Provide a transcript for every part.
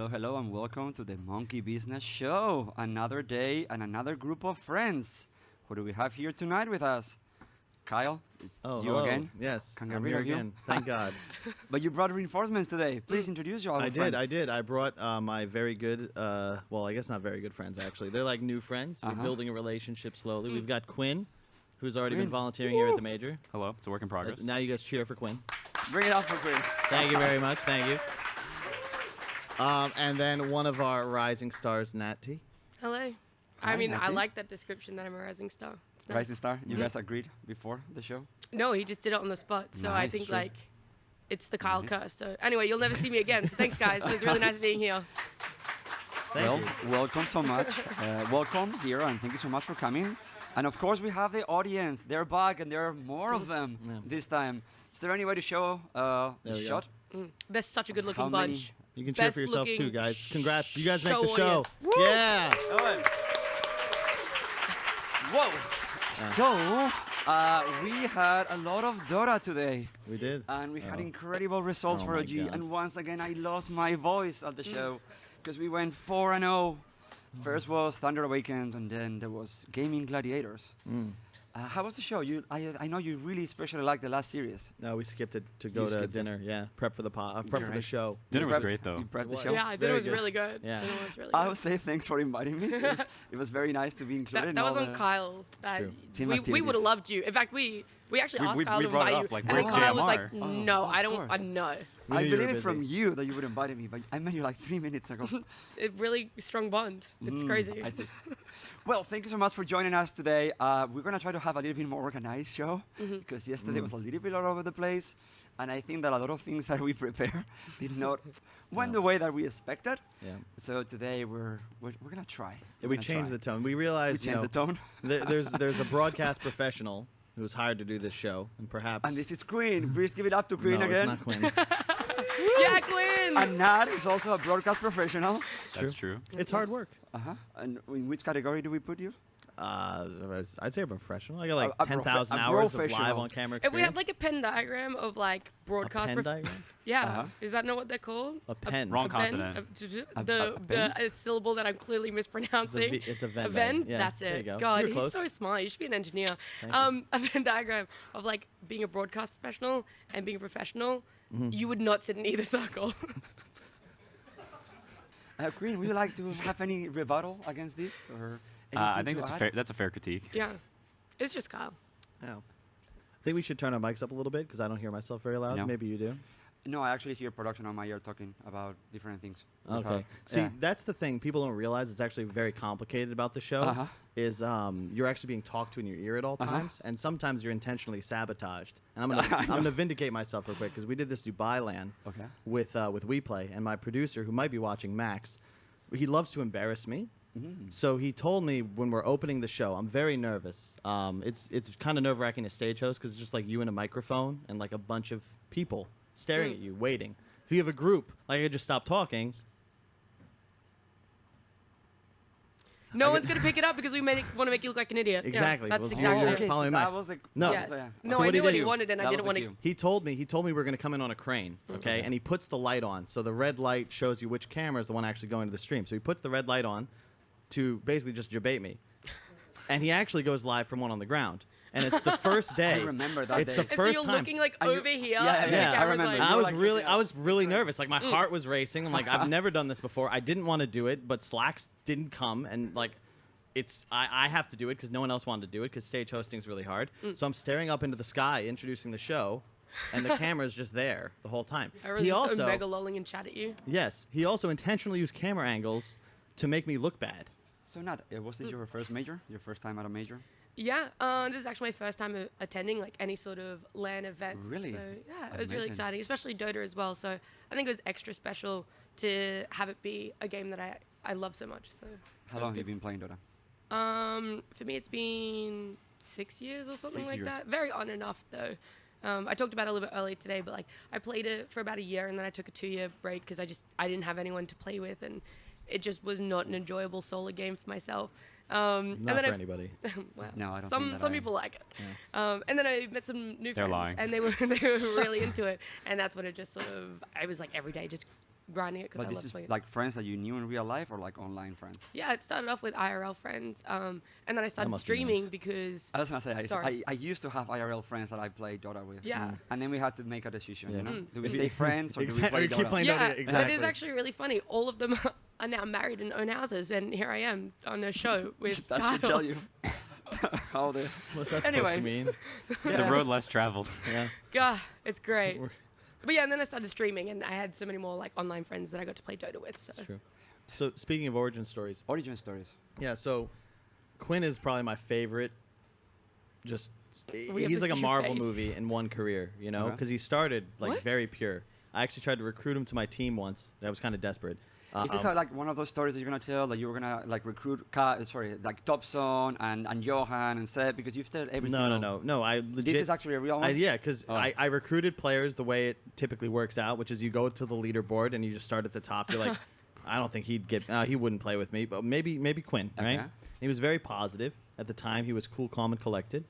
Hello, hello, and welcome to the Monkey Business Show. Another day and another group of friends. Who do we have here tonight with us? Kyle, it's you hello. again. Yes, Can't I'm get rid here of you. again. Thank God. But you brought reinforcements today. Please introduce your other friends. I did. I brought my very good, well, I guess not very good friends, actually. They're like new friends. We're building a relationship slowly. We've got Quinn, who's already been volunteering here at the Major. Hello, it's a work in progress. Now you guys cheer for Quinn. Bring it up for Quinn. Thank you very much. Thank you. And then one of our rising stars, Nattea. Hello. Hi, I mean, I Nattea. like that description that I'm a rising star. It's nice. Rising Star, you guys agreed before the show? No, he just did it on the spot. So I Nice, think true. like it's the Kyle Nice. curse. So anyway, you'll never see me again. So thanks, guys. It was really nice being here. Thank you. Welcome so much. Welcome here, and thank you so much for coming. And of course, we have the audience. They're back, and there are more of them this time. Is there any way to show There the we go. shot? They're such a good looking How many- bunch. You can cheer for yourself too, Best-looking guys. Congrats. You guys make show the show. audience. Yeah. Whoa! So, we had a lot of Dota today. We did. And we had incredible results Oh for my OG. God. And once again, I lost my voice at the show because we went 4-0. First was Thunder Awakened, and then there was Gaming Gladiators. How was the show? I know you really especially liked the last series. No, we skipped it to go You to skipped it. dinner. Yeah, prep for the prep You're for the right. show. Dinner You was prepped- great, though. You prepped the was. show. Yeah, I thought Very it was good. really good. Yeah. Dinner was really I good. would say thanks for inviting me. It was very nice to be included. in That all was on the- Kyle. That true. Team we activities. would have loved you. In fact, we actually asked Kyle we to brought it invite up, you, like, and then where's Kyle was like, JMR? Oh, "No, of I don't. course. No." We I knew you were believe it from busy. you that you would invite me, but I met you like 3 minutes ago. It really strong bond. It's crazy. I see. Well, thank you so much for joining us today. We're going to try to have a little bit more organized show because yesterday was a little bit all over the place. And I think that a lot of things that we prepare did not went the way that we expected. Yeah. So today we're going to try. Yeah, we changed the tone. We realized We changed the tone. there's a broadcast professional who's hired to do this show, and perhaps. And this is Quinn. Please give it up to Quinn no, again. it's not Quinn. Yeah, Quinn. And Nat is also a broadcast professional. That's true. It's hard work. And in which category do we put you? I'd say a professional. I got like A 10,000 a hours of professional. live on-camera If we experience. have like a Venn diagram of like broadcast, Pen diagram? yeah, is that not what they're called? A pen. Wrong A Venn? consonant. The Venn? a syllable that I'm clearly mispronouncing. It's a Venn. A Venn? diagram. Yeah, That's there you it. go. God, You're he's close. so smart. You should be an engineer. Thank A Venn diagram of like being a broadcast professional and being a professional. You would not sit in either circle. Quinn, would you like to have any rebuttal against this? Or I anything think to add? that's a fair critique. Yeah, it's just Kyle. Yeah. I think we should turn our mics up a little bit because I don't hear myself very loud. No. Maybe you do. No, I actually hear production on my ear talking about different things. with Okay. her. See, Yeah. that's the thing. People don't realize it's actually very complicated about the show. Is you're actually being talked to in your ear at all times, and sometimes you're intentionally sabotaged. And I'm gonna vindicate myself real quick because we did this Dubai LAN Okay. with WePlay, and my producer, who might be watching, Max, he loves to embarrass me. So he told me when we're opening the show, I'm very nervous. It's kind of nerve-wracking as stage host because it's just like you and a microphone and like a bunch of people staring at you, waiting. If you have a group, like I could just stop talking. No one's gonna pick it up because we want to make you look like an idiot. Exactly. Yeah, that's Well, exactly you're it. okay, following so Max. that was the No. Yes. yeah. No, So I what knew he what did- he wanted, and I That didn't was want the to. cue. He told me we're going to come in on a crane, okay? And he puts the light on. So the red light shows you which camera is the one actually going to the stream. So he puts the red light on to basically just debate me. And he actually goes live from one on the ground. And it's the first day. I remember that It's day. the And so first you're time. looking like And you- over here. yeah, and yeah, the I camera's remember. like- And I You were was like really, looking I up. was really nervous. Like my heart was racing. I'm like, I've never done this before. I didn't want to do it, but Slacks didn't come, and like, I have to do it because no one else wanted to do it because stage hosting is really hard. So I'm staring up into the sky, introducing the show, and the camera's just there the whole time. I really He just also, mega lolling and chat at you. yes, he also intentionally used camera angles to make me look bad. So Nat, was this your first major? Your first time at a major? Yeah, this is actually my first time attending like any sort of LAN event. Really? So yeah, it was really Amazing. exciting, especially Dota as well. So I think it was extra special to have it be a game that I love so much. So How long have you been playing Dota? for me it's been 6 years or something 6 like years. that. Very on and off though. I talked about it a little bit earlier today, but like I played it for about a year and then I took a 2-year break because I didn't have anyone to play with and it just was not an enjoyable solo game for myself. And Not then for I- anybody. well, No, I don't some think that some I- people like it. And then I met some new They're friends, lying. and they were really into it, and that's when it just sort of I was like every day just grinding it because But I this love is playing it. like friends that you knew in real life or like online friends? Yeah, it started off with IRL friends, and then I started must be streaming nice. because I was gonna say, Sorry. I used to have IRL friends that I played Dota with. yeah. And then we had to make a decision, Yeah. you know? Mm. Do we stay friends or do we play We keep Dota? playing Yeah, Dota, it exactly. is actually really funny. All of them are now married and own houses, and here I am on a show with That should Kyle. tell you how the... What's that supposed Anyway. to mean? Yeah. The road less traveled. Yeah. God, it's great. We're- But yeah, and then I started streaming, and I had so many more like online friends that I got to play Dota with. So It's true. So speaking of origin stories, Origin stories. yeah. So Quinn is probably my favorite. Just We have he's the like a same Marvel face. movie in one career, you know, Okay. because he started like What? very pure. I actually tried to recruit him to my team once. I was kind of desperate. Is this like one of those stories that you're gonna tell that you were gonna like recruit like Topson and Johan and Seb because you've told every single... no. I legit. This is actually a real one? Yeah, because Oh. I recruited players the way it typically works out, which is you go to the leaderboard and you just start at the top. You're like, I don't think he'd get. He wouldn't play with me, but maybe Quinn, right? Okay. He was very positive at the time. He was cool, calm, and collected.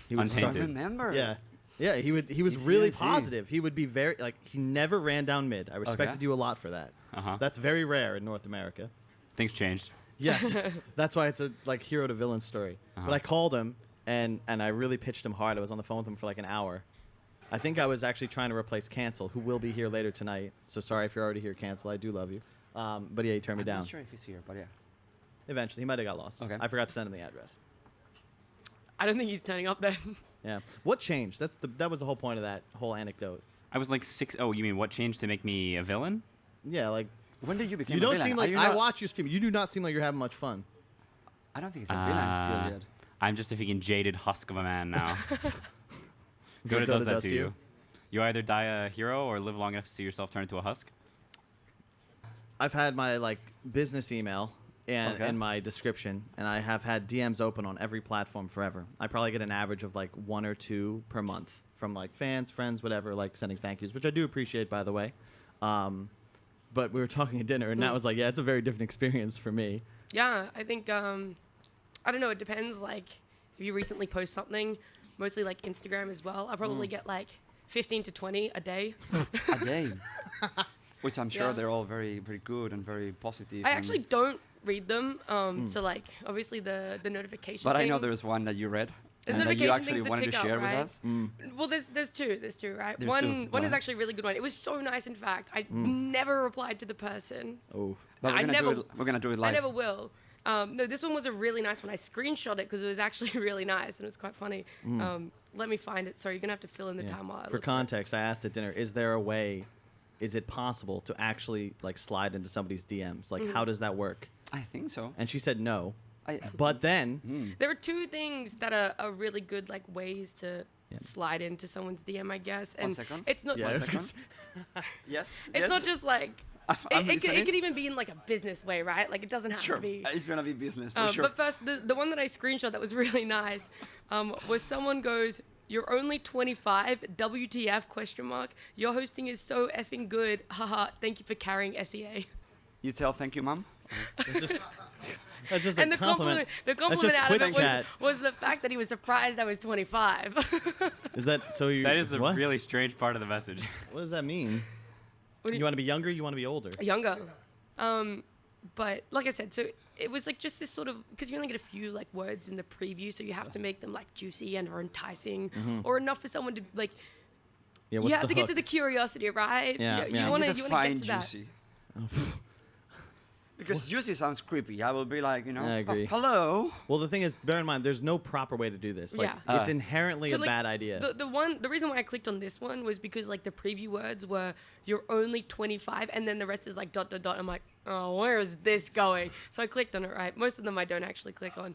He was I don't Untainted. remember. Yeah. Yeah, he was really CCNC. positive. He would be very like he never ran down mid. I respected you a lot for that. Uh-huh. That's very rare in North America. Things changed. Yes, that's why it's a like hero to villain story. But Uh-huh. I called him and I really pitched him hard. I was on the phone with him for like an hour. I think I was actually trying to replace Cancel, who will be here later tonight. So sorry if you're already here, Cancel. I do love you. But yeah, he turned me I'm down. not sure if he's here, but yeah. Eventually, he might have got lost. Okay. I forgot to send him the address. I don't think he's turning up then. Yeah. What changed? That was the whole point of that whole anecdote. I was like 6. Oh, you mean what changed to make me a villain? Yeah, like When did you become you a don't villain? seem Are like you I not- watch you stream. You do not seem like you're having much fun. I don't think it's a villain still yet. I'm just a freaking jaded husk of a man now. Is See that what it does Dota that does to to you. you? You either die a hero or live long enough to see yourself turn into a husk. I've had my like business email and Okay. in my description, and I have had DMs open on every platform forever. I probably get an average of like 1 or 2 per month from like fans, friends, whatever, like sending thank yous, which I do appreciate, by the way. But we were talking at dinner, and that was like, yeah, it's a very different experience for me. Yeah, I think I don't know. It depends. Like if you recently post something, mostly like Instagram as well. I probably get like 15 to 20 a day. A day. Which I'm sure Yeah. they're all very, very good and very positive. I and- actually don't read them. So like obviously the notification. But I know thing- there's one that you read. There's And that you notification actually things that wanted to tick up, share right? with us. Well, there's two, right? There's one two. one is Wow. actually a really good one. It was so nice, in fact. I never replied to the person. Oh, But I never- we're gonna do it live. I never will. No, this one was a really nice one. I screenshot it because it was actually really nice and it was quite funny. Let me find it. Sorry, you're gonna have to fill in the yeah. time while I For look context, I asked at dinner, is there a way, is it possible to actually like slide into somebody's DMs? Like, how does that work? I think so. And she said no. I, But then, There are two things that are really good like ways to slide into someone's DM, I guess. And second. it's not. yeah, One I was second. gonna yes. It's yes. not just like. I'm It listening. could even be in like a business way, right? Like it doesn't have Sure. to be. It's gonna be business for sure. But first, the one that I screenshot that was really nice was someone goes, "You're only 25. WTF? Question mark. Your hosting is so effing good. Haha. Thank you for carrying SEA." You tell thank you, mom. that's just And a the compliment That's out just of it Twitch chat. was the fact that he was surprised I was 25. Is that so? You That is the what? really strange part of the message. What does that mean? What do You want to be younger? You want to be older? Younger. But like I said, so it was like just this sort of, because you only get a few like words in the preview, so you have to make them like juicy and or enticing or enough for someone to like, Yeah. you have the to get hook? to the curiosity, right? Yeah, You, yeah. you want to define get to that. juicy. Because juicy sounds creepy. I will be like, you know, I agree. hello. Well, the thing is, bear in mind, there's no proper way to do this. Like, Yeah. it's inherently So, a like, bad idea. The reason why I clicked on this one was because like the preview words were "you're only 25" and then the rest is like ... I'm like, oh, where is this going? So I clicked on it. Right, most of them I don't actually click on,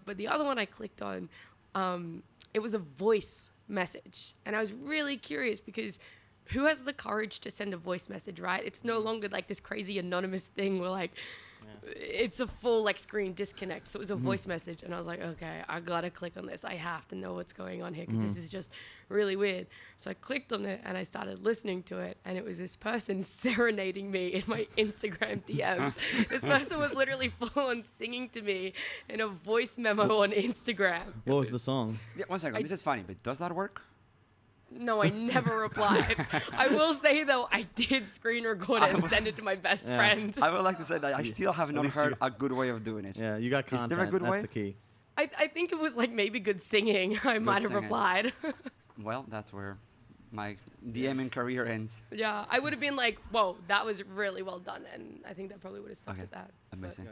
but the other one I clicked on, it was a voice message, and I was really curious because who has the courage to send a voice message? Right, it's no longer like this crazy anonymous thing where like. It's a full like screen disconnect, so it was a voice message, and I was like, okay, I gotta click on this. I have to know what's going on here because this is just really weird. So I clicked on it and I started listening to it, and it was this person serenading me in my Instagram DMs. This person was literally full on singing to me in a voice memo on Instagram. What was the song? Yeah, one second. This is funny, but does that work? No, I never replied. I will say, though, I did screen record it and send it to my best friend. I would like to say that I still have not least heard you- a good way of doing it. Yeah, you got Is content. there a good That's way? the key. I think it was like maybe good singing. I might have singing. replied. Well, that's where my DMing career ends. Yeah, I would have been like, whoa, that was really well done. And I think that probably would have stuck Okay. with that. Amazing.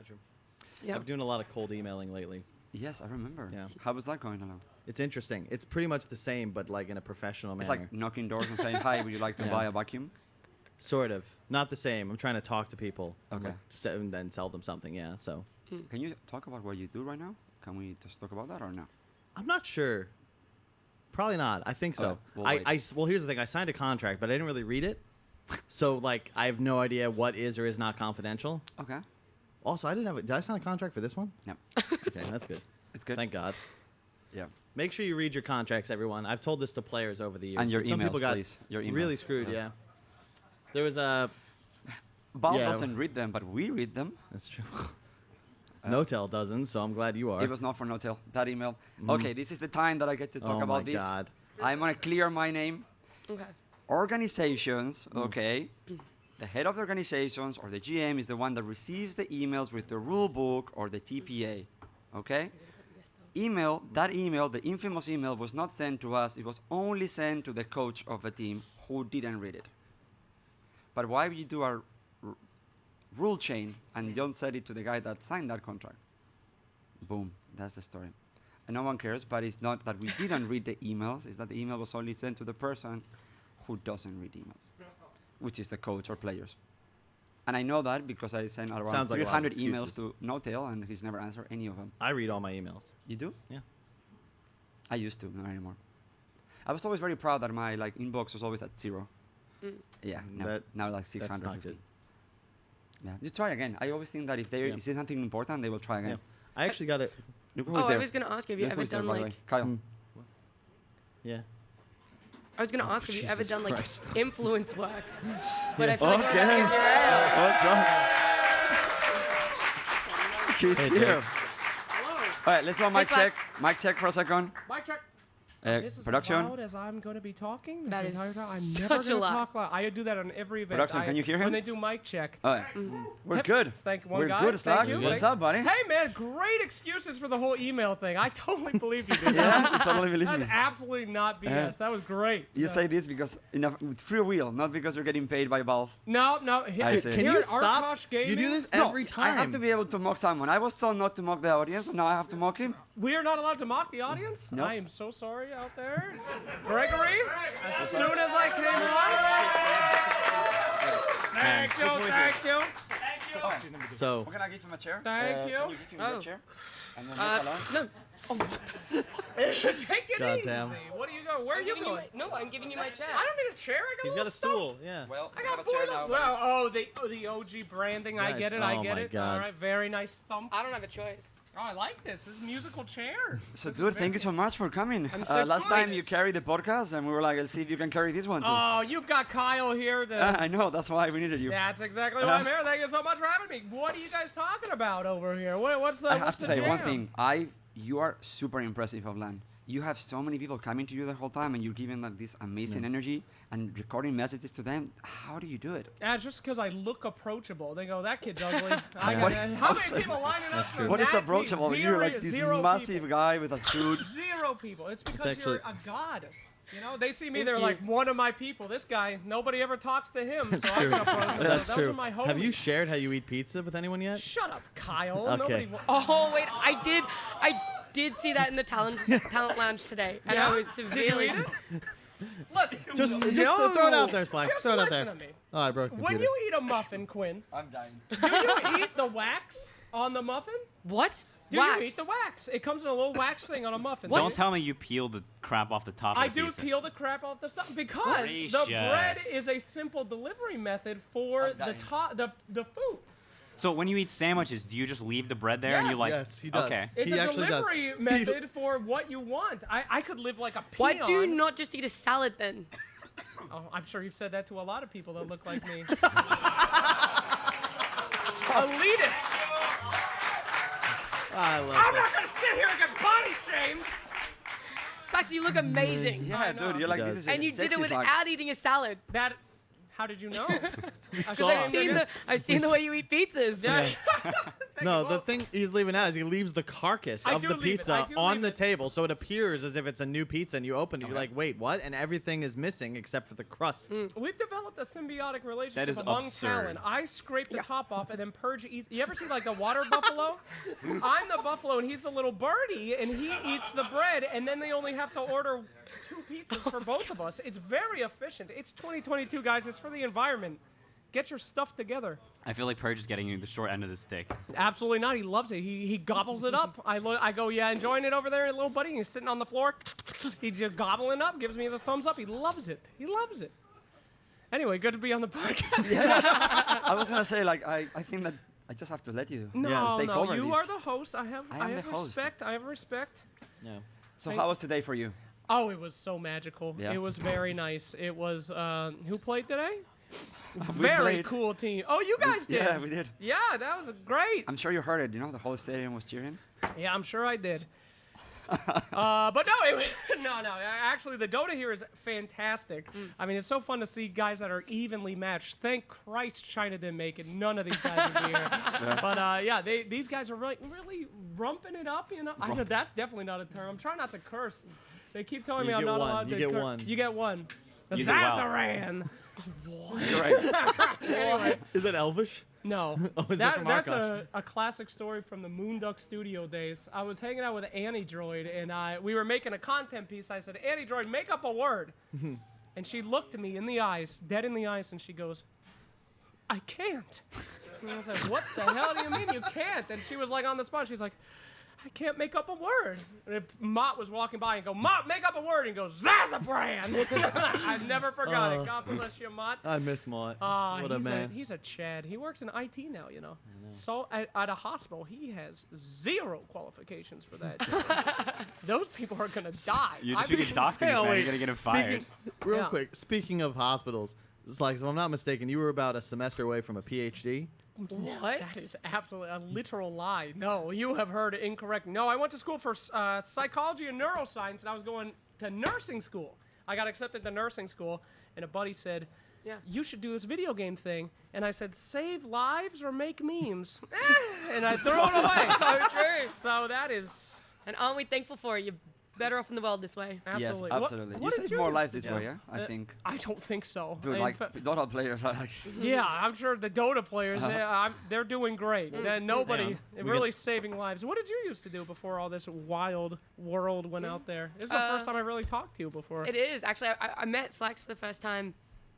Yeah. I'm doing a lot of cold emailing lately. Yes, I remember. Yeah. How was that going along? It's interesting. It's pretty much the same, but like in a professional It's manner. like knocking doors and saying, hi, would you like to Yeah. buy a vacuum? Sort of. Not the same. I'm trying to talk to people. Okay. And then sell them something. Yeah. So Can you talk about what you do right now? Can we just talk about that or no? I'm not sure. Probably not. I think so. Okay, we'll wait. Well, here's the thing. I signed a contract, but I didn't really read it. So like, I have no idea what is or is not confidential. Okay. Also, I didn't have. Did I sign a contract for this one? No. Okay, that's good. It's good. Thank God. Yeah. Make sure you read your contracts, everyone. I've told this to players over the years. And your but some people emails, got please. Your really emails, screwed. yes. Yeah. There was a. Valve Yeah. doesn't read them, but we read them. That's true. Notel doesn't, so I'm glad you are. It was not for Notel, that email. Okay, this is the time that I get to talk oh about my this. God. I'm going to clear my name. Okay. Organizations, okay. The head of the organizations or the GM is the one that receives the emails with the rule book or the TPA, okay? That email, the infamous email, was not sent to us. It was only sent to the coach of the team who didn't read it. But why would you do a rule chain and don't send it to the guy that signed that contract? Boom, that's the story. And no one cares, but it's not that we didn't read the emails, it's that the email was only sent to the person who doesn't read emails, which is the coach or players. And I know that because I sent around Sounds like a lot of 300 emails excuses. to Notel and he's never answered any of them. I read all my emails. You do? Yeah. I used to, not anymore. I was always very proud that my inbox was always at 0. Yeah, now like That's not 650. good. Yeah, you try again. I always think that if there Yeah. is something important, they will try again. Yeah. I actually got it. Look who's Oh, I there. was going to ask, have you Look ever who's there, done by the like... way. Kyle. Mm. Yeah. I was going to ask, have you ever Jesus done like Christ. influence work? But I feel like Okay. we're not gonna What's up? He's Hey, here. Dave. All right, let's do a mic Hey, check. Slax. Mic check for a second. Mic check. Uh, This is production. as loud as I'm going to be talking. That this is entire time. I'm such never a going to lot. talk loud. I do that on every event. Production, can you hear him? When they do mic check. All right. We're Yep. good. Thank one We're guy. good, Thank Slax. you. What's Thank- up, buddy? Hey, man, great excuses for the whole email thing. I totally believe you did. Yeah, you totally believe That's me. absolutely not BS. That was great. You say this because with free will, not because you're getting paid by Valve. No. I see. Can Here you at stop? Arkosh You do Gaming, this No, every time. I have to be able to mock someone. I was told not to mock the audience, so now I have to mock him. we are not allowed to mock the audience. No. I am so sorry out there. Gregory, as soon as I came on. Thank you, thank you. So We're gonna give him a chair. Thank you. Can you give him Oh. a chair? And then walk along? No. Take it Goddamn. easy. What do you go? Where are you going? I'm giving you my chair. I don't need a chair. I got he's a got little a stump. stool. Yeah. Well, I we got have a chair now. buddy. Well, the OG branding. I Guys, get it. oh I get my it. God. All right. Very nice thump. I don't have a choice. Oh, I like this. This is musical chairs. So, dude, thank you so much for coming. I'm so last time you pleased. carried the podcast, and we were like, let's see if you can carry this one too. Oh, you've got Kyle here to. I know, that's why we needed you. That's exactly why I'm here. Thank you so much for having me. What are you guys talking about over here? What's the? I what's have to the say one jam? thing. You are super impressive, Oblan. You have so many people coming to you the whole time, and you're giving like this amazing energy and recording messages to them. How do you do it? It's just because I look approachable. They go, that kid's ugly. What- How many people lining up for What is Nattea? approachable? You're like this Zero massive people. guy with a suit. Zero people. It's because actually- you're a goddess. You know, they see me, Thank they're you. like, one of my people. This guy, nobody ever talks to him, so I can approach him. That's Those true. are my homies. Have you shared how you eat pizza with anyone yet? Shut up, Kyle. Okay. Nobody. Oh wait, I did see that in the talent lounge today, and I was Did you severely. eat it? Listen, Just throw it out there, Slack. Just Throw it out listen there. to me. Oh, I broke the When computer. you eat a muffin, Quinn, I'm dying. do you eat the wax on the muffin? What? Do Wax? you eat the wax? It comes in a little wax thing on a muffin. Don't tell me you peel the crap off the top I of the do pizza. peel the crap off the stuff because the Gracious. bread is a simple delivery method for I'm the dying. the food. So when you eat sandwiches, do you just leave the bread there and you Yes. like? Yes, he does. Okay. It's He a actually does. delivery method for what you want. I could live like a Why peon. do you not just eat a salad then? Oh, I'm sure you've said that to a lot of people that look like me. Elitist. I love I'm that. not gonna sit here and get body shamed. Slacks, you look amazing. Yeah, I know. dude, you're like, He this does. is And you did sexy it Slack. without eating a salad. That. How did you know? Because saw. I've seen the way you eat pizzas. Yeah. No, the thing he's leaving out is he leaves the carcass I of do the leave it. pizza I do on leave the it. table, so it appears as if it's a new pizza, and you open it, you're like, wait, what? And everything is missing except for the crust. We've developed a symbiotic relationship That is among absurd. talent. I scrape the top off and then Purge eats. You ever see like the water buffalo? I'm the buffalo and he's the little birdie, and he eats the bread, and then they only have to order 2 pizzas for both of us. It's very efficient. It's 2022, guys. It's for the environment. Get your stuff together. I feel like Purge is getting you the short end of the stick. Absolutely not. He loves it. He gobbles it up. I go, yeah, enjoying it over there, little buddy. He's sitting on the floor. He's just gobbling up, gives me the thumbs up. He loves it. He loves it. Anyway, good to be on the podcast. I was gonna say, like, I think that I just have to let you. No, Yeah. Take no, over you this. are the host. I have I am the host. respect. I have respect. Yeah. So how was today for you? Oh, it was so magical. Yeah. It was very nice. It was, who played today? We Very played. cool team. Oh, you guys did. Yeah, we did. Yeah, that was great. I'm sure you heard it. You know, the whole stadium was cheering. Yeah, I'm sure I did. But no, no. Actually, the Dota here is fantastic. I mean, it's so fun to see guys that are evenly matched. Thank Christ China didn't make it. None of these guys would be here. But yeah, these guys are really rumping it up. You know, I know that's definitely not a term. I'm trying not to curse. They keep telling You me I'm get not one. allowed You to get curse. one. You get one. The Use it well. Zazaran. You're right. Anyway, Is it Elvish? no. Oh, is that from That's Arkosh? a classic story from the Moonduck Studio days. I was hanging out with Annie Droid, and we were making a content piece. I said, Annie Droid, make up a word. And she looked at me in the eyes, dead in the eyes, and she goes, I can't. And I was like, what the hell do you mean you can't? And she was like on the spot. She's like, I can't make up a word. And if Mott was walking by and go, Mott, make up a word. And he goes, Zazabrand. I never forgot it. God bless you, Mott. I miss Mott. What a he's man. He's a Chad. He works in IT now, you know. So at a hospital, he has 0 qualifications for that. Those people are gonna die. You're I speaking mean, doctors, Hey, oh, man. wait. You're gonna get him fired. Real Yeah. quick, speaking of hospitals, it's like, if I'm not mistaken, you were about a semester away from a PhD. What? That is absolutely a literal lie. No, you have heard it incorrect. No, I went to school for psychology and neuroscience, and I was going to nursing school. I got accepted to nursing school, and a buddy said, Yeah. you should do this video game thing. And I said, save lives or make memes. And I threw it away. So true. So that is And aren't we thankful for it? You're better off in the world this way. absolutely. Yes, absolutely. What you did save more used lives to this do? way, yeah? I Uh, think. I don't think so. Dude, In like, fa- Dota players are like... yeah, I'm sure the Dota players, they're doing great. Nobody really saving lives. What did you used to do before all this wild world went out there? This is the first time I really talked to you before. It is. Actually, I met Slacks for the first time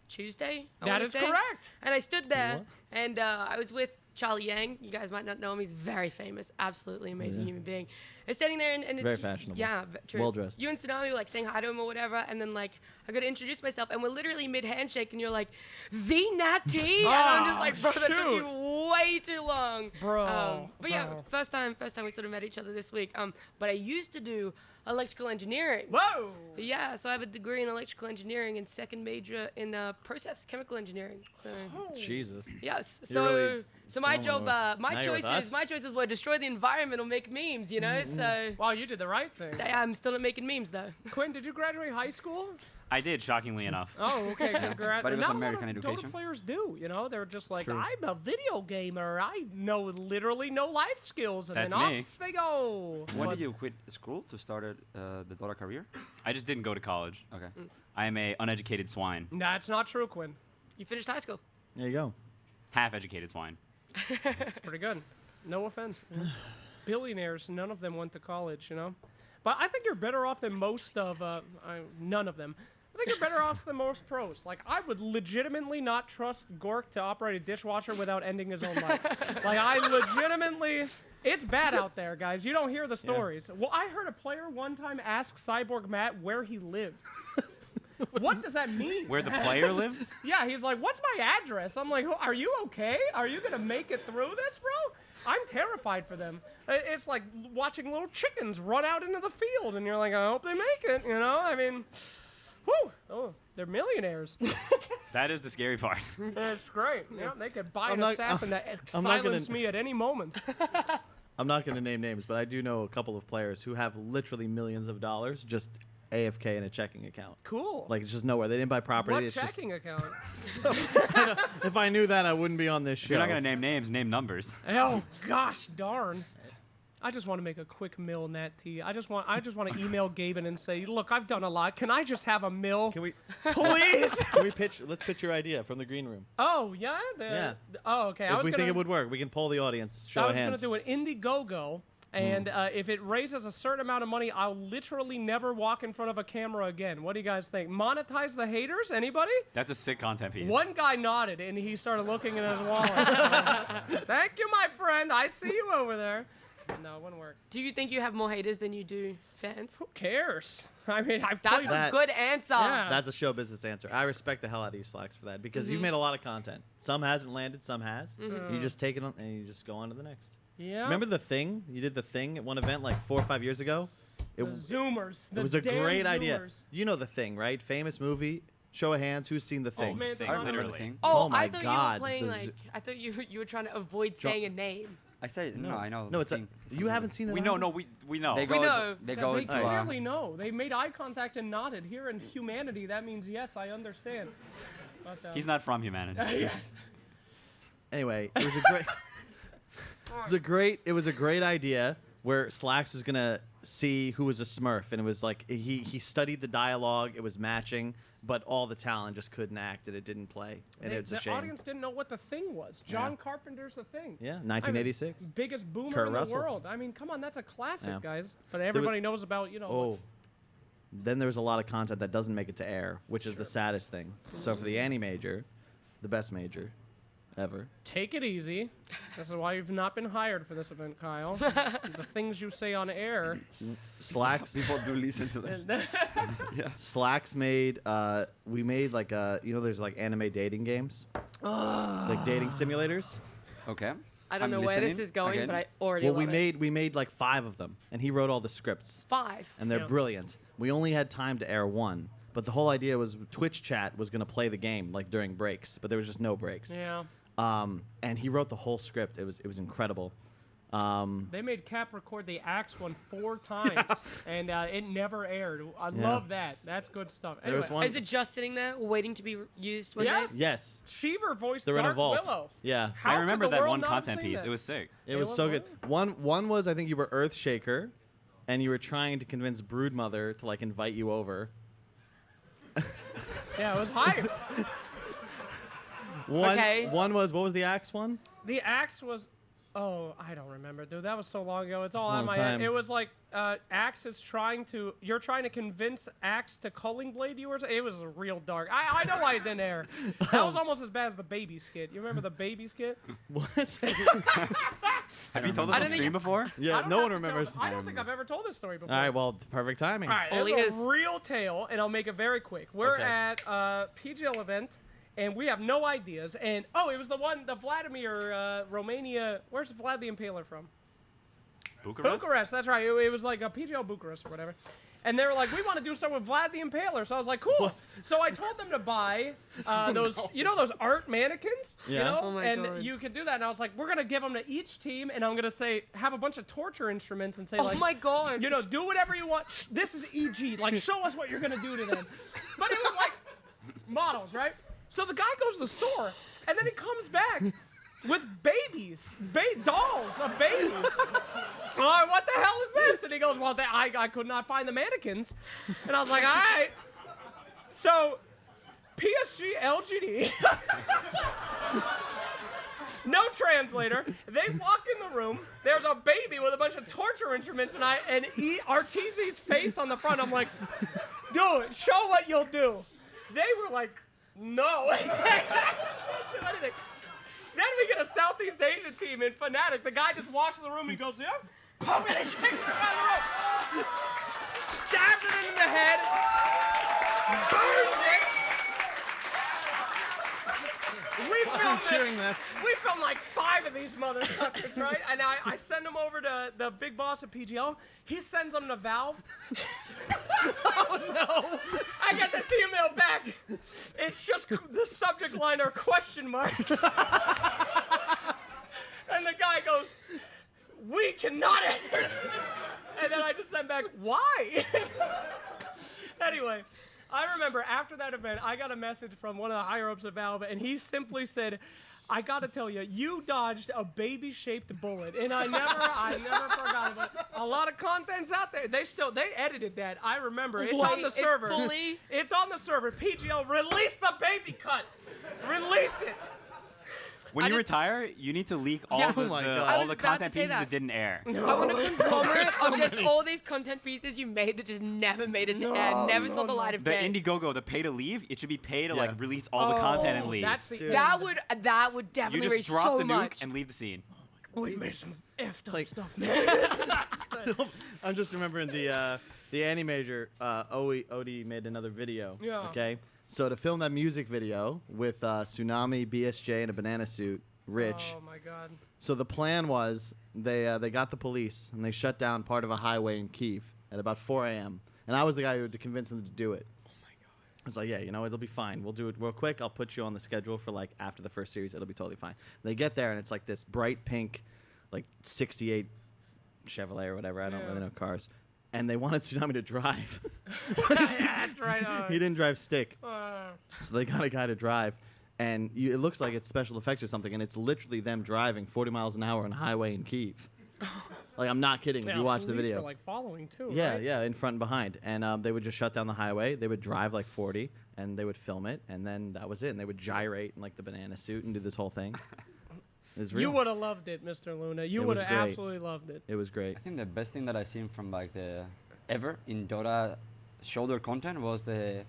Tuesday. I That wanna is say. correct. And I stood there, and I was with Charlie Yang. You guys might not know him. He's very famous, absolutely amazing human being. And standing there, and Very it's, fashionable. Yeah, true. Well-dressed. You and Tsunami were like saying hi to him or whatever, and then like I got to introduce myself, and we're literally mid handshake, and you're like, the Nattea, and I'm just like, bro, that took shoot. you way too long, Bro, But yeah, bro. first time we sort of met each other this week. But I used to do electrical engineering. Whoa! Yeah, so I have a degree in electrical engineering and second major in process chemical engineering. So Jesus. yes, You're really so my someone job, with- now you're with us. my choices were destroy the environment or make memes. You know, so Wow, you did the right thing. I'm still not making memes though. Quinn, did you graduate high school? I did, shockingly enough. Oh, okay. Congrats. But it was Not a lot American of education. Dota players do, you know? They're just like, true. I'm a video gamer. I know literally no life skills. And That's then me. off they go. When But- did you quit school to start the Dota career? I just didn't go to college. Okay. I am a uneducated swine. That's not true, Quinn. You finished high school. There you go. Half-educated swine. It's pretty good. No offense. Billionaires, none of them went to college, you know? But I think you're better off than most of, none of them. I think you're better off than most pros. Like, I would legitimately not trust Gork to operate a dishwasher without ending his own life. Like, I legitimately... It's bad out there, guys. You don't hear the stories. Well, I heard a player one time ask Cyborg Matt where he lived. What does that mean? Where the player lived? Yeah, he's like, what's my address? I'm like, are you okay? Are you going to make it through this, bro? I'm terrified for them. It's like watching little chickens run out into the field, and you're like, I hope they make it, you know? I mean, whew. Oh, they're millionaires. That is the scary part. It's great. Yeah, they could buy I'm an not- assassin to I'm not gonna- silence me at any moment. I'm not going to name names, but I do know a couple of players who have literally millions of dollars just AFK in a checking account. Cool. Like, it's just nowhere. They didn't buy property. what it's checking account? Just, if I knew that, I wouldn't be on this show. You're not gonna name names, name numbers. Oh gosh darn. I just want to make a quick mill, Nattea. I just want to email Gaben and say, look, I've done a lot. Can I just have a mill? Can we Please? let's pitch your idea from the green room. Oh, yeah? Yeah. Oh, okay. If we think it would work, we can poll the audience. Show I of was going hands. to do an Indiegogo, and if it raises a certain amount of money, I'll literally never walk in front of a camera again. What do you guys think? Monetize the haters? Anybody? That's a sick content piece. One guy nodded, and he started looking in his wallet. Thank you, my friend. I see you over there. No, it wouldn't work. Do you think you have more haters than you do fans? Who cares? I mean, I That's played. That- a good answer. Yeah. That's a show business answer. I respect the hell out of you, Slacks, for that because you've made a lot of content. Some hasn't landed, some has. You just take it on and you just go on to the next. Yeah. Remember the thing? You did the thing at one event like 4 or 5 years ago. the Zoomers? It was a damn great idea. Zoomers. You know the thing, right? Famous movie. Show of hands. Who's seen the Oh, thing? man, Thing. I remember the Literally. thing. Oh Oh, my I thought God, you were playing the like. I thought you were trying to avoid Jo- saying a name. I say no. I know. No, the it's a, thing. you haven't seen it. We either? know, no, we know. They go. know. They Yeah, go they into. clearly know. They made eye contact and nodded. Here in humanity, that means yes, I understand. But, He's not from humanity. yes. Anyway, it was a great. It was a great idea where Slacks was gonna see who was a Smurf, and it was like he studied the dialogue. It was matching, but all the talent just couldn't act, and it didn't play, and it's a The shame. audience didn't know what the thing was. John Carpenter's The Thing. Yeah, I mean, 1986. biggest boomer Kurt in Russell. the world. I mean, come on, that's a classic, Yeah. guys. But everybody knows about, you know. Oh. Then there's a lot of content that doesn't make it to air, which is the saddest thing. So for the Annie major, the best major ever. Take it easy. This is why you've not been hired for this event, Kyle. The things you say on air. Slacks. People do listen to them. Slacks made. We made like there's like anime dating games, like dating simulators. Okay. I don't I'm know where this listening is going, again. but I already Well, love it. we made like 5 of them, and he wrote all the scripts, 5. and they're Yeah. brilliant. We only had time to air 1, but the whole idea was Twitch chat was gonna play the game like during breaks, but there was just no breaks. Yeah. And he wrote the whole script. It was incredible. They made Cap record the Axe one 4 times, and it never aired. I love that. That's good stuff. There was Anyway, one. Is it just sitting there waiting to be used one Yes. day? Yes, Cheever voiced they're in a Dark vault. Willow. Yeah. How I could remember the that world one not have content seen piece. that? It was sick. It was Caleb, so good. what? One was I think you were Earthshaker, and you were trying to convince Broodmother to like invite you over. Yeah, it was hype. Okay. One was what was the Axe one? The Axe was, oh, I don't remember, dude. That was so long ago. It's all a out of long my head. time. It was like Axe is you're trying to convince Axe to culling blade you or something. It was real dark. I know why it didn't air. That was almost as bad as the baby skit. You remember the baby skit? What? Have you told I us don't on think stream before? I Yeah, don't no have one to tell- remembers. I don't think I've ever told this story before. All right, well, perfect timing. All right, Only it's his. a real tale, and I'll make it very quick. We're Okay. at PGL event, and we have no ideas. And it was the Vladimir Romania. Where's Vlad the Impaler from? Bucharest, that's right. It was like a PGL Bucharest or whatever. And they were like, we want to do something with Vlad the Impaler. So I was like, cool. So I told them to buy those, those art mannequins? You Yeah. know? Oh my and God. you could do that. And I was like, we're going to give them to each team, and I'm going to say, have a bunch of torture instruments and say, Oh like, my God. do whatever you want. This is EG. Like, show us what you're going to do to them. But it was like models, right? So the guy goes to the store, and then he comes back with babies, dolls of babies. Oh, what the hell is this? And he goes, well, I could not find the mannequins. And I was like, all right. So PSG LGD, no translator. They walk in the room. There's a baby with a bunch of torture instruments, and Arteezy's face on the front. I'm like, dude, show what you'll do. They were like, no. Anything. Then we get a Southeast Asian team in Fnatic. The guy just walks in the room. He goes, yeah, pump it and kicks it around the room. Stabs it in the head. Burns it. I'm cheering that. We filmed like 5 of these motherfuckers, right? And I send them over to the big boss at PGL. He sends them to Valve. Oh no! I get this email back. It's just the subject line are question marks. And the guy goes, we cannot enter. And then I just sent back, why? Anyway, I remember after that event, I got a message from one of the higher ups of Valve, and he simply said, I gotta tell you, you dodged a baby-shaped bullet, and I never forgot about it. A lot of content's out there. They edited that. I remember. It's on the server. It's on the server. PGL, release the baby cut. Release it. When you retire, you need to leak all Oh the, my the God. I all was the about to content say pieces that. that didn't air. I want a conglomerate of just all these content pieces you made that just never made it to air, never saw the light of The day. Indiegogo, the pay to leave, it should be pay to Yeah. like release all the content and leave. That's the Dude. That would you definitely just raise drop so the nuke much. and leave the scene. We made some effed up Like- stuff, man. I'm just remembering the Animator, Odie made another video. Yeah. Okay. So to film that music video with Tsunami, BSJ, and a banana suit, Rich. Oh my God. So the plan was they got the police and they shut down part of a highway in Kyiv at about 4 a.m. And I was the guy who had to convince them to do it. Oh my God. I was like, yeah, you know, it'll be fine. We'll do it real quick. I'll put you on the schedule for like after the first series. It'll be totally fine. They get there and it's like this bright pink, like 68 Chevrolet or whatever. I don't really know cars. And they wanted Tsunami to drive. That's right. He didn't drive stick. So they got a guy to drive. And it looks like it's special effects or something, and it's literally them driving 40 miles an hour on a highway in Kyiv. Like, I'm not kidding. If you watch the police video, were, like following too. yeah, right? yeah, in front and behind, and they would just shut down the highway. They would drive like 40, and they would film it, and then that was it. And they would gyrate in like the banana suit and do this whole thing. It was real. You would have loved it, Mr. Luna. You It would was have great. absolutely loved it. It was great. I think the best thing that I've seen from like the ever in Dota shoulder content was the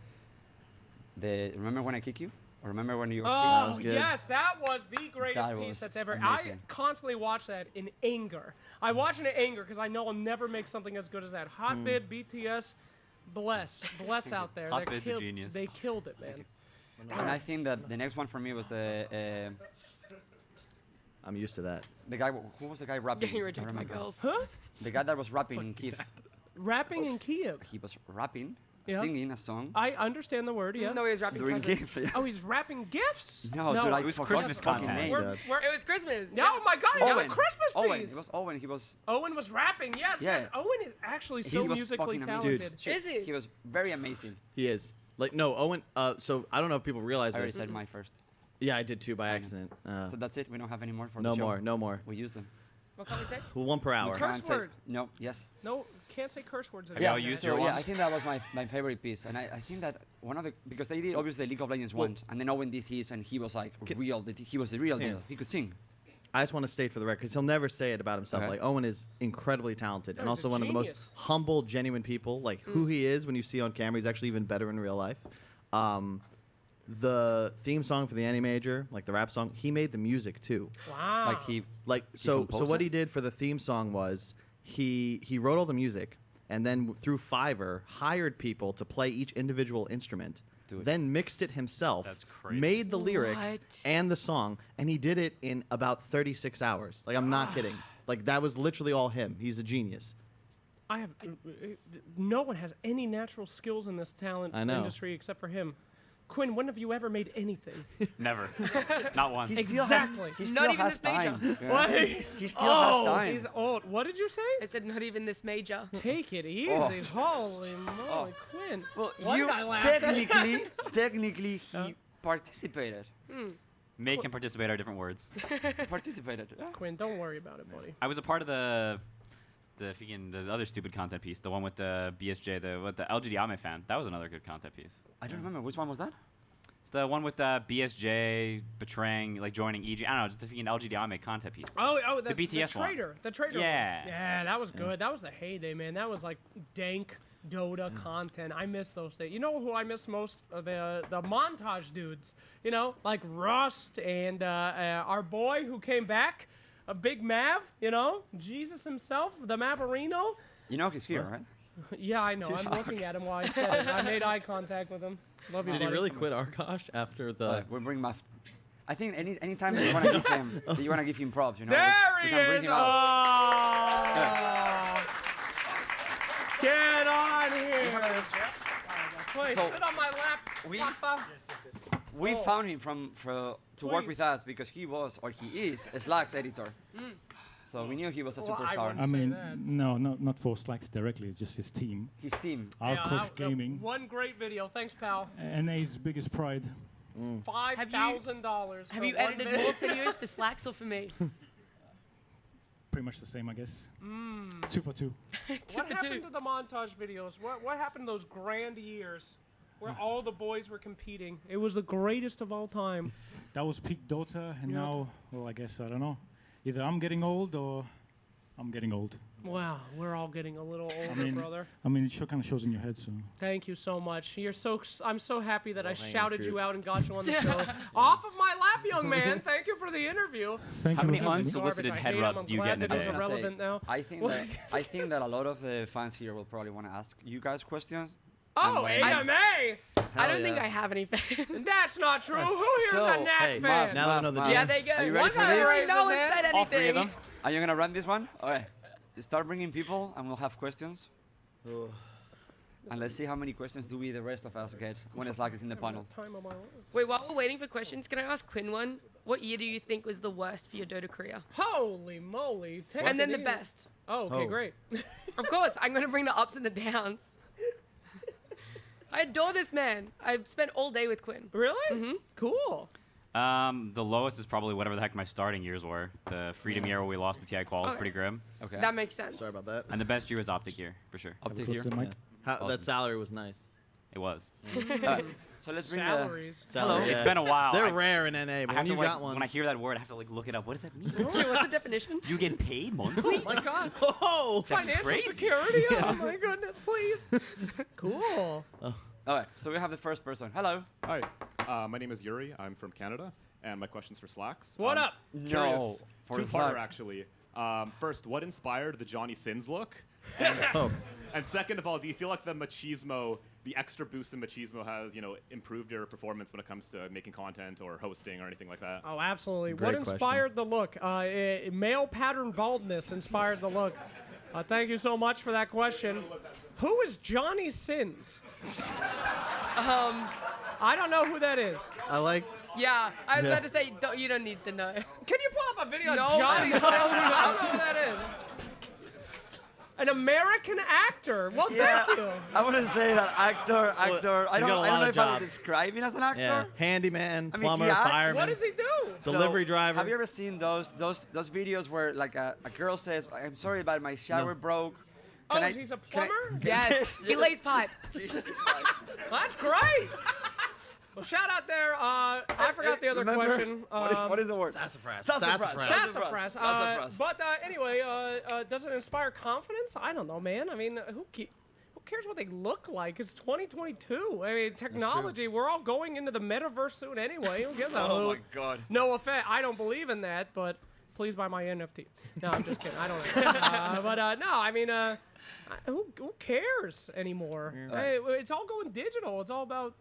remember when I kick you? Or remember when you were Oh, was good. yes, that was the greatest That piece was that's ever. amazing. I constantly watch that in anger. I watch it in anger because I know I'll never make something as good as that. Hotbit, BTS, bless out there. Hotbit's a genius. They killed it, man. And I think that the next one for me was the I'm used to that. guy who was the guy rapping? Getting I rejected by remember. girls. Huh? The guy that was rapping in Kyiv. Rapping in Kiev. He was rapping, Yeah. singing a song I understand the word, yeah. No, he was rapping during presents. Kyiv. Yeah. Oh, he's rapping gifts? No, dude, I It was forgot Christmas his fucking content. name. We're, God. we're, It was Christmas. oh my God, he got a Owen. Christmas Owen. piece. It was Owen. He was. Owen was rapping, yes, Yeah. yes. Owen is actually He so was musically fucking amazing. talented. Dude. Is he? He was very amazing. He is. Like, no, Owen, so I don't know if people realize I already this. said my first. Yeah, I did too by accident. So that's it. We don't have any more for No the show. more, no more. We use them. What can we say? Well, one per hour. Curse Can't say- word. No. Yes. No, can't say curse words Have anymore. y'all used So your yeah, one? I think that was my favorite piece, and I think that one of the because they did obviously League of Legends Well- one, and then Owen did his, and he was like real. He was the real Yeah. deal. He could sing. I just want to state for the record, because he'll never say it about himself. Okay. Like, Owen is incredibly talented and he's also a one of the most genius. humble, genuine people. Like, who he is when you see on camera, he's actually even better in real life. The theme song for the Animator, like the rap song, he made the music too. Wow. Like he. Like, so composed what he it? did for the theme song was he wrote all the music and then through Fiverr hired people to play each individual instrument. Do it. Then mixed it himself, That's crazy. made the lyrics What? and the song, and he did it in about 36 hours. Like, I'm not kidding. Like, that was literally all him. He's a genius. I have no one has any natural skills in this talent I know. industry except for him. Quinn, when have you ever made anything? Never. Not once. Exactly. He Not still even has this major. time. Yeah. What? He still has time. He's old. What did you say? I said not even this major. Take it easy. Oh. Holy moly, Quinn. Well, Why you did I laugh? technically he participated. Make and participate are different words. Participated. Yeah. Quinn, don't worry about it, buddy. I was a part of the other stupid content piece, the one with the BSJ, the LGD Ame fan. That was another good content piece. I don't remember which one was that. It's the one with BSJ betraying, like joining EG. I don't know, just the freaking LGD Ame content piece. Oh, The BTS one. The traitor. Yeah. One. Yeah, that was good. That was the heyday, man. That was like dank Dota content. I miss those things. You know who I miss most? The montage dudes. You know, like Rust and our boy who came back, a big Mav. You know, Jesus himself, the Mavarino. You know he's here, right? Yeah, I know. I'm looking at him while I said it. I made eye contact with him. Love you, Did he buddy. really quit Arkosh after the... We'll bring Maf. I think anytime that you want to give him, that you want to give him props, you know. There we he can bring is! him out. Get on here! Please, So, sit on my lap, we- Papa. We Oh. found him to work Please. with us because he was or he is a Slacks editor. So we knew he was a Well, I superstar. wouldn't I say mean, that. no, not for Slacks directly, just his team. His team. Arcos Gaming, One great video. Thanks, pal. NA's biggest pride. $5,000. Have you edited more videos for Slacks or for me? Pretty much the same, I guess. 2 for 2. What happened to the montage videos? What happened to those grand years where all the boys were competing? It was the greatest of all time. That was peak Dota, and Yep. now, well, I guess, I don't know. Either I'm getting old or I'm getting old. Wow, we're all getting a little older, brother. I mean, it kind of shows in your head, so. Thank you so much. I'm so happy that I hanging shouted fruit. you out and got you on the show. Off of my lap, young man. Thank you for the interview. Thank How you many for having me. unsolicited Garbage. I head hate 'em. rubs I'm do you glad get in a that I was it's day? gonna say, irrelevant now. I think that a lot of the fans here will probably want to ask you guys questions. Oh, waiting. AMA! I don't Hell think yeah. I have any fans. That's not true. Who here's So, a Nat hey, fan? now that I know the Yeah, names. they go. Are you ready for One this? guy No one raised his said hand. All 3 of anything. them? Are you gonna run this one? Okay. Start bringing people, and we'll have questions. Ugh. And let's see how many questions do we, the rest of us, get when Slack is in the panel. Time of my life. Wait, while we're waiting for questions, can I ask Quinn one? What year do you think was the worst for your Dota career? Holy moly. Take And then it the easy. best. Oh, okay, Oh. great. Of course, I'm going to bring the ups and the downs. I adore this man. I've spent all day with Quinn. Really? Mm-hmm. Cool. The lowest is probably whatever the heck my starting years were. The Freedom year where we lost the TI qual was Okay. pretty grim. Okay. That makes sense. Sorry about that. And the best year was Optic year, for sure. Up to Close here. to the mic. That salary was nice. It was. Alright, so let's bring the. Salaries. Salary, It's yeah. been a while. They're I- rare in NA, I but have when to you like, got one. when I hear that word, I have to like look it up. What does that mean? What's the definition? You get paid monthly? My God. Oh, That's Financial crazy. security? Oh, my goodness, please. Cool. Alright, so we have the first person. Hello. Hi, my name is Yuri. I'm from Canada, and my question's for Slacks. What up? Curious, No, for two-parter Slacks. actually. First, what inspired the Johnny Sins look? And, Oh. and second of all, do you feel like the extra boost in machismo has, improved your performance when it comes to making content or hosting or anything like that? Oh, absolutely. Great What inspired the look? Male pattern baldness inspired the look. Thank you so much for that question. Who is Johnny Sins? I don't know who that is. I like. Yeah, I was Yeah. about to say, you don't need to know. Can you pull up a video No. of Johnny Sins? I don't know who that is. An American actor. Well, thank you. I wouldn't say that actor. I he's don't got a know lot of if I would jobs. describe him as an actor. Yeah. Handyman, I mean, plumber, he acts. fireman. What does he do? So, Delivery driver. Have you ever seen those videos where like a girl says, "I'm sorry, but my shower broke." Oh, Can he's a can I-" plumber? Yes, he lays pipe. That's great. Well, shout out there. I forgot the other Remember? question. What is the word? Sassafras. Sassafras. Sassafras. Sassafras. But anyway, does it inspire confidence? I don't know, man. I mean, who cares what they look like? It's 2022. I mean, technology. We're all going into the metaverse soon anyway. Who gives a Oh my hoot? god. No offense. I don't believe in that, but please buy my NFT. No, I'm just kidding. I don't know. No, I mean, who cares anymore? Hey, it's all going digital. It's all about,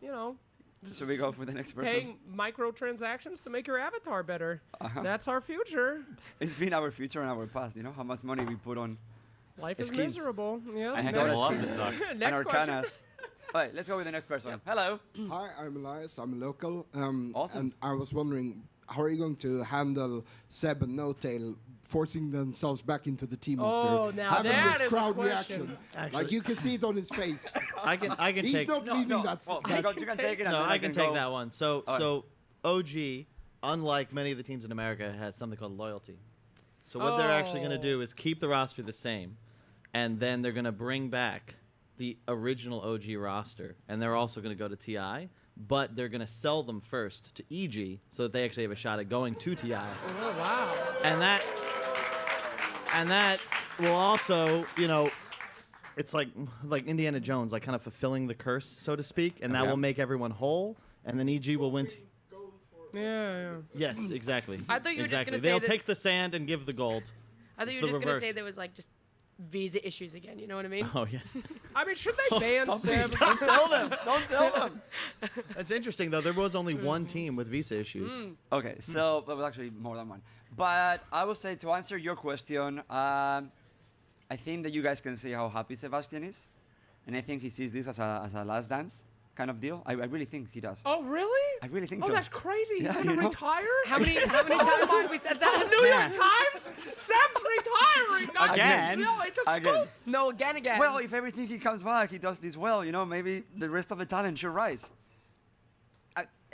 Should we go for the next person? paying microtransactions to make your avatar better. That's our future. It's been our future and our past. You know how much money we put on Life is Skins. miserable. Yes. I And don't Dota love skins. this suck. and Next question. arcanas. Alright, let's go with the next person. Hello. Hi, I'm Elias. I'm local. Awesome. And I was wondering, how are you going to handle Seb and No Tail forcing themselves back into the team Oh, after now having that this is a crowd question. reaction? Actually- Like you can see it on his face. I can He's take. not leaving that. Well, that- you can take it. and No, then I can take go. that one. So, Alright. so OG, unlike many of the teams in America, has something called loyalty. So what they're actually going to do is keep the roster the same, and then they're going to bring back the original OG roster, and they're also going to go to TI, but they're going to sell them first to EG so that they actually have a shot at going to TI, Oh, wow. and that will also, it's like Indiana Jones, like kind of fulfilling the curse, so to speak, and that Okay. will make everyone whole, and then EG will win. Yeah. Yes, exactly. I thought you were just exactly. gonna say They'll that- take the sand and give the gold. I thought you It's were the just going to reverse. say there was like just visa issues again. You know what I mean? Oh yeah, I mean, should they ban Seb? Don't tell them. Don't tell them. that's interesting though. There was only one team with visa issues. Okay, so that was actually more than one. But I would say to answer your question, I think that you guys can see how happy Sebastian is, and I think he sees this as a last dance kind of deal. I really think he does. Oh, really? I really think Oh, so. that's crazy. He's Yeah, gonna you know? retire. How many times have we said that? New York Times. Seb's retiring. No, Again? No, it's a Again. scoop. No, again. Well, if everything he comes back, he does this well, maybe the rest of the talent should rise.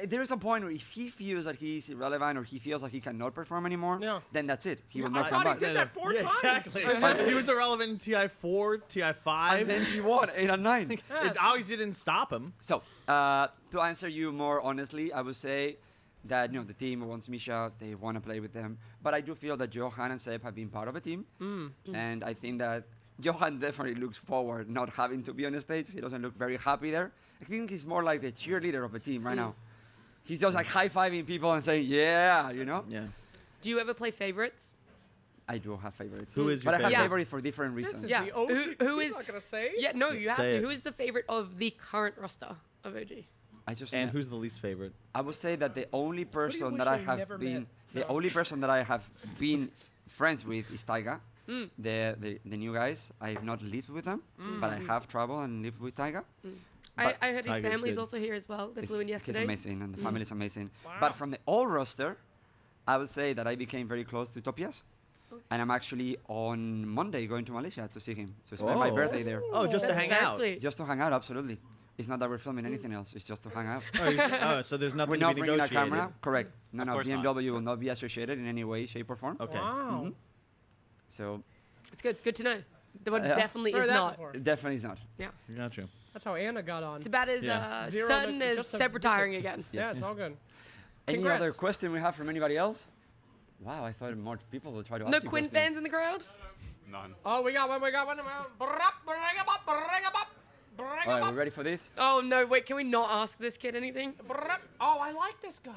There is a point where if he feels that he's irrelevant or he feels like he cannot perform anymore, Yeah. then that's it. He will I not come thought he back. did that 4 yeah, times. exactly. He was irrelevant in TI 4, TI 5. And then he won 8 and 9. It obviously didn't stop him. So, to answer you more honestly, I would say that the team wants Misha, they want to play with them. But I do feel that Johan and Seb have been part of a team. And I think that Johan definitely looks forward not having to be on the stage. He doesn't look very happy there. I think he's more like the cheerleader of the team right now. He's just like high-fiving people and saying, yeah, Yeah. Do you ever play favorites? I do have favorites. Who is your But I have favorite? favorites for different This reasons. is Yeah. the OG. Who He's is- not gonna say. Yeah, no, you have Say to. it. Who is the favorite of the current roster of OG? I just And who's the least favorite? I would say that the only person wish that I I have never been met? the No. only person that I have been friends with is Taiga. The new guys. I've not lived with them, but I have traveled and lived with Taiga. I But heard his Tiger's family's good. also here as well. They flew in He's yesterday. amazing, and the family is amazing. Wow. But from the old roster, I would say that I became very close to Topias. And I'm actually on Monday going to Malaysia to see him, to spend my Oh. birthday there. Oh, just to That's hang very out. sweet. Just to hang out, absolutely. It's not that we're filming anything else, it's just to hang out. Oh, so there's nothing We're to not be bringing a negotiated. camera, correct. No, Of no, course not. BMW will not be associated in any way, shape, or form. Okay. Wow. So, It's good. Good to know. The one Yeah. definitely Heard is that not. before. it definitely is not. Got you. That's how Anna got on. It's about as Yeah. Zero certain to- as just a Seb retiring visit. again. Yeah, Yes. it's all good. Any Congrats. other question we have from anybody else? Wow, I thought more people will try to ask No you Quinn questions. fans in the crowd? None. Oh, we got one. All right, we ready for this? Oh no! Wait, can we not ask this kid anything? Oh, I like this guy.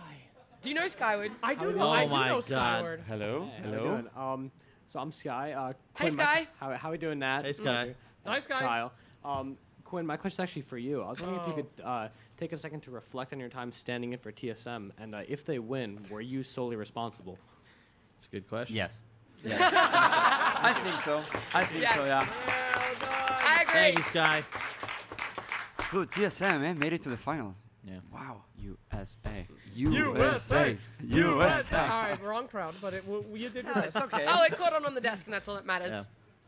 Do you know Skyward? I do you know. I doing? do Oh my know God. Skyward. Hello. How you doing? So I'm Sky. Hey, Quinn, Sky. How we doing, Nat? Hey, Sky. Nice guy. Kyle. Quinn, my question's actually for you. I was wondering if you could take a second to reflect on your time standing in for TSM, and if they win, were you solely responsible? That's a good question. Yes. I think so. I think so, yeah. I agree. Thank you, Sky. Good, TSM, man, made it to the final. Yeah. Wow. USA. USA. USA. All right, wrong crowd, but you did your best. Okay. Oh, it caught on the desk, and that's all that matters. Yeah.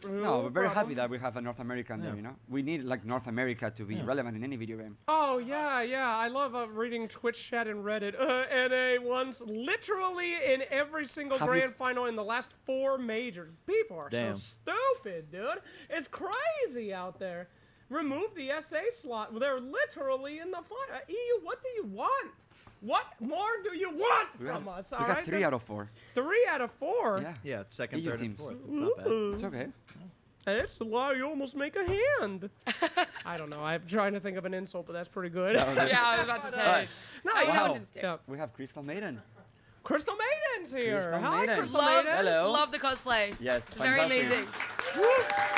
No, we're very problem. happy that we have a North American there, We need like North America to be relevant in any video game. Oh yeah. I love reading Twitch chat and Reddit. NA once literally in every single Have you grand final in the last 4 majors. People are Damn. so stupid, dude. It's crazy out there. Remove the SA slot. They're literally in the final. EU, what do you want? What more do you want from us? We All got right, 3 out of 4. 3 out of 4. Yeah. Yeah, second, EU third, and teams. fourth. That's not bad. It's okay. That's why you almost make a hand. I don't know. I'm trying to think of an insult, but that's pretty good. Yeah, I was about to say. Alright. No, Oh, you know Wow. what it's do. Yeah. We have Crystal Maiden. Crystal Maiden's here. Crystal Hi, Maiden. Crystal Love, Maiden. Hello. love the cosplay. Yes, It's very fantastic. amazing.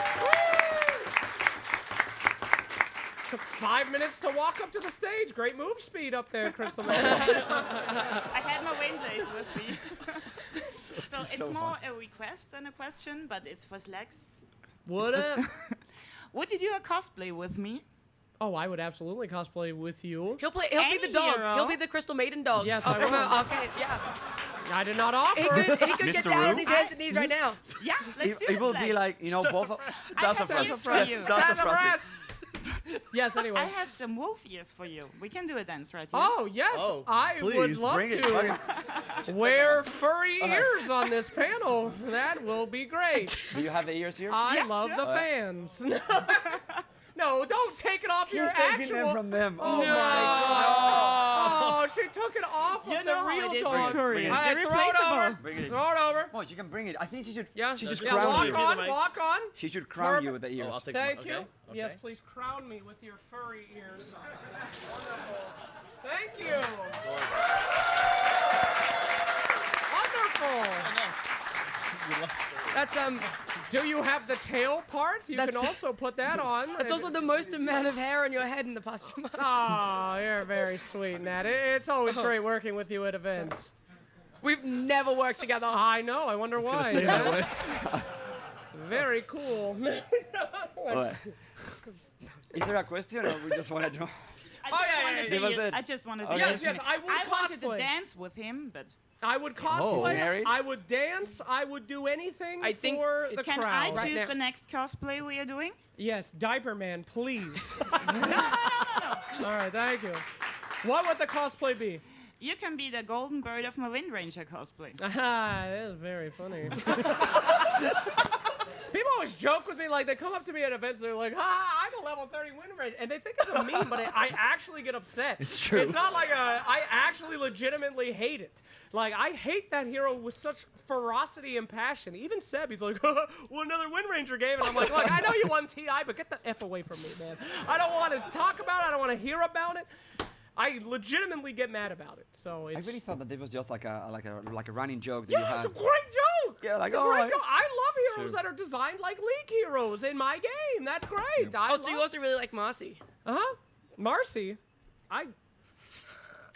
Took 5 minutes to walk up to the stage. Great move speed up there, Crystal Maiden. I had my Wayne Blaze with me. So it's so more a request than a question, but it's for Slacks. What up? Would you do a cosplay with me? Oh, I would absolutely cosplay with you. He'll be Any the dog. hero. He'll be the Crystal Maiden dog. Yes, I will. Okay, yeah. I did not offer. He could get Mr. down Roo? on his hands and knees right now. Yeah, let's do It will be Slacks. like, both of... I have Sassafras. news for Yes, you. sassafras. Yes, anyway. I have some wolf ears for you. We can do a dance right here. Oh, yes, Oh, I would please, love Bring it. to wear furry ears on this panel. That will be great. Do you have the ears here? I Yeah, love sure. the fans. No, don't take it off your He's taking actual. them from them. Oh Oh, my God. Oh, she took it off You of know the how real it is dog. with Koreans. All right, They're throw it over. replaceable. Bring it in. Throw it over. Oh, she can bring it. I think she should. Yeah. She should Yeah, Yeah, crown walk you. Give me the on, mic. walk on. She should crown you with the ears. Oh, I'll take Thank them. you. Okay. Yes, Okay. please crown me with your furry ears. Wonderful. Thank you. Wonderful. That's Do you have the tail part? You can That's- also put that on. that's also the most amount of hair on your head in the past few months. Oh, you're very sweet, Nat. It's always great working with you at events. We've never worked together. I know. I wonder why. Stay that way. Very cool. Alright. Is there a question or we just want to know? I just wanted to Okay. Yes, I would I wanted to cosplay. dance with him, but I would He's cosplay. married? I would dance. I would do anything I think for it- the can crowd. I Right choose now. the next cosplay we are doing? Yes, Diaper Man, please. All right, thank you. What would the cosplay be? You can be the golden bird of my Wind Ranger cosplay. Ah, that is very funny. People always joke with me, like they come up to me at events, they're like, I'm a level 30 Wind Ranger, and they think it's a meme, but I actually get upset. It's true. It's not like I actually legitimately hate it. Like, I hate that hero with such ferocity and passion. Even Seb, he's like, well, another Wind Ranger game, and I'm like, look, I know you won TI, but get the F away from me, man. I don't want to talk about it, I don't want to hear about it. I legitimately get mad about it. So I it's really thought that it was just like a running joke that yeah, you it's had. a great joke. Yeah, like, it's a oh, great I- joke. I love heroes True. that are designed like League heroes in my game. That's great. I Oh, so you love- also really like Marcy? Marcy, I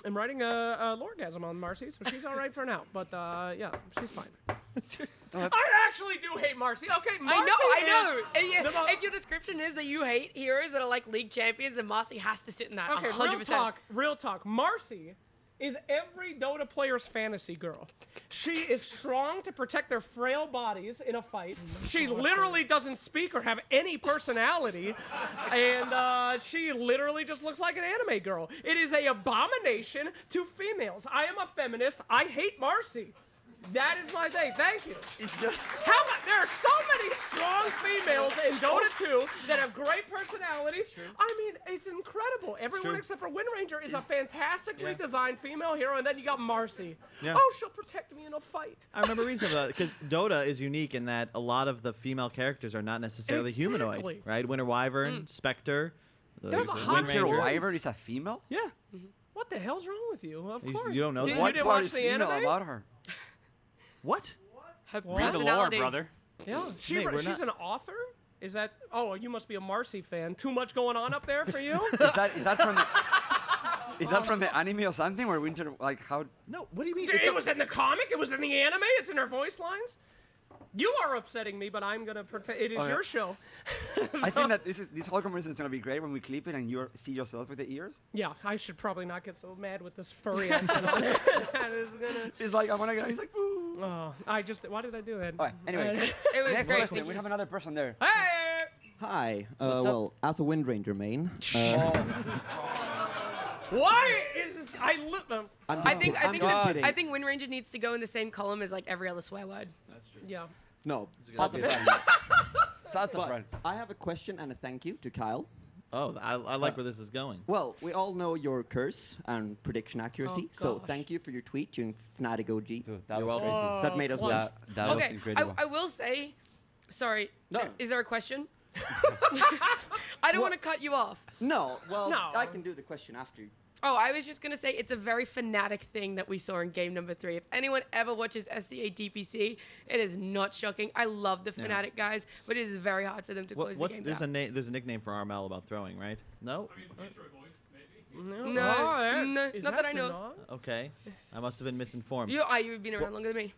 am writing a lorgasm on Marcy, so she's all right for now. But yeah, she's fine. I actually do hate Marcy. Okay, Marcy I know. is And yeah, the mo- if your description is that you hate heroes that are like league champions, then Marcy has to sit in that. Okay, 100%. real talk. Marcy is every Dota player's fantasy girl. She is strong to protect their frail bodies in a fight. She literally doesn't speak or have any personality. And she literally just looks like an anime girl. It is an abomination to females. I am a feminist. I hate Marcy. That is my thing. Thank you. There are so many strong females in Dota 2 that have great personalities. I mean, it's incredible. Everyone true. except for Wind Ranger is a fantastically designed female hero, and then you got Marcy. Yeah. Oh, she'll protect me in a fight. I remember reading something about it because Dota is unique in that a lot of the female characters are not necessarily Exactly. humanoid, right? Winter Wyvern, Spectre. They're the hot Wind Winter Ranger. ones. Wyvern is a female? Yeah. What the hell's wrong with you? Of You- course. you don't know Did, that? you didn't part watch is the female anime? about her? What? Her Read the Read the lore, personality. brother. Yeah, Mate, we're she's not- an author? Is that... Oh, you must be a Marcy fan. Too much going on up there for you? Is that from the, is that from the anime or something? Or Winter, like how? No. What do you mean? It was in the comic. It was in the anime. It's in her voice lines. You are upsetting me, but I'm gonna pretend it is Okay. your show. I think that this whole conversation is gonna be great when we clip it and you see yourself with the ears. Yeah, I should probably not get so mad with this furry outfit on. That is gonna. It's like I wanna go. He's like, ooh. Oh, why did I do that? All right. Anyway, It was next great. question. We have another person there. Hey! Hi. What's up? Well, as a Wind Ranger main, Why is this? I think God. I think Wind Ranger needs to go in the same column as like every other swear word. Yeah. no. That's the friend. I have a question and a thank you to Kyle. Oh, I like where this is going. Well, we all know your curse and prediction accuracy, so gosh. thank you for your tweet during Fnatic OG. Dude, that You're was welcome. crazy. That made us clutch. win. That was Okay, incredible. I will say, sorry. No. Is there a question? I don't want to cut you off. No, well, No. I can do the question after. Oh, I was just going to say it's a very fanatic thing that we saw in game number 3. If anyone ever watches SCA DPC, it is not shocking. I love the fanatic guys, but it is very hard for them to close the game There's down. there's a nickname for Armel about throwing, right? No. No, No, is not that I know. Denon? Okay. I must have been misinformed. You've been around longer than me.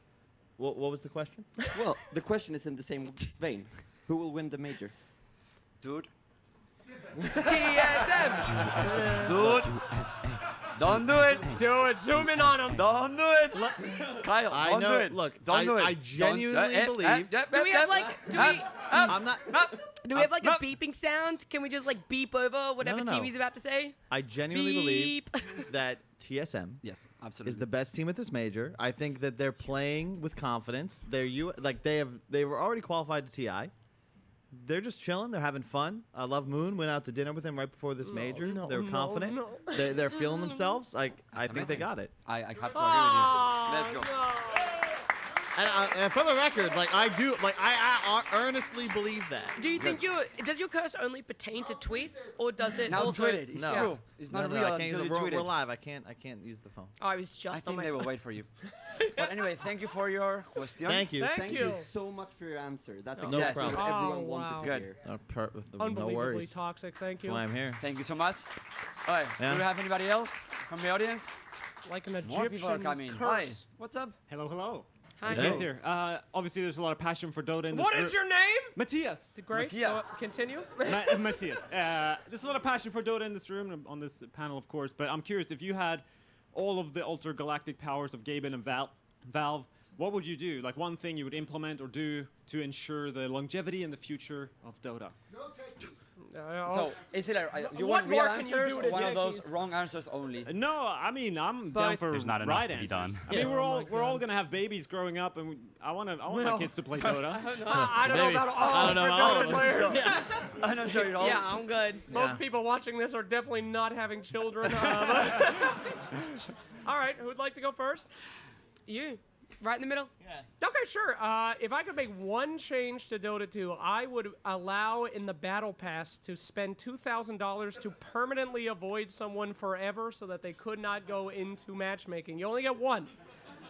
What was the question? Well, the question is in the same vein. Who will win the major? Dude. TSM. Dude. Don't do it. Do it. Zoom in on him. Don't do it. Kyle, I don't know. do it. Look, don't do it. I genuinely believe. Do we have like I'm not. do we have like a beeping sound? Can we just like beep over whatever No. TV's about to say? I genuinely Beep. believe that TSM Yes, absolutely. is the best team at this major. I think that they're playing with confidence. They were already qualified to TI. They're just chilling. They're having fun. I love Moon. Went out to dinner with him right before this major. They were confident. They're feeling themselves. Like I think they Amazing. got it. I have to agree Oh, with you. Let's go. And for the record, like I do, like I earnestly believe that. Do you think does your curse only pertain to tweets, or does it Now also? tweet it. It's No. true. It's not real I can't until use you tweet we're it. live. I can't use the phone. Oh, I was just I on think my they will phone. wait for you. But anyway, thank you for your question. Thank you. Thank Thank you. you so much for your answer. That's No exactly problem. what everyone Oh, wanted wow. to Good. hear. No Unbelievably worries. toxic. Thank That's you. why I'm here. Thank you so much. All right. Yeah. Do we have anybody else from the audience? Like an More people are Egyptian coming. curse. Hi. What's up? Hello, hello. Hi. Matthias here. Obviously, there's a lot of passion for Dota in this What is your name? Matthias. Great. Matthias. Continue. Matthias. There's a lot of passion for Dota in this room, and on this panel, of course. But I'm curious, if you had all of the ultra-galactic powers of Gaben and Valve, what would you do? Like one thing you would implement or do to ensure the longevity and the future of Dota? So, is it you What want real more can you answers do or to one of those Dickies? wrong answers only? No, I mean I'm Both. down for There's not enough right to be answers. done. I mean Yeah. we're all gonna have babies growing up, and I want my Well, kids to play Dota. I don't know Maybe. about all I don't know all Dota of it. players. I'm not sure at all. Yeah, I'm good. Most Yeah. people watching this are definitely not having children. All right, who'd like to go first? You, right in the middle. Okay, sure. If I could make one change to Dota 2, I would allow in the Battle Pass to spend $2,000 to permanently avoid someone forever so that they could not go into matchmaking. You only get one.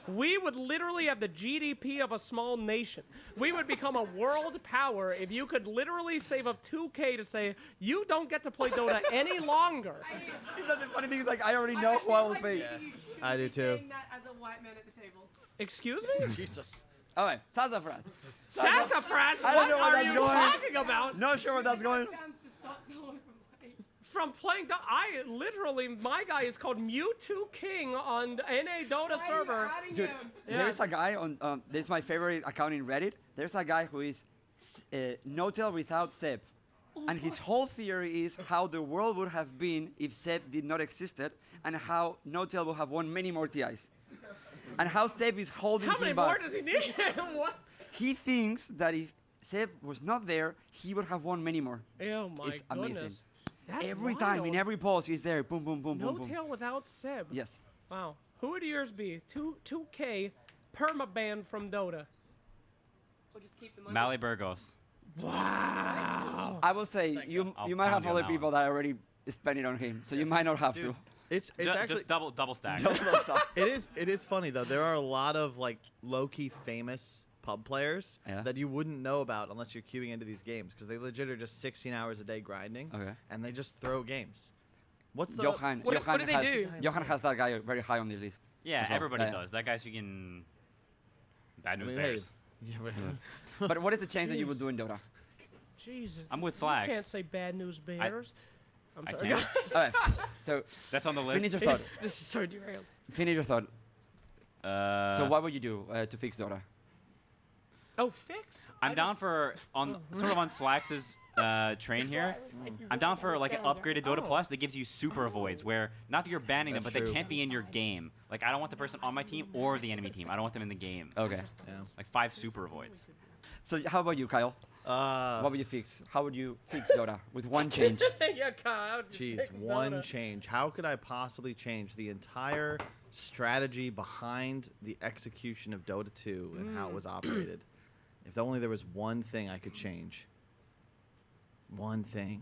We would literally have the GDP of a small nation. We would become a world power if you could literally save up 2K to say, you don't get to play Dota any longer. The funny thing is, like, I already know who I will pay. I do too. that as a white man at the table. Excuse me? Jesus. All right, sassafras. Sassafras? I don't What know where are that's you going. talking about? Not sure where that's going. From playing Dota, my guy is called Mewtwo King on the NA Dota server. Dude, Yeah. there's a guy on, this is my favorite account in Reddit. There's a guy who is no-tail without Seb. And his whole theory is how the world would have been if Seb did not existed, and how no-tail would have won many more TIs. And how Seb is holding How many him more back. does he need? What? He thinks that if Seb was not there, he would have won many more. Oh my It's goodness. amazing. That's Every time, in wild. every pause, he's there. Boom, boom, boom, No boom, boom. tail without Seb. Yes. Wow. Who would yours be? 2K permaban from Dota. We'll just keep the money. Mali Burgos. Wow. I will say, you I'll might have pound you on other that people that already spend it on him, so you might not have to. It's actually Just double stack. it is funny though. There are a lot of like low-key famous pub players Yeah. that you wouldn't know about unless you're queuing into these games because they legit are just 16 hours a day grinding. Okay. And they just throw games. What's the Johan, What Johan do they has, do? Johan has that guy very high on the list. Yeah, as well. everybody Yeah. does. That guy's freaking bad news I mean, bears. Yeah, But what is the change that you would do in Dota? Jesus. I'm with You Slacks. can't say bad news bears. I'm I sorry. can't. All right. So That's on the list. finish your thought. This is so derailed. Finish your thought. Uh, So what would you do to fix Dota? Oh, fix? I'm down for sort of on Slacks' train here. I'm down for like an upgraded Dota Plus that gives you super avoids, where not that you're banning them, That's but true. they can't be in your game. Like I don't want the person on my team or the enemy team. I don't want them in the game. Okay. yeah. Like 5 super avoids. So how about you, Kyle? What would you fix? How would you fix Dota with one change? Yeah, Kyle, how would you Jeez, fix one Dota? change. How could I possibly change the entire strategy behind the execution of Dota 2 and how it was operated? If only there was one thing I could change. One thing.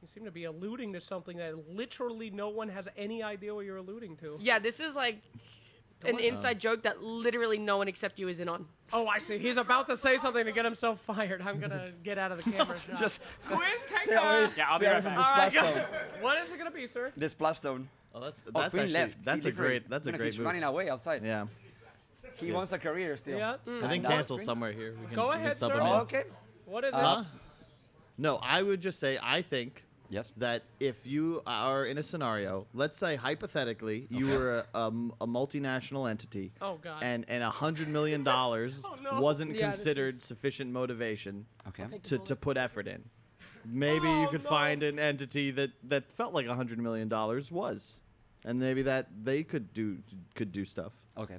You seem to be alluding to something that literally no one has any idea what you're alluding to. Yeah, this is like an inside joke that literally no one except you is in on. Oh, I see. He's about to say something to get himself fired. I'm gonna get out of the camera shot. Just Quinn, take stay away. that. Yeah, I'll be Stay away right from back. the All right, splash zone. What is it gonna be, sir? The splash zone. Oh, that's Oh, that's Quinn actually left. that's He a great different. that's a No, great he's move. running away outside. Yeah. He wants a career still. Yeah. I think And, cancel Quinn? somewhere here. We can, Go we can ahead, sub sir. him in. Oh, okay. What is Huh? it? No, I would just say I think Yes. that if you are in a scenario, let's say hypothetically you were a multinational entity, Oh God. and $100 million no. wasn't Yeah, this considered sufficient motivation Okay. to put effort in. Maybe you could find an entity that felt like $100 million was, and maybe that they could do stuff. Okay.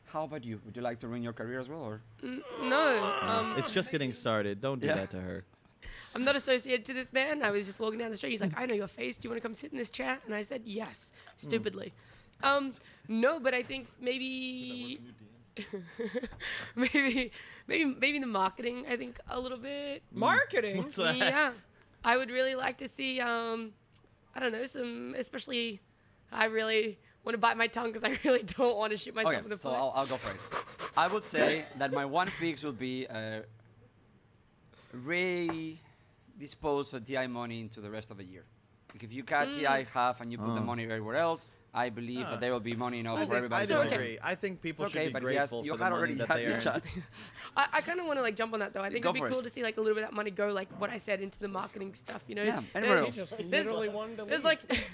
How about you? Would you like to ruin your career as well, or? No, It's just getting started. Don't do Yeah. that to her. I'm not associated to this man. I was just walking down the street. He's like, I know your face. Do you want to come sit in this chair? And I said, yes, stupidly. No, but I think maybe, maybe the marketing, I think a little bit. Marketing. What's that? Yeah. I would really like to see, I don't know, especially, I really want to bite my tongue because I really don't want to shoot myself Okay, in the so foot. I'll go first. I would say that my one fix would be redispose the TI money into the rest of the year. Like if you cut TI half and you put the money everywhere else, I believe that there will be money enough I for everybody. I to disagree. I think people It's okay, should be but he has- grateful you for the had money already that had they the earn. chance. I kind of want to like jump on that though. I think Go it'd be for cool it. to see like a little bit of that money go like what I said into the marketing stuff. You know. Yeah, anywhere There's- else. He just there's- literally wanted to There's leave. like,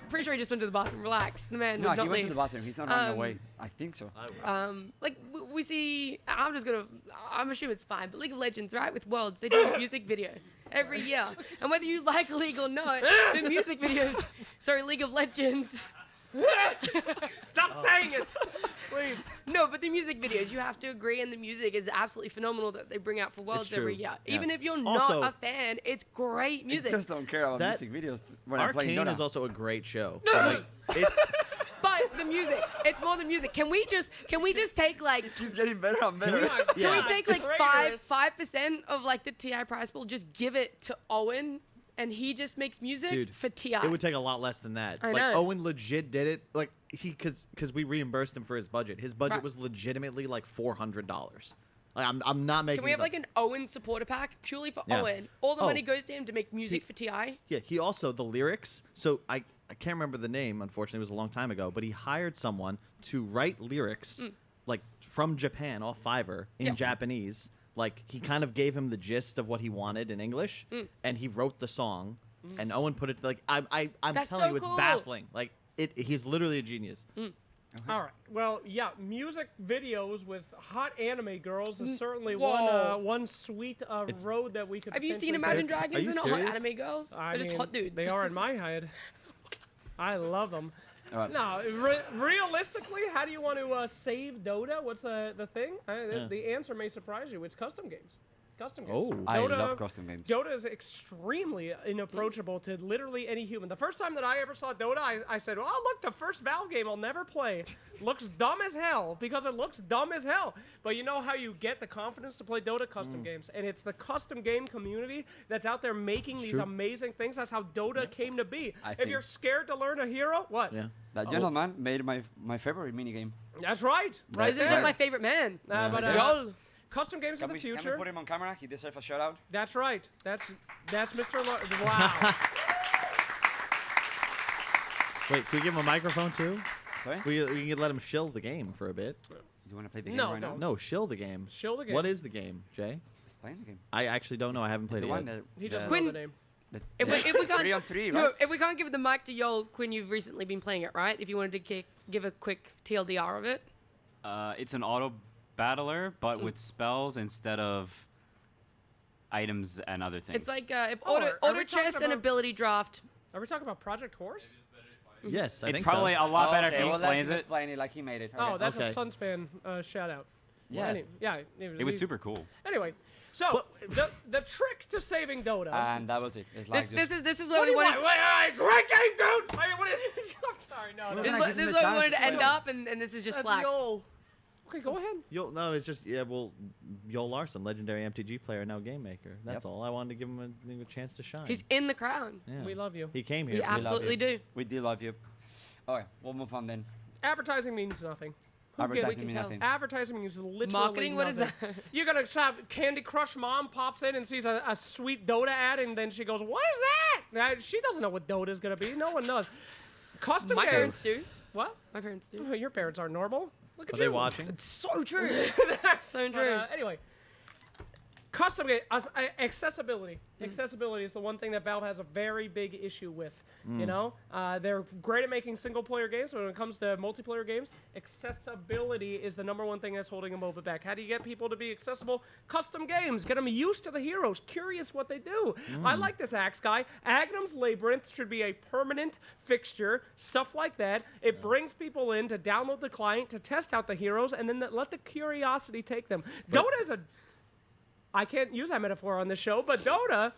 pretty sure he just went to the bathroom. Relax, the man No, would he not went leave. to the bathroom. He's not running away. I think so. Like we see, I'm assuming it's fine, but League of Legends, right, with Worlds, they do a music video every year. And whether you like League or not, the music videos, League of Legends. Stop saying it, please. No, but the music videos, you have to agree, and the music is absolutely phenomenal that they bring out for Worlds every true. year. Yeah. Even if you're Also- not a fan, it's great I music. just don't care about That- music videos when I'm playing Arcane Dota. is also a great show. No. Like, it's But the music, it's more the music. Can we just take like It's getting better and better. Can we take like Traitors. 5% of like the TI prize pool, just give it to Owen, and he just makes music Dude, for TI? it would take a lot less than that. I Like know. Owen legit did it. Like because we reimbursed him for his budget. His budget Right. was legitimately like $400. Like I'm not making. Can we have this like up. an Owen supporter pack purely for Yeah. Owen? All the Oh. money goes to him to make music He- for TI. Yeah, he also the lyrics. So I can't remember the name. Unfortunately, it was a long time ago. But he hired someone to write lyrics, like from Japan, off Fiverr in Yeah. Japanese. Like he kind of gave him the gist of what he wanted in English, and he wrote the song. And Owen put it like I'm That's telling so you, it's cool. baffling. Like he's literally a genius. All right. Well, yeah, music videos with hot anime girls is certainly Whoa. one sweet road that we could. Have you seen potentially Imagine take. Are Dragons you and hot serious? anime girls? I They're just mean, hot dudes. They are in my head. I love them. All right. No, realistically, how do you want to save Dota? What's the thing? The answer may surprise you. It's custom games. Custom games. Oh. I love custom games. Dota is extremely inapproachable to literally any human. The first time that I ever saw Dota, I said, "Oh, look, the first Valve game I'll never play. Looks dumb as hell because it looks dumb as hell." But you know how you get the confidence to play Dota custom games, and it's the custom game community that's out there making these True. amazing things. That's how Dota came to be. I If think- you're scared to learn a hero, what? Yeah. That gentleman made my favorite minigame. That's right. Right This is there. just my favorite man. But, Y'all- custom games in Can the we future. put him on camera? He deserves a shout out. That's right. That's Mr. Wow. Wait, can we give him a microphone too? Sorry? We can let him shill the game for a bit. You want to play the game No, right no. now? No, shill the game. Shill the game. What is the game, Jay? He's playing the game. I actually don't know. I haven't It's played the it one yet. that He doesn't Quinn- know the name. If we can't, 3-on-3, right? no, if we can't give the mic to Yol, Quinn, you've recently been playing it, right? If you wanted to give a quick TLDR of it. It's an auto battler, but with spells instead of items and other things. It's like if Oh, auto, are we auto talking chess and about- ability draft. Are we talking about Project Horse? Yes, I it's think probably so. a lot better okay, if he well, explains let him it. explain it like he made it. Oh, Okay. that's Okay. a Suns fan shout out. Yeah. Yeah. It was super cool. Anyway, so the trick to saving Dota. And that was it. It's like This just, is What where do we you wanted. want? Wait, great game, dude. What is, sorry, no. We're no. This is gonna what give this him is a where we chance wanted to to end explain. up, and this is just That's slacks. Yol. Okay, go ahead. No, it's just Yol Larson, legendary MTG player, now game maker. That's all. I wanted to give him a chance to shine. He's in the crown. Yeah. We love you. He came here. We absolutely do. We do love you. Okay, we'll move on then. Advertising means nothing. Who gives- Advertising means tell. nothing. Advertising means literally Marketing? What is nothing. that? You're gonna have Candy Crush mom pops in and sees a sweet Dota ad, and then she goes, "What is that?" She doesn't know what Dota is gonna be. No one knows. Custom My games. parents do. What? My parents do. Your parents aren't normal. Look at Are you. they watching? It's so true. so But, true. anyway, custom game accessibility. Accessibility is the one thing that Valve has a very big issue with. You know, they're great at making single-player games, but when it comes to multiplayer games, accessibility is the number one thing that's holding them over back. How do you get people to be accessible? Custom games. Get them used to the heroes, curious what they do. I like this Axe guy. Agnum's Labyrinth should be a permanent fixture, stuff like that. It brings people in to download the client, to test out the heroes, and then let the curiosity take them. Dota is I can't use that metaphor on this show, but Dota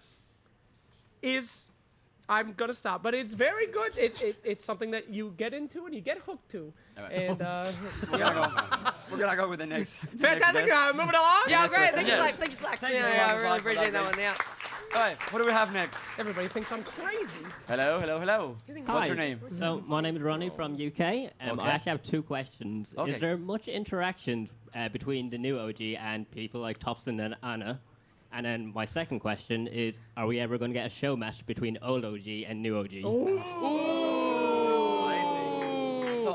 is... I'm gonna stop, but it's very good. It's something that you get into and you get hooked to. Right. And We're gonna go with the next. fantastic. Next guest. Moving along. Yeah, next great. question. Thank you, Yes. Slacks. Thank you, Slacks. Thank you Yeah, so yeah, I much, really Slacks, for appreciate that that one. Yeah. All right, what do we have next? Everybody thinks I'm crazy. Hello, hello, hello. What's your name? So my name is Ronnie from UK. Okay. I actually have two questions. Okay. Is there much interaction between the new OG and people like Thompson and Anna? And then my second question is, are we ever going to get a show match between old OG and new OG?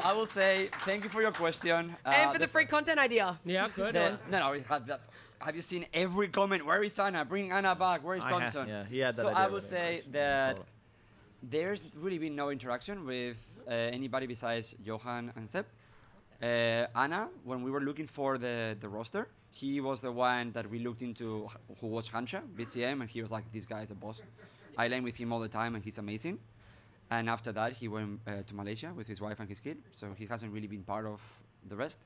I will say thank you for your question. And for the free content idea. Yeah, good. No, we had that. Have you seen every comment? Where is Anna? Bring Anna back. Where is Thompson? Yeah, he had that So idea I would already. say that there's really been no interaction with anybody besides Johan and Seb. Anna, when we were looking for the roster, he was the one that we looked into who was Hansha, BCM, and he was like, this guy is a boss. I lane with him all the time, and he's amazing. And after that, he went to Malaysia with his wife and his kid, so he hasn't really been part of the rest.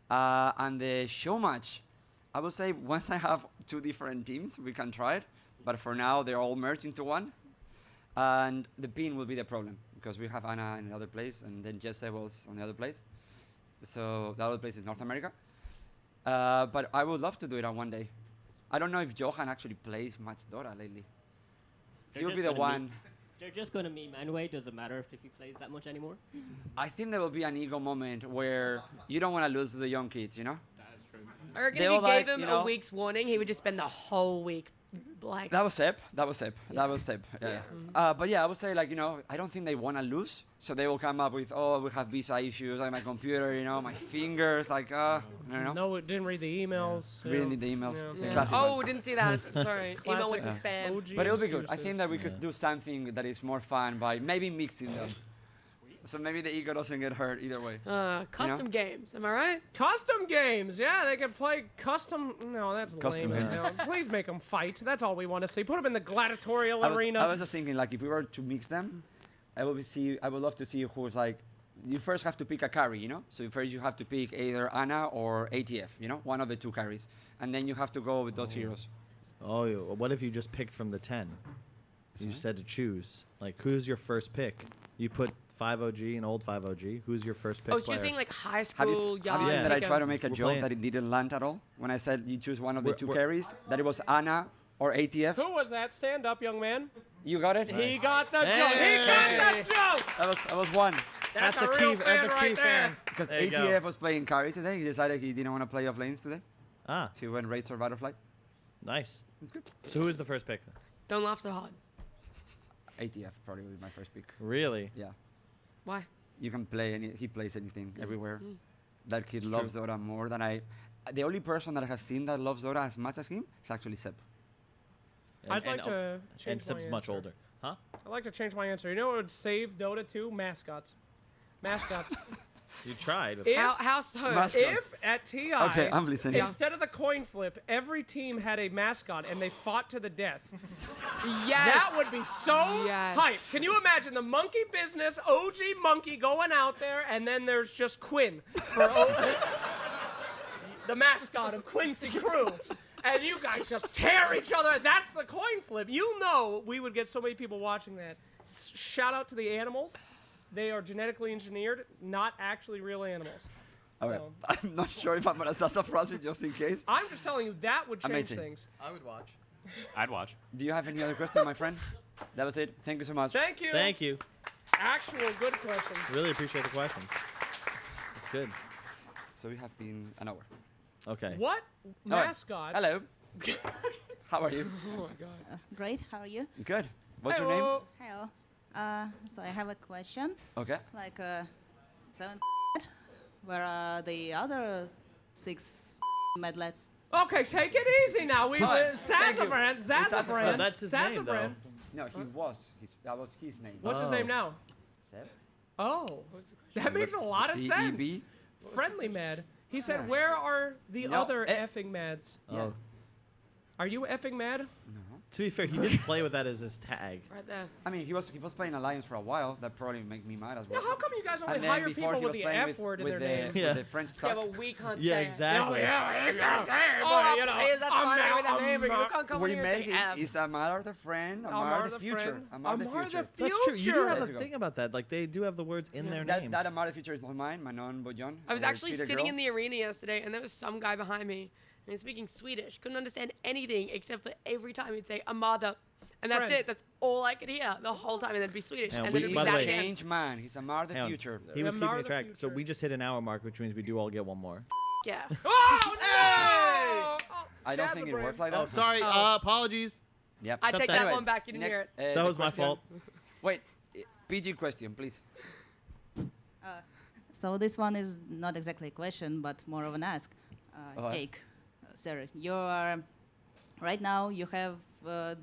And the show match, I would say once I have 2 different teams, we can try it. But for now, they're all merged into one. And the pin will be the problem, because we have Anna in another place, and then Jesse was on the other place. So the other place is North America. But I would love to do it on one day. I don't know if Johan actually plays much Dota lately. He'll be the one. They're just going to meme anyway. Doesn't matter if he plays that much anymore. I think there will be an ego moment where you don't want to lose to the young kids, you know? That's true. I reckon They if you were gave like, him you a know- week's warning, he would just spend the whole week blank. That was Seb. Yeah. But yeah, I would say, like, you know, I don't think they want to lose. So they will come up with, oh, we have visa issues on my computer, you know, my fingers, like, I don't know. No, it didn't read the emails. We didn't need the emails. Yeah. The classic Oh, one. didn't see that. Sorry. Email went to Classic. spam. OG But it'll be good. I excuses. think that we could do something that is more fun by maybe mixing them. So maybe the ego doesn't get hurt either way. Custom games. Am I right? Custom games, yeah, they can play custom. No, that's Custom lame. games. No, please make them fight. That's all we want to see. Put them in the gladiatorial I arena. was just thinking, like, if we were to mix them, I would love to see who's like. You first have to pick a carry, you know. So first you have to pick either Anna or ATF, you know, one of the 2 carries, and then you have to go with those heroes. Oh, what if you just picked from the 10? You just had to choose. Like, who's your first pick? You put 5 OG and old 5 OG. Who's your first pick Oh, so player? you're saying like high Have school, you young seen that I tried to pick'ems? make a We're joke playing- that it didn't land at all? When I said you choose one of the We're- 2 we're- carries, that it was Anna or ATF. Who was that? Stand up, young man. You got it? He got the joke. Hey! He got the joke. That was one. That's the a real key. fan That's a right key there. fan. Because There you go. ATF was playing carry today. He decided he didn't want to play off lanes today. Ah, He went Razor Butterfly. nice. It's good. So who is the first pick then? Don't laugh so hard. ATF probably would be my first pick. Really? Yeah. Why? You can play he plays anything everywhere. Mm. That kid loves Dota more than I. The only person that I have seen that loves Dota as much as him is actually Seb. I'd like to change And my Seb's much answer. older. Huh? I'd like to change my answer. You know what would save Dota 2? Mascots. Mascots. You tried. With If- How so? Mascots. If at TI, Okay, I'm listening. instead of the coin flip, every team had a mascot and they fought to the death. Yes. That would be so Yes. hype. Can you imagine the monkey business, OG monkey going out there, and then there's just Quinn, for the mascot of Quincy Crew. And you guys just tear each other. That's the coin flip. You know we would get so many people watching that. Shout out to the animals. They are genetically engineered, not actually real animals. Okay. So- I'm not sure if I'm gonna start the process just in case. I'm just telling you, that would change Amazing. things. I would watch. I'd watch. Do you have any other question, my friend? That was it. Thank you so much. Thank you. Thank you. Actual good question. Really appreciate the questions. That's good. So we have been an hour. Okay. What mascot? Hello. How are you? Oh my god. Great, how are you? Good. What's your name? Hello. Hello. So I have a question. Okay. Like, 7 where are the other 6 medlets? Okay, take it easy now. We Fine. Thank you. Sassafran, Sassafran. Sassafran. Oh, that's his name, though. Sassafran. No, he was. That was his name. What's his Oh. name now? Seb? Oh, that makes a lot of sense. CEB? Friendly Mad. He said, Yeah. "Where are the No, other eh. effing Mads? Yeah. Oh. Are you effing mad?" To be fair, he did play with that as his tag. Right there. I mean, he was playing Alliance for a while. That probably make me mad as Yeah, well. how come you guys only And hire then before people he with was the playing F word in with their name? the, Yeah. with the French Yeah, stuff. but we can't Yeah, say it. exactly. Yeah, you can say it, All but, our you know, players, that's I'm fine now- with that name, but you I'm can't come What in he here and made say F. is Amar the friend, Amar Amar the the future. friend, Amar the Amar the future. That's true. You do Future. have There a you go. thing about that. Like, they do have the words in their name. That Amar the future is not mine, Manon Boyon. I was our actually Twitter sitting girl. in the arena yesterday, and there was some guy behind me, and he was speaking Swedish. Couldn't understand anything except for every time he'd say Amada, and that's Friend. it. That's all I could hear the whole time, and then it'd be Swedish, Yeah, and we- then it'd be by the that way- again. Change man. He's Amar the Hang on. future. He was Amar keeping the track. So future. we just hit an hour mark, which means we do all get one more. Yeah. Oh no! Oh, I don't think it Sassafran. works like that. Oh, sorry. Oh. Apologies. Yep. I take that Anyway, one back. You didn't hear it. next, That the was my question- fault. Wait, PG question, please. So this one is not exactly a question, but more of an ask. Jake, sir, right now you have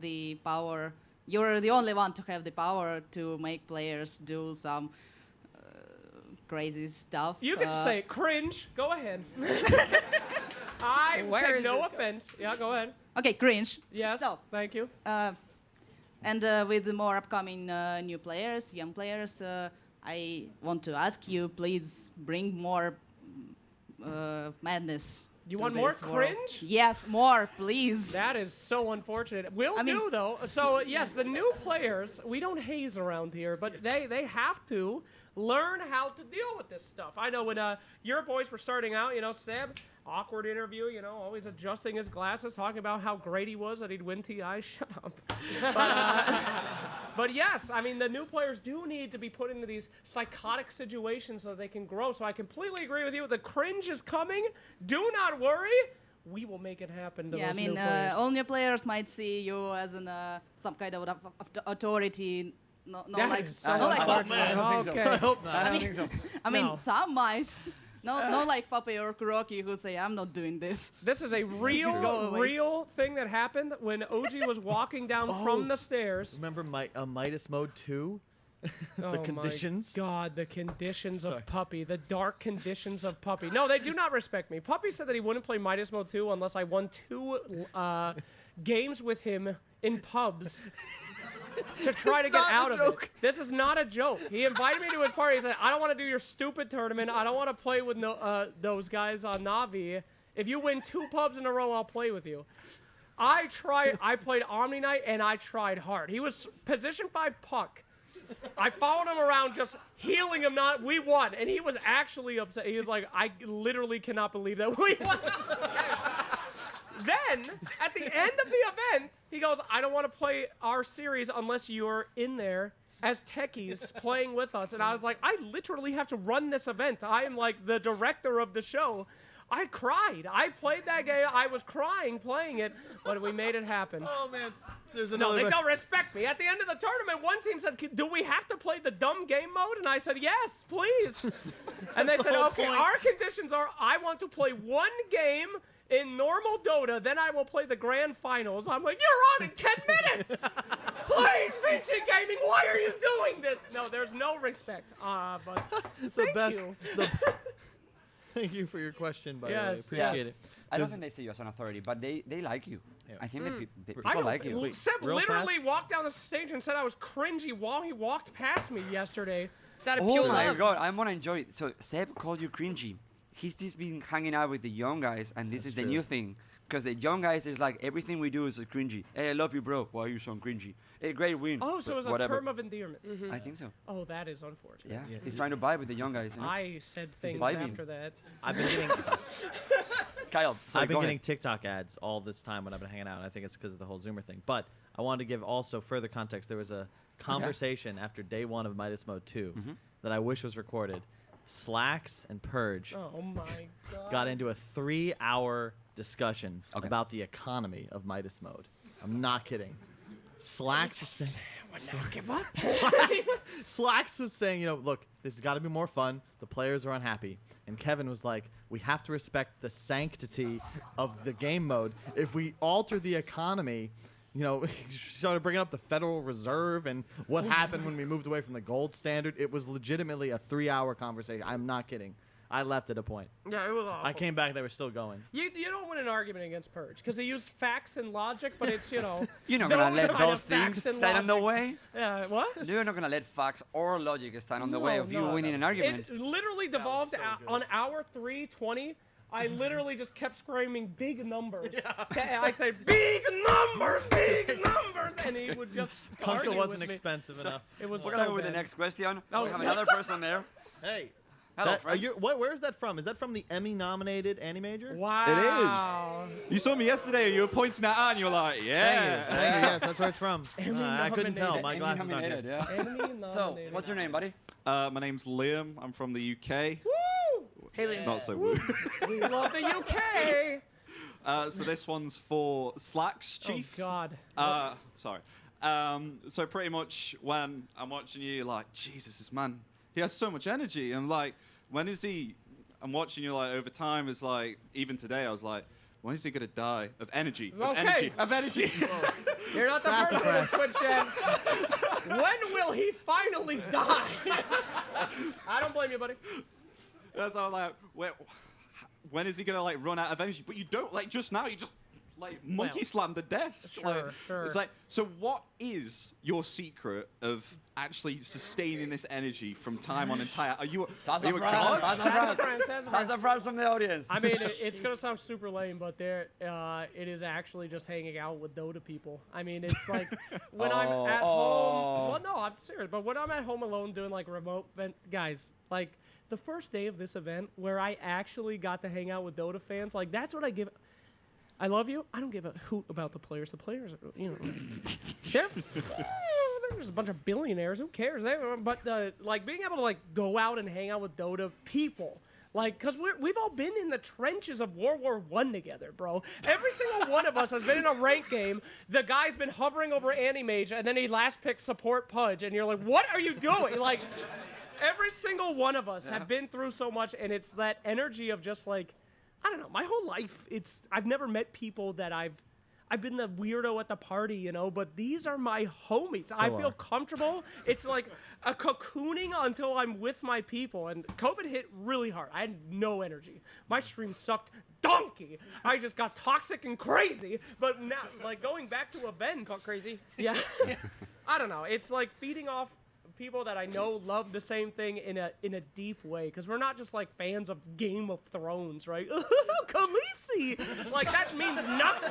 the power. You're the only one to have the power to make players do some crazy stuff. You can say cringe. Go ahead. I take no offense. Yeah, go ahead. Okay, cringe. Yes. So, thank you. And with the more upcoming new players, young players, I want to ask you, please bring more madness. You to want more this world. cringe? Yes, more, please. That is so unfortunate. We'll do, though. So, yes, the new players, we don't haze around here, but they have to learn how to deal with this stuff. I know when your boys were starting out, Seb, awkward interview, always adjusting his glasses, talking about how great he was that he'd win TI. Shut up. But yes, I mean, the new players do need to be put into these psychotic situations so they can grow. So I completely agree with you. The cringe is coming. Do not worry. We will make it happen to those new players. All new players might see you as some kind of authority. No, like I don't think so. Okay. I hope not. I don't think so. I mean, some might. No, like Puppy or Kuroki who say, I'm not doing this. This is a real thing that happened when OG was walking down from the stairs. Remember Midas Mode 2? The conditions? My God, the conditions of Puppy. The dark conditions of Puppy. No, they do not respect me. Puppy said that he wouldn't play Midas Mode 2 unless I won 2 games with him in pubs. To try to get out of it. This is not a joke. He invited me to his party. He said, I don't want to do your stupid tournament. I don't want to play with those guys on Navi. If you win 2 pubs in a row, I'll play with you. I played Omni Knight, and I tried hard. He was position 5 puck. I followed him around just healing him. We won. And he was actually upset. He was like, I literally cannot believe that we won. Then, at the end of the event, he goes, I don't want to play our series unless you're in there as techies playing with us. And I was like, I literally have to run this event. I am like the director of the show. I cried. I played that game. I was crying playing it, but we made it happen. Oh, man. There's No, another they don't respect me. At the end of the tournament, one team said, do we have to play the dumb game mode? And I said, yes, please. And they said, okay, our conditions are I want to play 1 game in normal Dota, then I will play the grand finals. I'm like, you're on in 10 minutes! Please, Vinci Gaming, why are you doing this? No, there's no respect. But thank you. Thank you for your question, by the way. Appreciate it. I don't think they see you as an authority, but they like you. Yeah. I think that people like you. Seb literally walked down the stage and said I was cringy while he walked past me yesterday. Is that a pure love? Oh my God, I want to enjoy it. So Seb called you cringy. He's just been hanging out with the young guys, and this is the new thing. Because the young guys is like, everything we do is cringy. Hey, I love you, bro. Why are you so cringy? Hey, great win. Oh, so it was a term of endearment. I think so. Oh, that is unfortunate. Yeah, he's trying to vibe with the young guys. You know? I said things after that. I've been getting... Kyle, sorry, I've been getting TikTok ads all this time when I've been hanging out, and I think it's because of the whole Zoomer thing. But I wanted to give also further context. There was a conversation after day 1 of Midas Mode 2 that I wish was recorded. Slacks and Purge got into a 3-hour discussion about the economy of Midas Mode. I'm not kidding. Slacks was saying... give up. Slacks was saying, look, this has got to be more fun. The players are unhappy. And Kevin was like, we have to respect the sanctity of the game mode. If we alter the economy... he started bringing up the Federal Reserve and what happened when we moved away from the gold standard. It was legitimately a 3-hour conversation. I'm not kidding. I left at a point. Yeah, it was awful. I came back, they were still going. You don't win an argument against Purge because he used facts and logic, but it's, You're not going to let those things stand in the way? Yeah, what? You're not going to let facts or logic stand in the way of you winning an argument. It literally devolved on hour 3:20. I literally just kept screaming big numbers. I'd say big numbers, and he would just Kunkel wasn't expensive enough. It was We're going to go with the next question. We have another person there. Hey. Hello, friend. Where is that from? Is that from the Emmy-nominated Animajor? Wow. It is. You saw me yesterday, and you were pointing that out, and you were like, yeah. Thank you. Yes, that's where it's from. I couldn't tell. My glasses aren't here. Yeah. So, what's your name, buddy? My name's Liam. I'm from the UK. Woo! Hey, Liam. Not so woo. We love the UK. So this one's for Slacks, Chief. Oh, God. Sorry. So pretty much when I'm watching you, like, Jesus, this man, he has so much energy. And like, when is he? I'm watching you like over time. It's like even today I was like, when is he gonna die of energy? Of Okay. energy. Of energy. You're not the first one to switch in. When will he finally die? I don't blame you, buddy. That's how I'm like, when is he gonna like run out of energy? But you don't like just now. You just like monkey slam the desk. Sure. It's like, so what is your secret of actually sustaining this energy from time on entire? Are you a god? Sassafras from the audience. I mean, it's gonna sound super lame, but it is actually just hanging out with Dota people. I mean, it's like when I'm at home. Well, no, I'm serious. But when I'm at home alone doing like remote guys, like the first day of this event where I actually got to hang out with Dota fans, like that's what I give. I love you. I don't give a hoot about the players. The players, you know, they're there's a bunch of billionaires. Who cares? But like being able to like go out and hang out with Dota people, like, cause we've all been in the trenches of World War I together, bro. Every single one of us has been in a ranked game. The guy's been hovering over Anti-Mage, and then he last picked support Pudge, and you're like, what are you doing? Like, every single one of us have been through so much, and it's that energy of just like. I don't know. My whole life, I've never met people that I've been the weirdo at the party, you know. But these are my homies. I feel comfortable. It's like a cocooning until I'm with my people. And COVID hit really hard. I had no energy. My stream sucked donkey. I just got toxic and crazy. But now, like going back to events, Got crazy. Yeah. I don't know. It's like feeding off people that I know love the same thing in a deep way, because we're not just like fans of Game of Thrones, right? Khaleesi! Like that means nothing.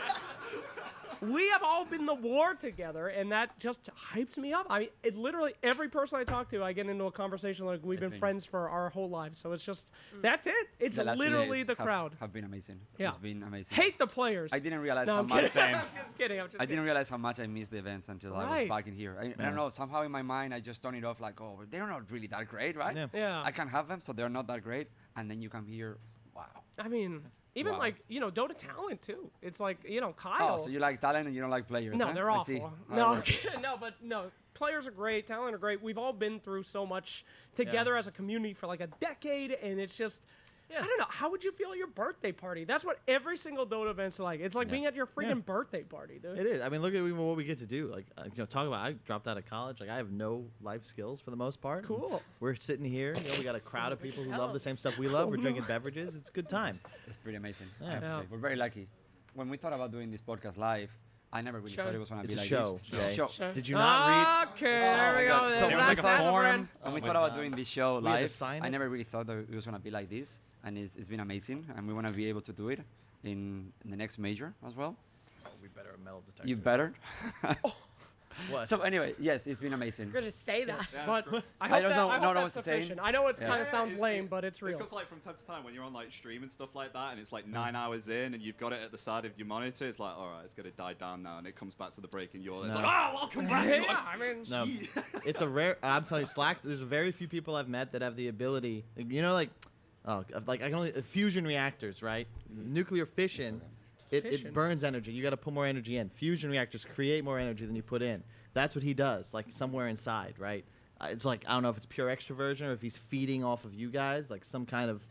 We have all been the war together, and that just hypes me up. I mean, literally every person I talk to, I get into a conversation like we've been friends for our whole lives. So it's just, that's it. It's literally the crowd. Have been amazing. Yeah. It's been amazing. Hate the players. I didn't realize No, how I'm much. kidding. I'm just kidding. I didn't realize how much I missed the events until I was back in here. I don't know. Somehow in my mind, I just turn it off like, oh, they're not really that great, right? Yeah. I can't have them, so they're not that great. And then you come here, wow. I mean, even like, you know, Dota talent too. It's like, you know, Kyle. Oh, so you like talent and you don't like players? No, huh? they're I see. awful. Oh, No, players are great, talent are great. We've all been through so much together as a community for like a decade, and it's just, I don't know. How would you feel at your birthday party? That's what every single Dota event's like. It's like being at your freaking birthday party, dude. It is. I mean, look at what we get to do. Like, you know, talk about. I dropped out of college. Like, I have no life skills for the most part. Cool. We're sitting here. You know, we got a crowd of people who love the same stuff we love. We're drinking beverages. It's a good time. It's pretty amazing. Yeah. I have to say. We're very lucky. When we thought about doing this podcast live, I never really thought it was going to be It's a like show, this. Jay. Show. Did you not read? Okay, there we go. So There was like a forum. when we thought about doing this show We had to live, sign I it? never really thought that it was going to be like this. And it's been amazing. And we want to be able to do it in the next major as well. Oh, we better have metal detector. You better. What? So anyway, yes, it's been amazing. You're gonna say that. But I I hope don't that, know- I don't hope know that's what to say. sufficient. I know it Yeah. kind of sounds lame, but it's real. It's because like from time to time when you're on like stream and stuff like that, and it's like 9 hours in, and you've got it at the side of your monitor. It's like, all right, it's gonna die down now, and it comes back to the break, and you're it's like, oh, welcome back. Yeah, I mean, No, it's a rare. I'm telling you, Slacks. There's very few people I've met that have the ability. You know, like, like I can only fusion reactors, right? Nuclear fission. It burns energy. You got to put more energy in. Fusion reactors create more energy than you put in. That's what he does, like somewhere inside, right? It's like, I don't know if it's pure extroversion or if he's feeding off of you guys, like some kind of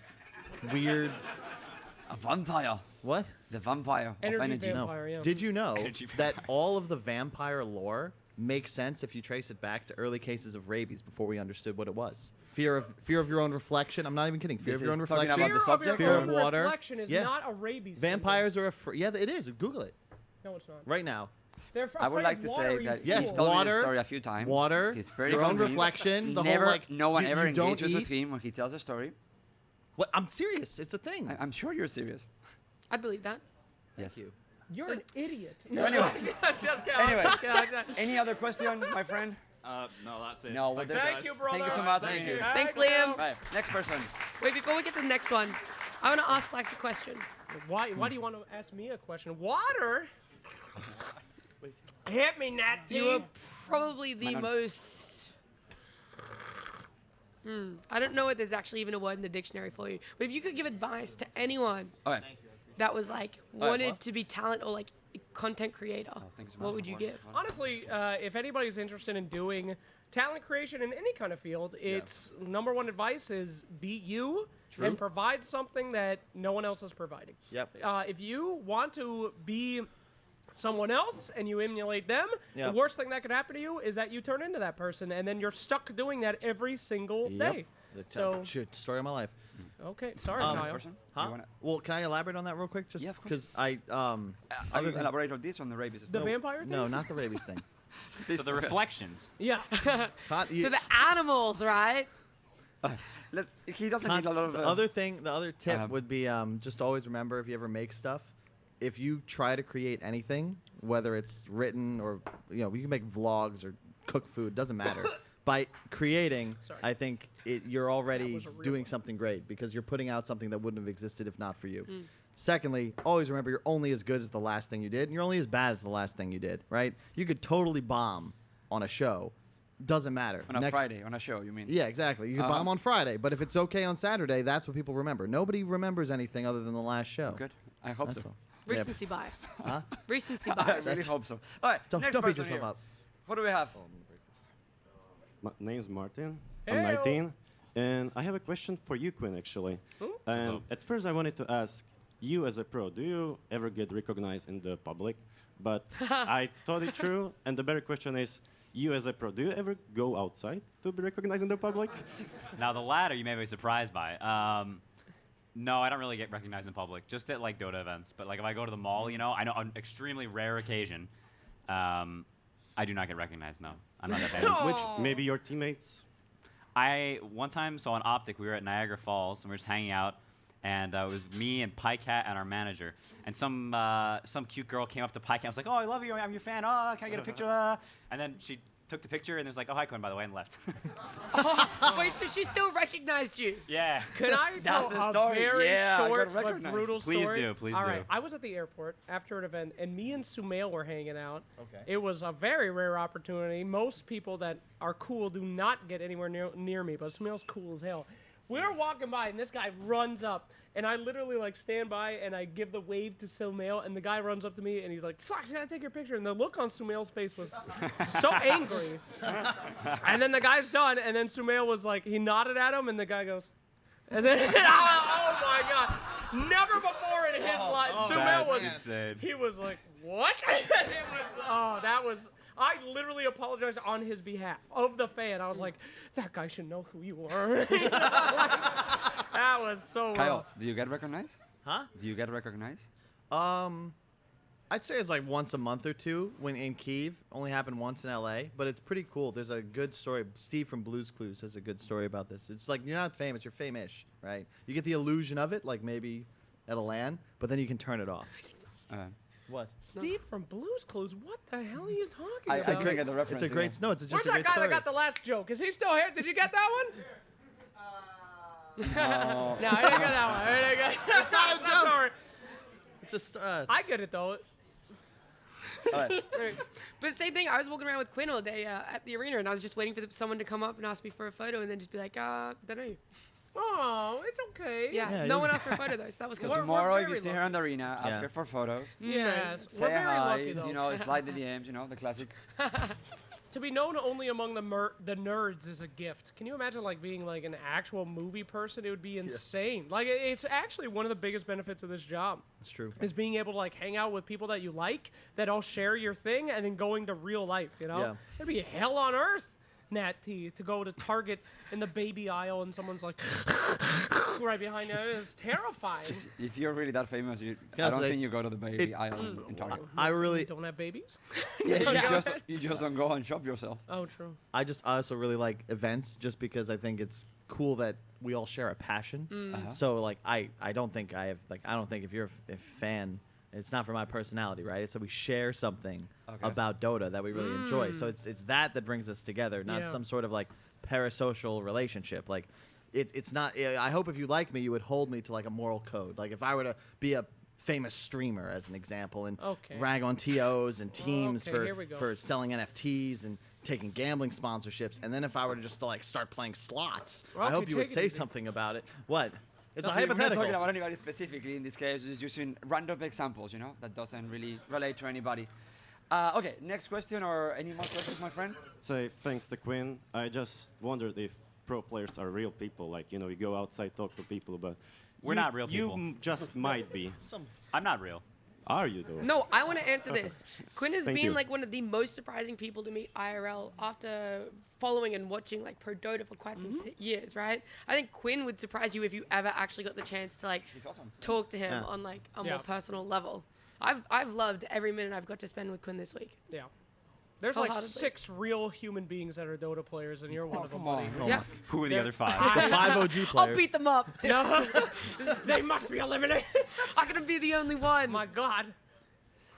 weird. A vampire. What? The vampire Energy of energy. vampire, yeah. Did you know Energy that vampire. all of the vampire lore makes sense if you trace it back to early cases of rabies before we understood what it was? Fear of your own reflection. I'm not even kidding. Fear This of your own is talking reflection. about the subject, Fear or- of water. Reflection is not a rabies. Vampires are yeah, it is. Google it No, it's not. right now. They're I would afraid like of to water, say you that Yes, he's fool. told me water, the story a few times. water, He's very your own convinced. reflection, the whole, Never, like, no one you- ever you don't engages with eat. him when he tells a story. What? I'm serious. It's a thing. I'm sure you're serious. I'd believe that. Yes. You're an idiot. So anyway, Just kidding. anyway, Just kidding. any other question, my friend? No, that's it. No, well, Thank there's- Thank you, brother. Thank you so much. Thank you. Thanks, Liam. Right, next person. Wait, before we get to the next one, I want to ask Slacks a question. Why do you want to ask me a question? Water? Hit me, Nattea. You are probably the Manon. most. I don't know if there's actually even a word in the dictionary for you, but if you could give advice to anyone Okay. that was like right, wanted what? to be talent or like content creator, thanks so what much would for you watching. give? Honestly, if anybody's interested in doing talent creation in any kind of field, its number one advice is be you and provide something that no one else is providing. Yep. If you want to be someone else and you emulate them, Yep. the worst thing that could happen to you is that you turn into that person, and then you're stuck doing that every single day. So, Story of my life. okay, sorry, Um, Kyle. Person? Huh? You wanna- Well, can I elaborate on that real quick? Just Yeah, of course. because I Are you elaborate on this on the rabies The stuff? vampire thing? no, not the rabies thing. So the reflections. Yeah. So the animals, right? He doesn't need a lot of. The other tip would be just always remember if you ever make stuff, if you try to create anything, whether it's written or you can make vlogs or cook food, doesn't matter. By creating, I think you're already doing something great because you're putting out something that wouldn't have existed if not for you. Secondly, always remember you're only as good as the last thing you did, and you're only as bad as the last thing you did, right? You could totally bomb on a show. Doesn't matter. On a Friday, on a show, you mean? Yeah, exactly. You can bomb on Friday, but if it's okay on Saturday, that's what people remember. Nobody remembers anything other than the last show. Good. I hope That's so. all. Recency bias. Huh? Recency I bias. really hope so. All right, Don't next beat person yourself here. up. What do we have? My name's Martin. Heyo. I'm 19, and I have a question for you, Quinn, actually. And at first, I wanted to ask you, as a pro, do you ever get recognized in the public? But I thought it through, and the better question is, you as a pro, do you ever go outside to be recognized in the public? Now the latter you may be surprised by. No, I don't really get recognized in public, just at like Dota events. But like if I go to the mall, I know on extremely rare occasion, I do not get recognized. No, I'm not that famous. Which maybe your teammates? One time saw an Optic. We were at Niagara Falls and we were just hanging out, and it was me and Pycat and our manager. And some cute girl came up to Pycat and was like, "Oh, I love you. I'm your fan. Oh, can I get a picture?" And then she took the picture and was like, "Oh, hi, Quinn, by the way," and left. Wait, so she still recognized you? Yeah. Can I tell the a story. very Yeah, I short got but recognized. brutal Please story? do, please All do. right, I was at the airport after an event, and me and Sumail were hanging out. Okay. It was a very rare opportunity. Most people that are cool do not get anywhere near me, but Sumail's cool as hell. We're walking by, and this guy runs up, and I literally like stand by, and I give the wave to Sumail, and the guy runs up to me, and he's like, "Slacks, can I take your picture?" And the look on Sumail's face was so angry. And then the guy's done, and then Sumail was like, he nodded at him, and the guy goes, and then, oh my God. Never before in his life, Sumail was, insane. he was like, what? I literally apologized on his behalf of the fan. I was like, that guy should know who you are. That was so Kyle, rough. do you get recognized? Huh? Do you get recognized? I'd say it's like once a month or two when in Kyiv. Only happened once in LA, but it's pretty cool. There's a good story. Steve from Blue's Clues has a good story about this. It's like you're not famous, you're fame-ish, right? You get the illusion of it, like maybe at a LAN, but then you can turn it off. What? Steve from Blue's Clues, what the hell are you talking I about? couldn't get the reference. It's a great no. It's just Where's a that great guy story. that got the last joke? Is he still here? Did you get that one? No. No, I didn't get that one. I didn't get It's not a joke. Sorry. It's a I get it though. But same thing, I was walking around with Quinn all day at the arena, and I was just waiting for someone to come up and ask me for a photo, and then just be like, don't know you. Oh, it's okay. Yeah, no one asked for a photo though, so that was So cool. tomorrow, if you very see her in the arena, ask Yeah. her for photos. Yes, Say we're very hi. lucky though. Slide the DMs. The classic. To be known only among the nerds is a gift. Can you imagine like being like an actual movie person? It would be insane. Like it's actually one of the biggest benefits of this job. It's true. Is being able to like hang out with people that you like, that all share your thing, and then going to real life. Yeah. It'd be hell on earth. Nattea, to go to Target in the baby aisle and someone's like right behind you. It's terrifying. If you're really that famous, I Yeah, don't so think you go to the baby aisle in Target. I really don't have babies. Yeah, you just don't go and shop yourself. Oh, true. I also really like events just because I think it's cool that we all share a passion. So like I don't think if you're a fan, it's not for my personality, right? It's that we share something about Dota that we really enjoy. So it's that brings us together, not some sort of like parasocial relationship. Like it's not. I hope if you like me, you would hold me to like a moral code. Like if I were to be a famous streamer, as an example, and rag on TOs and teams for selling NFTs and taking gambling sponsorships, and then if I were to just like start playing slots, I hope you would say something about it. What? It's No, a so we're not hypothetical. talking about anybody specifically in this case. We're just using random examples, you know, that doesn't really relate to anybody. Okay, next question or any more questions, my friend? Say thanks to Quinn. I just wondered if pro players are real people. Like, you know, you go outside, talk to people, but We're not real people. You just might be. I'm not real. Are you though? No, I want to answer this. Quinn has Thank been you. like one of the most surprising people to meet IRL after following and watching like Pro Dota for quite some years, right? I think Quinn would surprise you if you ever actually got the chance to like talk to him Yeah. on like a Yeah. more personal level. I've loved every minute I've got to spend with Quinn this week. Yeah. There's like Wholeheartedly. 6 real human beings that are Dota players, and you're one of them, buddy. Yeah. Who are the other 5? The 5 OG players. I'll beat them up. No, they must be eliminated. I'm gonna be the only one. My God.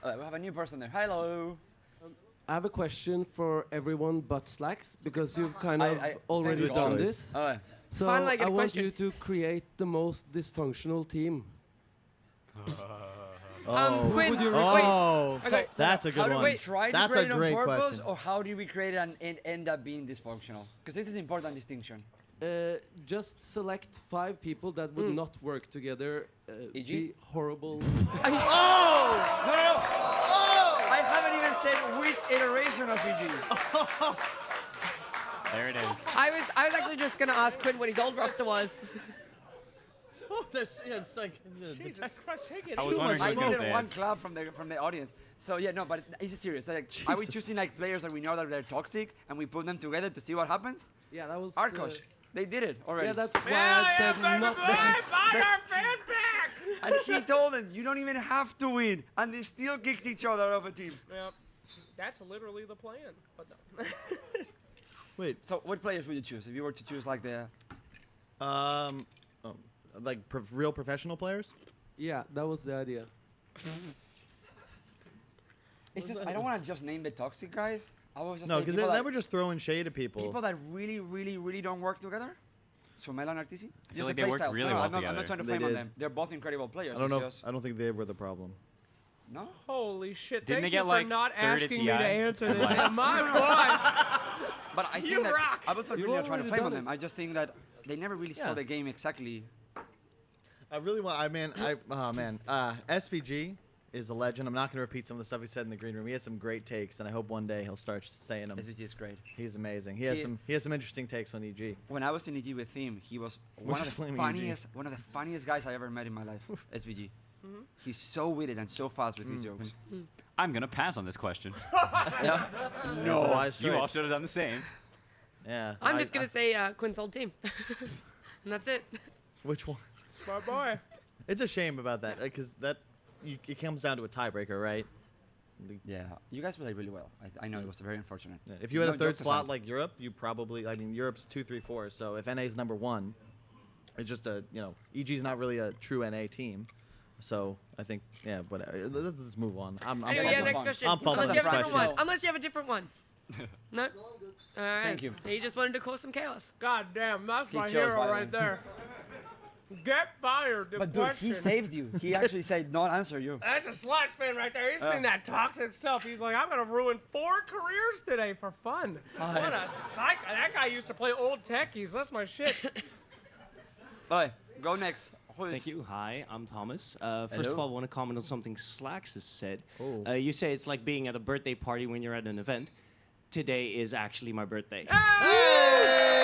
We have a new person there. Hello. I have a question for everyone but Slacks, because you've kind I- of I- already thank you. done Always. this. Oh, yeah. So Finally, I get I a want question. you to create the most dysfunctional team. Quinn, would you Oh, Okay. that's a good How do one. we try to That's create a it great on purpose, question. or how do we create it and end up being dysfunctional? Because this is important distinction. Just select 5 people that would not work together, E.g.? be horrible. No, no, no. I haven't even said which iteration of EG. There it is. I was actually just gonna ask Quinn what his old roster was. Oh, it's like Jesus Christ, take it. I was wondering who I was going to needed say one it. clap from the audience. So yeah, no, but it's serious. Like, are we choosing like players that we know that they're toxic and we put them together to see what happens? Yeah, that was. Arkosh, they did it already. Yeah, that's why I said not Slacks. Buy our fan back. And he told them, you don't even have to win, and they still kicked each other out of a team. Yep. That's literally the plan. But no. Wait. So what players would you choose if you were to choose like the? Like real professional players? Yeah, that was the idea. It's just I don't want to just name the toxic guys. I was just No, saying because people they that- were just throwing shade at people. People that really, really, really don't work together. Somel and Artisi. I feel like they worked really well I'm together. not trying to They flame on did. them. They're both incredible players. I don't know. It's just- I don't think they were the problem. No. Holy shit! Didn't Thank they you get, for like, not third at asking me to TI? answer this. My boy. But I think You that rock. I was not You really trying to already flame on done them. I just think that they never really Yeah. saw the game exactly. I really want. SVG is a legend. I'm not going to repeat some of the stuff he said in the green room. He has some great takes, and I hope one day he'll start saying them. SVG is great. He's amazing. He has some interesting takes on EG. When I was in EG with him, he was We're one of just the flaming EG. one of the funniest guys I ever met in my life. SVG. He's so witty and so fast with his jokes. I'm going to pass on this question. Yeah. That's a wise You all choice. should have done the same. Yeah. I'm just gonna say Quinn's old team, and that's it. Which one? My boy. It's a shame about that, because it comes down to a tiebreaker, right? Yeah. You guys played really well. I know it was very unfortunate. Yeah, if you had No a third jokes slot aside. like Europe, you probably. I mean, Europe's 2, 3, 4. So if NA's number 1, it's just EG's not really a true NA team. So I think, yeah, but let's just move on. I'm Anyway, fumbling. next question. I'm fumbling Unless you have a this different question. one. Unless you have a different one. No. All right. Thank you. He just wanted to cause some chaos. God damn, that's He my chose hero violence. right there. Get fired. The But dude, question. he saved you. He actually said not answer you. That's a Slacks fan right there. He's seen that toxic stuff. He's like, I'm gonna ruin 4 careers today for fun. What a psycho! That guy used to play old techies. That's my shit. Alright, go next. Who is- Thank you. Hi, I'm Thomas. First Hello. of all, I want to comment on something Slacks has said. Oh. You say it's like being at a birthday party when you're at an event. Today is actually my birthday. Hey!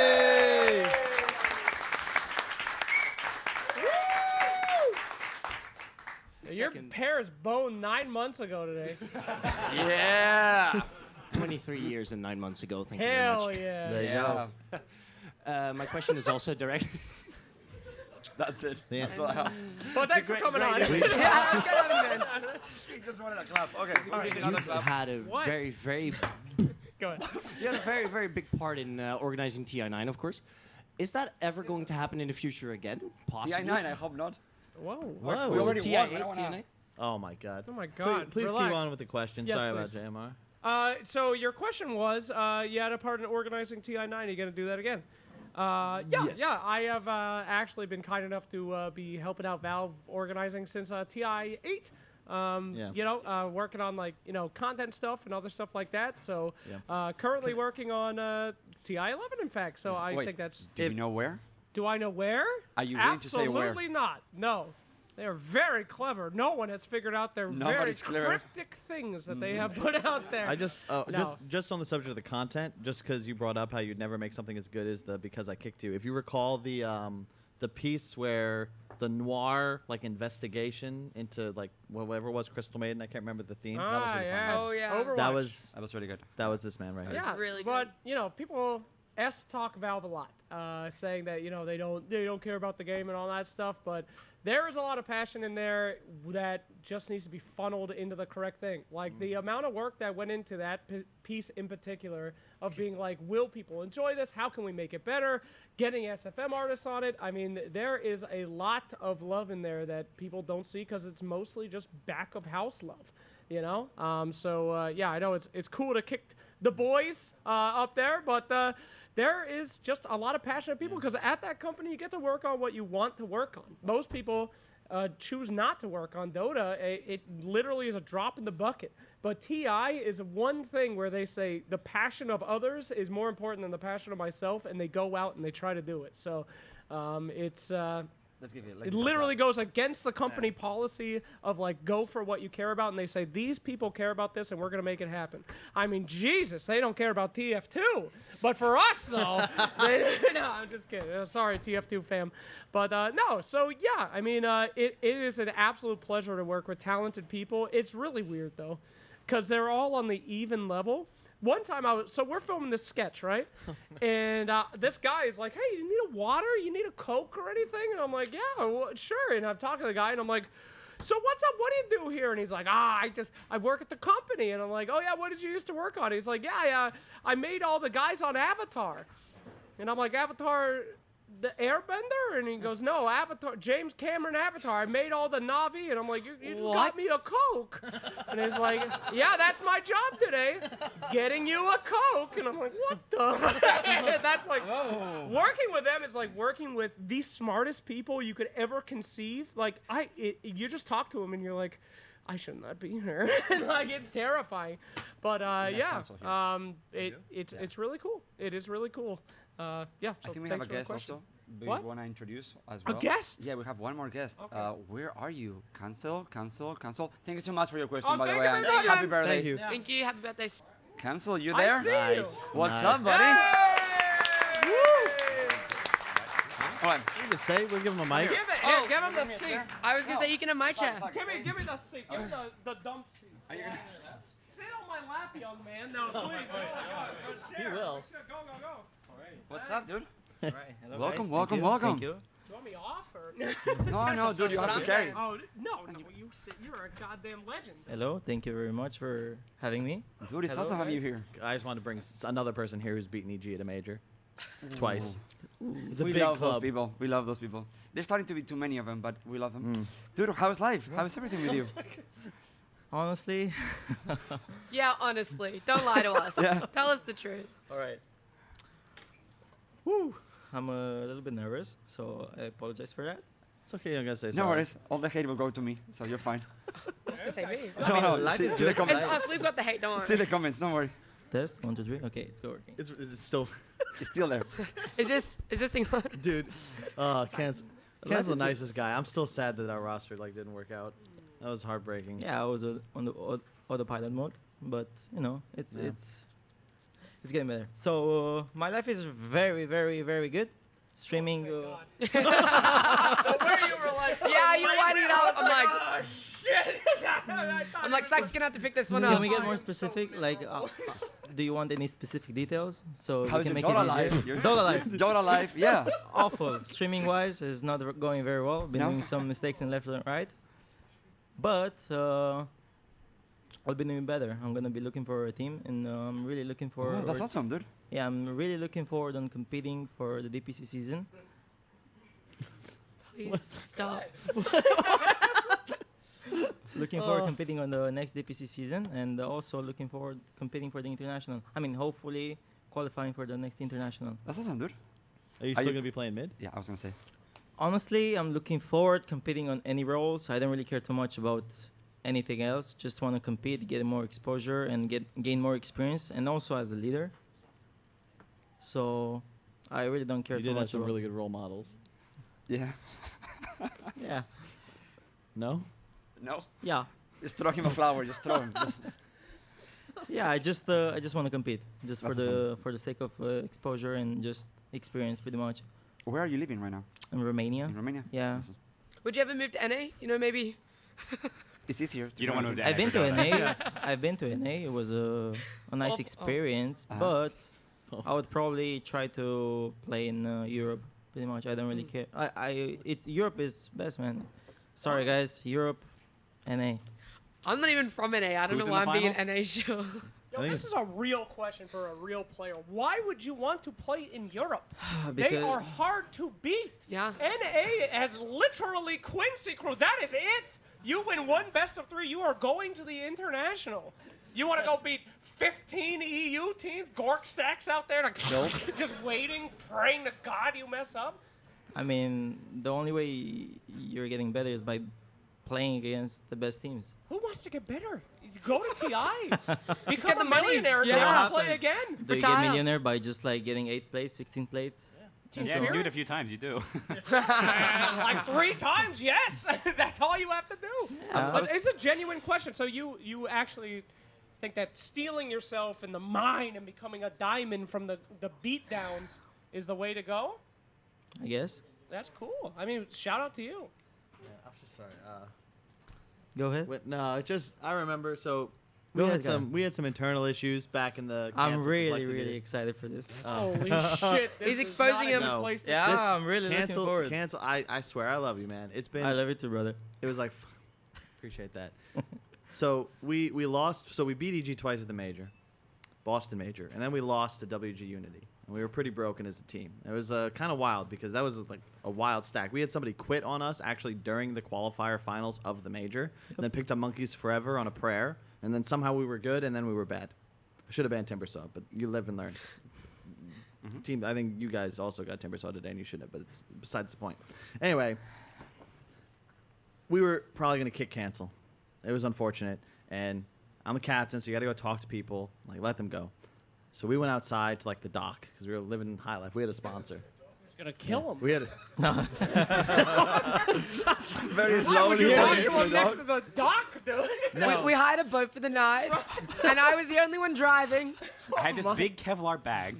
Your parents boned 9 months ago today. Yeah. 23 years and 9 months ago. Thank you very Hell much. yeah. There you go. My question is also direct. That's it. Yeah. That's all I have. Well, thanks for coming on. Yeah, that's good having you, man. He just wanted a clap. Okay, so we need another You clap. had a What? very, very, Go ahead. you had a very, very big part in organizing TI9, of course. Is that ever going to happen in the future again? Possibly. TI9, I hope not. Whoa. Whoa. We already TI8, won. I don't wanna- TI9? Oh my God. Oh my God. Please Relax. keep on with the question. Yes, Sorry please. about JMR. So your question was, you had a part in organizing TI9. Are you gonna do that again? Yes. Yeah. I have actually been kind enough to be helping out Valve organizing since TI8. Yeah. Working on content stuff and other stuff like that. So Yeah. currently working on TI11, in fact. So I Wait, think that's. Do you know where? Do I know where? Are you willing to say where? Absolutely not. No. They are very clever. No one has figured out their Nobody's very clever. cryptic things that they have put out there. I just No. just on the subject of the content, just because you brought up how you'd never make something as good as the Because I Kicked You. If you recall the piece where the noir like investigation into like whatever it was Crystal Maiden, I can't remember the theme. That was really fun. Oh, yeah. Overwatch. That was really good. That was this man right here. Yeah, really but people talk Valve a lot, saying that they don't care about the game and all that stuff. But there is a lot of passion in there that just needs to be funneled into the correct thing. Like the amount of work that went into that piece in particular of being like, will people enjoy this? How can we make it better? Getting SFM artists on it. I mean, there is a lot of love in there that people don't see because it's mostly just back of house love. I know it's cool to kick the boys up there, but there is just a lot of passionate people because at that company you get to work on what you want to work on. Most people choose not to work on Dota. It literally is a drop in the bucket. But TI is one thing where they say the passion of others is more important than the passion of myself, and they go out and they try to do it. So it's it literally goes against the company policy of like go for what you care about, and they say these people care about this and we're going to make it happen. I mean, Jesus, they don't care about TF2, but for us though, no, I'm just kidding. Sorry, TF2 fam, but no. So yeah, I mean, it is an absolute pleasure to work with talented people. It's really weird though, because they're all on the even level. One time we're filming this sketch, right? And this guy is like, hey, you need a water? You need a Coke or anything? And I'm like, yeah, well, sure. And I'm talking to the guy and I'm like, so what's up? What do you do here? And he's like, I work at the company. And I'm like, oh yeah, what did you used to work on? He's like, yeah, I made all the guys on Avatar. And I'm like, Avatar, the Airbender? And he goes, no, Avatar, James Cameron Avatar. I made all the Na'vi. And I'm like, you just got me a Coke. And he's like, yeah, that's my job today, getting you a Coke. And I'm like, what the? That's like, working with them is like working with the smartest people you could ever conceive. Like, you just talk to them and you're like, I should not be here. Like, it's terrifying. But it's really cool. It is really cool. So I think we have a guest also. Do you want to introduce as well? A guest? Yeah, we have one more guest. Okay. Where are you? Cancel. Thank you so much for your question, Oh, by the thank way. you And very much. happy birthday. Thank you. Yeah. Thank you. Happy birthday. Cancel, you I there? see you. What's Nice. up, buddy? All right. We'll give him a mic. Give him the seat. I was going to say you can have my chair. Give me the seat. Give me the dump seat. Sit on my lap, young man. No, please. Oh my God. He will. Go. What's up, dude? All right. Hello, Welcome, guys. welcome. Thank you. Do you want me off or? No, dude, you have to carry. Oh, no, you sit. You're a goddamn legend. Hello. Thank you very much for having me. Dude, it's Hello, awesome to have you guys. here. I just want to bring another person here who's beaten EG at a major twice. It's a We big love club. those people. We love those people. There's starting to be too many of them, but we love them. Dude, how's life? How's everything with you? Honestly. Yeah, honestly. Don't lie to us. Yeah. Tell us the truth. All right. Woo. I'm a little bit nervous, so I apologize for that. It's okay. I'm gonna say No sorry. worries. All the hate will go to me, so you're fine. I was going to say me. No, life see is the good. It's comments. us. We've got the hate. Don't See worry. the comments. Don't worry. Test 1, 2, 3. Okay, it's working. Is it still, It's still there. Is this thing on? dude? Ken's Life the is good. nicest guy. I'm still sad that our roster didn't work out. That was heartbreaking. Yeah, I was on the autopilot mode, but it's getting better. So my life is very, very, very good. Streaming. The way you were like, Yeah, you're winding it up. I'm like, oh shit. I'm like, Sack's gonna have to pick this one Can up. we get more specific? Do you want any specific details so How's we can your make Dota it life? easier? Your Dota life. Dota life, yeah. Awful. Streaming wise is not going very well. Been No? doing some mistakes in left and right, but I'll be doing better. I'm gonna be looking for a team, and I'm really looking for. Oh, that's awesome, dude. Yeah, I'm really looking forward on competing for the DPC season. Please stop. Looking forward competing on the next DPC season, and also looking forward competing for the international. I mean, hopefully qualifying for the next international. That's awesome, dude. Are you still gonna be playing mid? Yeah, I was gonna say. Honestly, I'm looking forward competing on any roles. I don't really care too much about anything else. Just want to compete, get more exposure, and gain more experience, and also as a leader. So, I really don't care You too did have much some about. really good role models. Yeah. Yeah. No? No? Yeah. Just throw him a flower. Just throw him. Just Yeah, I just want to compete, just for That's the sake of exposure and just experience, pretty much. Where are you living right now? In Romania. In Romania? Yeah. Would you ever move to NA? You know, maybe. It's easier. You don't want to move to I've been to Dota. NA. I've been to NA. It was a nice experience, but I would probably try to play in Europe. Pretty much, I don't really care. Europe is best, man. Sorry, guys. Europe, NA. I'm not even from NA. I don't Who's know in why the I'm being finals? NA show. Yo, this is a real question for a real player. Why would you want to play in Europe? They Because- are hard to beat. Yeah. NA has literally Quinn Secret. That is it. You win one best of 3, you are going to the international. You want to go beat 15 EU teams, Gork stacks out there, like, just waiting, praying to God you mess up? I mean, the only way you're getting better is by playing against the best teams. Who wants to get better? You go to TI. get Become the a money. millionaire and Yeah. never play again. Do you get millionaire by just like getting 8th place, 16th place? and Yeah, so if you on? do it a few times, you do. Like 3 times, yes. That's all you have to do. Yeah. But it's a genuine question. So you actually think that stealing yourself in the mine and becoming a diamond from the beatdowns is the way to go? I guess. That's cool. I mean, shout out to you. Yeah, I'm just sorry. Go ahead. No, it just I remember. So Go we ahead, had some internal issues back in the. I'm cancel really, complexity. really excited for this. Holy shit. He's This exposing is not a him. good place to Yeah, sit. I'm really looking Cancel, forward. cancel. I swear, I love you, man. It's been. I love it too, brother. It was like, appreciate that. So we lost. So we beat EG twice at the major, Boston major, and then we lost to WG Unity, and we were pretty broken as a team. It was kind of wild because that was like a wild stack. We had somebody quit on us actually during the qualifier finals of the major, and then picked up Monkeys Forever on a prayer, and then somehow we were good, and then we were bad. I should have banned Timbersaw, but you live and learn. Team, I think you guys also got Timbersaw today, and you shouldn't have, but it's besides the point. Anyway, we were probably going to kick cancel. It was unfortunate, and I'm the captain, so you got to go talk to people, like let them go. So we went outside to like the dock because we were living high life. We had a sponsor. He's gonna kill him. We had very Why slowly. would you walk talk into to him the next dock. to the dock, dude? No. We hired a boat for the night, and I was the only one driving. I had this big Kevlar bag.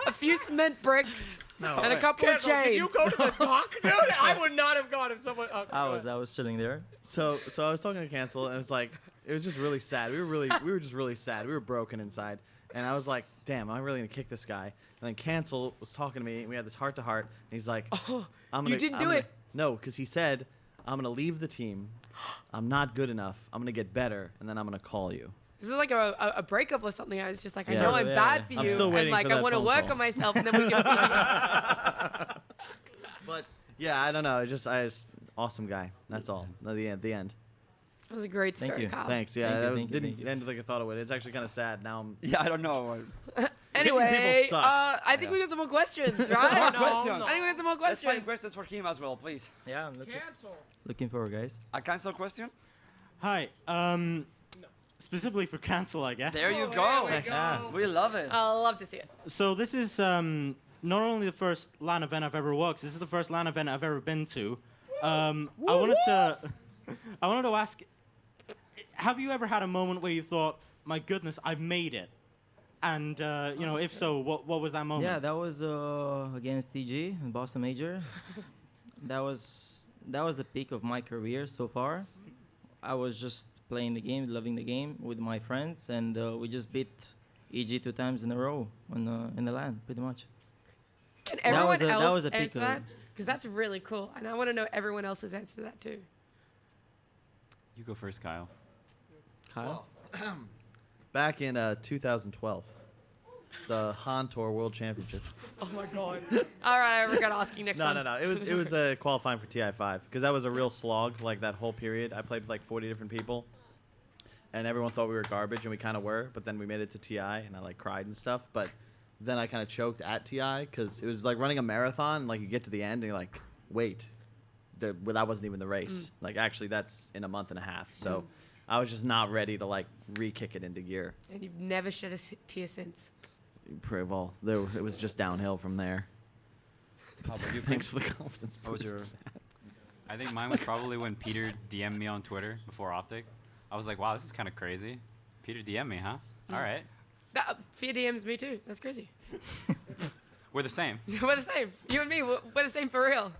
A few cement bricks and a couple of Kendall, chains. did you go to the dock, dude? I would not have gone if someone. Oh, I go was ahead. chilling there. So I was talking to Cancel, and it was like it was just really sad. We were just really sad. We were broken inside, and I was like, damn, am I really gonna kick this guy? And then Cancel was talking to me, and we had this heart to heart, and he's like, Oh, I'm you gonna, didn't I'm do gonna- it. No, because he said, I'm gonna leave the team. I'm not good enough. I'm gonna get better, and then I'm gonna call you. This is like a breakup or something. I was just like, I Yeah. know I'm Yeah. bad for you, I'm still and waiting like for I that want to phone work call. on myself, and then we can. But yeah, I don't know. I just awesome guy. That's all. The end. It was a great Thank story, you. Kyle. Thanks. Yeah, Thank you, that was, thank you, didn't thank you. end like I thought it would. It's actually kind of sad. Now I'm. Yeah, I don't know. Anyway, people sucks. I think we got some more questions, right? More No, questions. no. I think we got some more Let's questions. find questions for him as well, please. Yeah, I'm looking, Cancel. looking forward, guys. A cancel question? Hi. Specifically for cancel, I guess. There you Oh, go. there we go. We love it. I love to see it. So this is not only the first LAN event I've ever worked. This is the first LAN event I've ever been to. I wanted to ask, have you ever had a moment where you thought, my goodness, I've made it? And if so, what was that moment? Yeah, that was against TG in Boston Major. that was the peak of my career so far. I was just playing the game, loving the game with my friends, and we just beat EG 2 times in a row in the LAN, pretty much. Can That was everyone the- that else was the peak answer of that? it. Because that's really cool, and I want to know everyone else's answer to that too. You go first, Kyle. Kyle? Back in 2012, the Han Tour World Championships. Oh my god! All right, I forgot asking next No, one. no. It was qualifying for TI5 because that was a real slog. Like that whole period, I played with like 40 different people, and everyone thought we were garbage, and we kind of were. But then we made it to TI, and I like cried and stuff. But then I kind of choked at TI because it was like running a marathon. Like you get to the end, and you're like, wait, that wasn't even the race. Like actually, that's in a month and a half. So I was just not ready to like re-kick it into gear. And you've never shed a tear since. Well, it was just downhill from there. Thanks for the confidence. What was your? I think mine was probably when Peter DM'd me on Twitter before Optic. I was like, wow, this is kind of crazy. Peter DM'd me, huh? All right. Fear DMs me too. That's crazy. We're the same. We're the same. You and me, we're the same for real.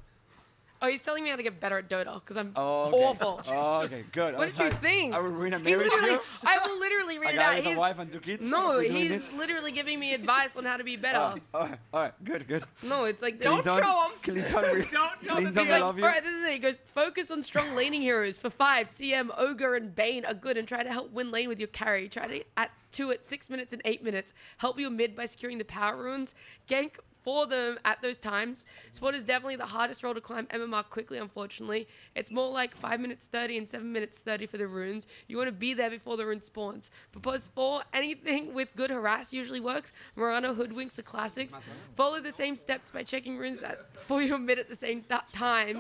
Oh, he's telling me how to get better at Dota because I'm awful. Oh, okay, good. What did you think? I will ruin a He marriage literally, here? I will literally read A it guy out. with a wife and 2 kids? No, We're doing he's this? literally giving me advice on how to be better. All right, good. No, it's like Don't show him. Clinton, Don't show him. He's I like, love you. all right, this is it. He goes, focus on strong laning heroes. For 5, CM, Ogre, and Bane are good and try to help win lane with your carry. Try to at 2 at 6 minutes and 8 minutes. Help your mid by securing the power runes. Gank for them at those times. Sport is definitely the hardest role to climb MMR quickly, unfortunately. It's more like 5 minutes 30 and 7 minutes 30 for the runes. You want to be there before the rune spawns. Propose 4, anything with good harass usually works. Murano hoodwinks are classics. Follow the same steps by checking runes for your mid at the same times.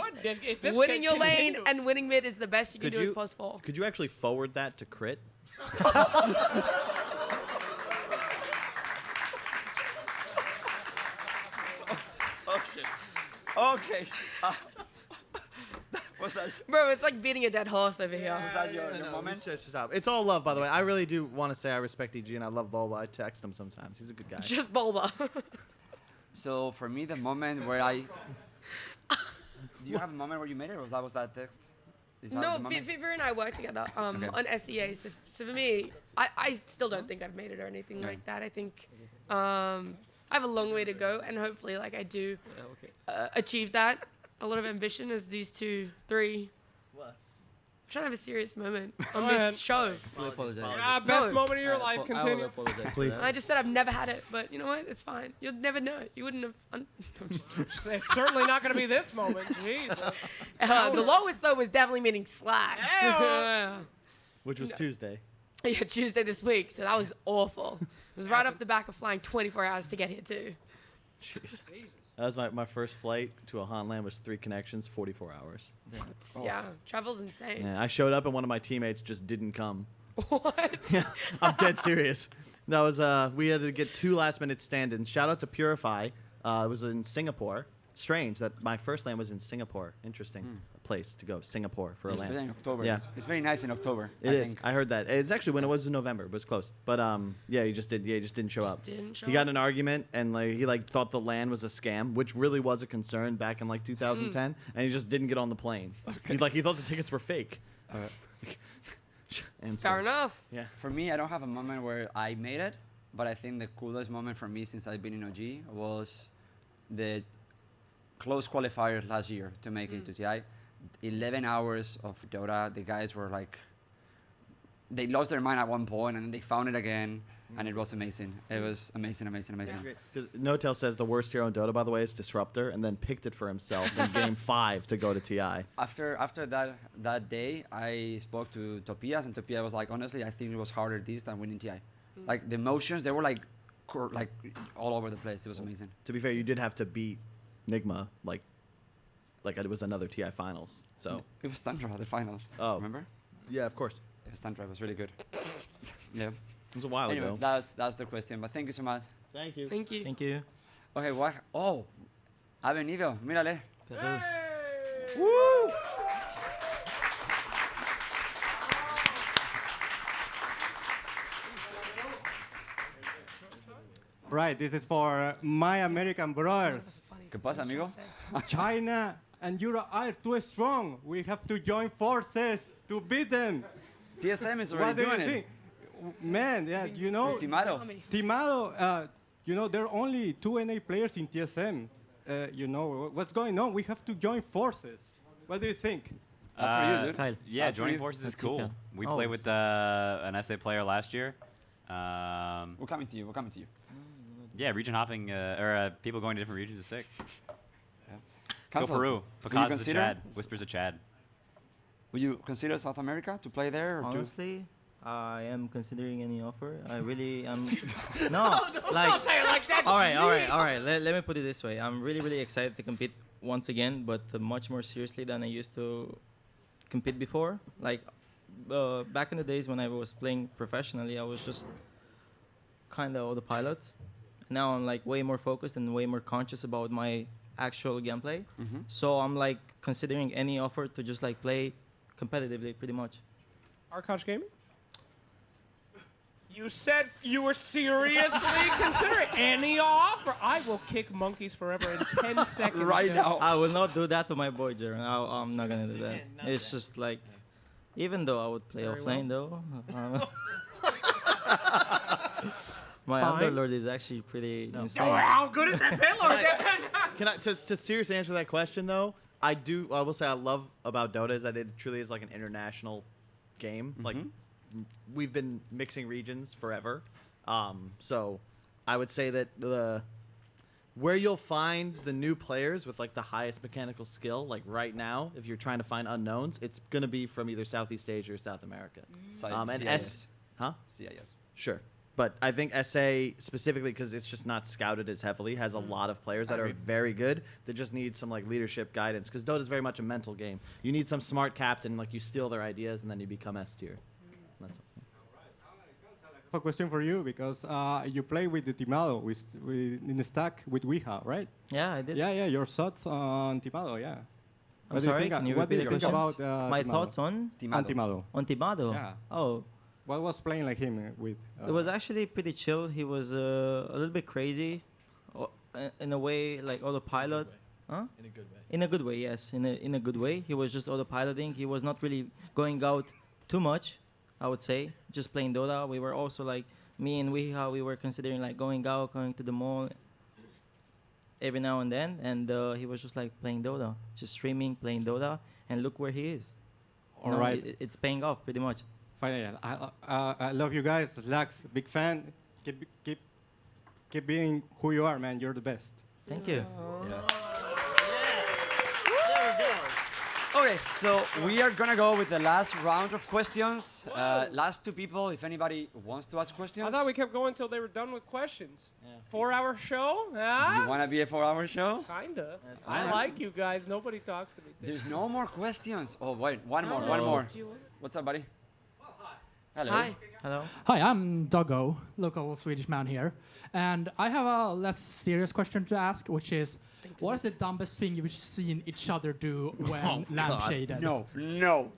Winning your lane and winning mid is the best you can do as pos 4. Could you actually forward that to Crit? Oh shit. Okay. What's that? Bro, it's like beating a dead horse over here. Was that your moment? Stop. It's all love, by the way. I really do want to say I respect EG and I love Bulba. I text him sometimes. He's a good guy. Just Bulba. So for me, the moment where I... Do you have a moment where you made it, or was that text? Is that No, the moment? Fever and I work together on SEA. So for me, I still don't think I've made it or anything like that. I think I have a long way to go, and hopefully, like I do achieve that. A lot of ambition as these 2, 3. What? I'm trying to have a serious moment on Go this ahead. show. I apologize. Best moment of your life. I will Continue. apologize. Please. I just said I've never had it, but you know what? It's fine. You'll never know. You wouldn't have. I'm just It's certainly not going to be this moment. Jesus. the lowest though was definitely meaning slacks. Which was Tuesday. Yeah, Tuesday this week, so that was awful. It was right off the back of flying 24 hours to get here too. Jeez. That was my first flight to a haunt land was 3 connections, 44 hours. Yeah, travel's insane. Yeah, I showed up and one of my teammates just didn't come. What? Yeah, I'm dead serious. That was we had to get 2 last-minute stand-ins. Shout out to Purify. It was in Singapore. Strange that my first land was in Singapore. Interesting place to go, Singapore for a It's land. in October. Yeah, It's very nice in October. it is. I heard that. It's actually when it was in November. It was close. But yeah, he just didn't show up. didn't show He got up? in an argument and he thought the land was a scam, which really was a concern back in 2010, and he just didn't get on the plane. He thought the tickets were fake. And Fair enough. Yeah. For me, I don't have a moment where I made it, but I think the coolest moment for me since I've been in OG was the close qualifier last year to make it to TI. 11 hours of Dota. The guys were like, they lost their mind at one point and then they found it again, and it was amazing. It was amazing. Because Nattea says the worst hero in Dota, by the way, is Disruptor, and then picked it for himself in Game 5 to go to TI. After that day, I spoke to Topias, and Topias was like, honestly, I think it was harder this than winning TI. Like the emotions, they were like all over the place. It was amazing. To be fair, you did have to beat Nigma, like it was another TI finals. So it was Tundra, the finals. Oh, remember? Yeah, of course. It was Tundra. It was really good. Yeah. It was a while anyway, ago. That's the question. But thank you so much. Thank you. Thank you. Thank you. Okay, what? Oh, ha venido. Mírale. Woo! Right, this is for my American brothers. ¿Qué pasa, amigo? China and Europe are too strong. We have to join forces to beat them. TSM is What already do you doing think? it. Man, yeah, you know. Timado. Timado, you know, there are only 2 NA players in TSM. You know, what's going on? We have to join forces. What do you think? That's for you, dude. Kyle. Yeah, That's for joining you. forces is That's you, cool. Kyle. We Oh, played with an SA player last year. We're coming to you. We're coming to you. Yeah, region hopping or people going to different regions is sick. Yeah. Go Cancel. Peru. Will you Because of consider? Chad. Whispers of Chad. Would you consider South America to play there? Or Honestly, I am considering any offer. I really am. No, like. Don't say it like that. All right. Let me put it this way. I'm really excited to compete once again, but much more seriously than I used to compete before. Like back in the days when I was playing professionally, I was just kind of autopilot, now I'm like way more focused and way more conscious about my actual gameplay. Mhm. So I'm like considering any offer to just like play competitively, pretty much. Arkosh Gaming? You said you were seriously considering any offer. I will kick monkeys forever in 10 seconds. I will not do that to my boy, Jaron. I'm not gonna do that. It's just like, even though I would play Very offlane though, my Fine. Underlord is actually pretty insane. how good is that payload? Can I to seriously answer that question though? I will say I love about Dota is that it truly is like an international game. Like we've been mixing regions forever. So I would say that where you'll find the new players with like the highest mechanical skill, like right now, if you're trying to find unknowns, it's gonna be from either Southeast Asia or South America. And CIS. Huh? CIS. Sure. But I think SA specifically, because it's just not scouted as heavily, has a lot of players that are very good that just need some like leadership guidance. Because Dota is very much a mental game. You need some smart captain, like you steal their ideas and then you become S tier. That's all. I have a question for you because you play with the Timado in the stack with Ouija, right? Yeah, I did. Yeah, your thoughts on Timado, yeah. I'm sorry, can you what do repeat you the think questions? about My Timado? thoughts on? On Timado. On Timado? Yeah. Oh. What was playing like him with? It was actually pretty chill. He was a little bit crazy, in a way, like autopilot. Huh? In a good way. In a good way, yes. In a good way. He was just autopiloting. He was not really going out too much, I would say. Just playing Dota. We were also like, me and Wiha, we were considering like going out, going to the mall every now and then. And he was just like playing Dota, just streaming, playing Dota. And look where he is. All right. It's paying off pretty much. Fine, yeah. I love you guys. Lax, big fan. Keep being who you are, man. You're the best. Thank you. Okay, so we are gonna go with the last round of questions. Last two people, if anybody wants to ask questions. I thought we kept going until they were done with questions. 4-hour show? Huh? Do you wanna be a 4-hour show? Kinda. That's I fine. like you guys. Nobody talks to me. There's no more questions. Oh wait, one more. Do you want- What's up, buddy? Hello. Hi. Hello. Hi, I'm Doggo, local Swedish man here. And I have a less serious question to ask, which is, what is the dumbest thing you've seen each other do when lampshaded? No.